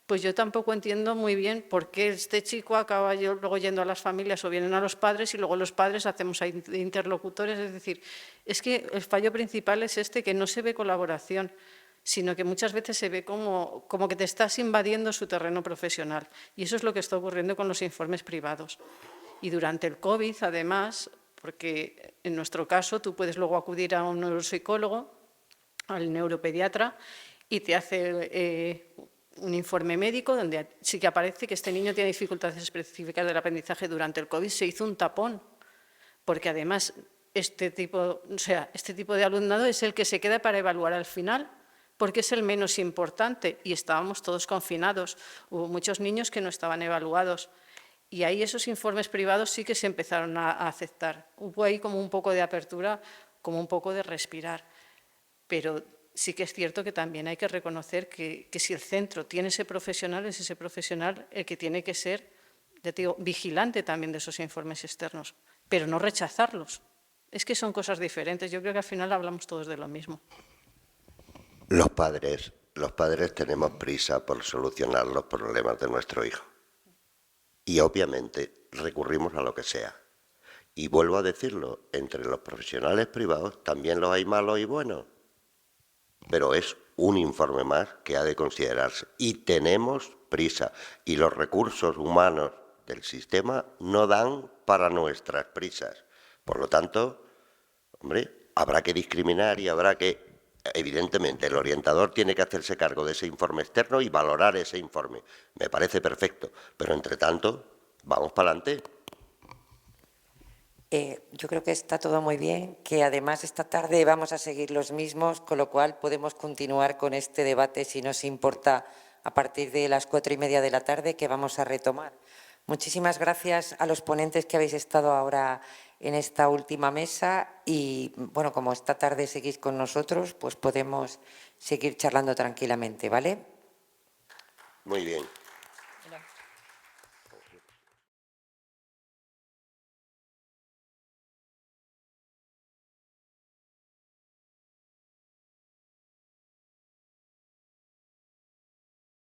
[SPEAKER 1] pues yo tampoco entiendo muy bien por qué este chico acaba luego yendo a las familias o vienen a los padres y luego los padres hacemos ahí interlocutores. Es decir, es que el fallo principal es que no se ve colaboración, sino que muchas veces se ve como que te estás invadiendo su terreno profesional. Y eso es lo que está ocurriendo con los informes privados. Y durante el COVID, además, porque en nuestro caso tú puedes luego acudir a un neuropsicólogo, al neuropediatra, y te hace un informe médico donde sí que aparece que este niño tiene dificultades específicas del aprendizaje durante el COVID. Se hizo un tapón, porque además este tipo de alumnado es el que se queda para evaluar al final, porque es el menos importante y estábamos todos confinados. Hubo muchos niños que no estaban evaluados y ahí esos informes privados sí que se empezaron a aceptar. Hubo ahí como un poco de apertura, como un poco de respirar, pero sí que es cierto que también hay que reconocer que si el centro tiene ese profesional, es ese profesional el que tiene que ser, ya te digo, vigilante también de esos informes externos, pero no rechazarlos. Es que son cosas diferentes. Yo creo que al final hablamos todos de lo mismo.
[SPEAKER 2] Los padres tenemos prisa por solucionar los problemas de nuestro hijo. Y obviamente recurrimos a lo que sea. Y vuelvo a decirlo, entre los profesionales privados también los hay malos y buenos. Pero es un informe más que ha de considerarse. Y tenemos prisa. Y los recursos humanos del sistema no dan para nuestras prisas. Por lo tanto, hombre, habrá que discriminar y habrá que... Evidentemente, el orientador tiene que hacerse cargo de ese informe externo y valorar ese informe. Me parece perfecto. Pero, entre tanto, vamos para adelante.
[SPEAKER 8] Yo creo que está todo muy bien, que además esta tarde vamos a seguir los mismos, con lo cual podemos continuar con este debate, si nos importa, a partir de las 4:30 de la tarde, que vamos a retomar. Muchísimas gracias a los ponentes que habéis estado ahora en esta última mesa y, bueno, como esta tarde seguís con nosotros, pues podemos seguir charlando tranquilamente, ¿vale?
[SPEAKER 2] Muy bien.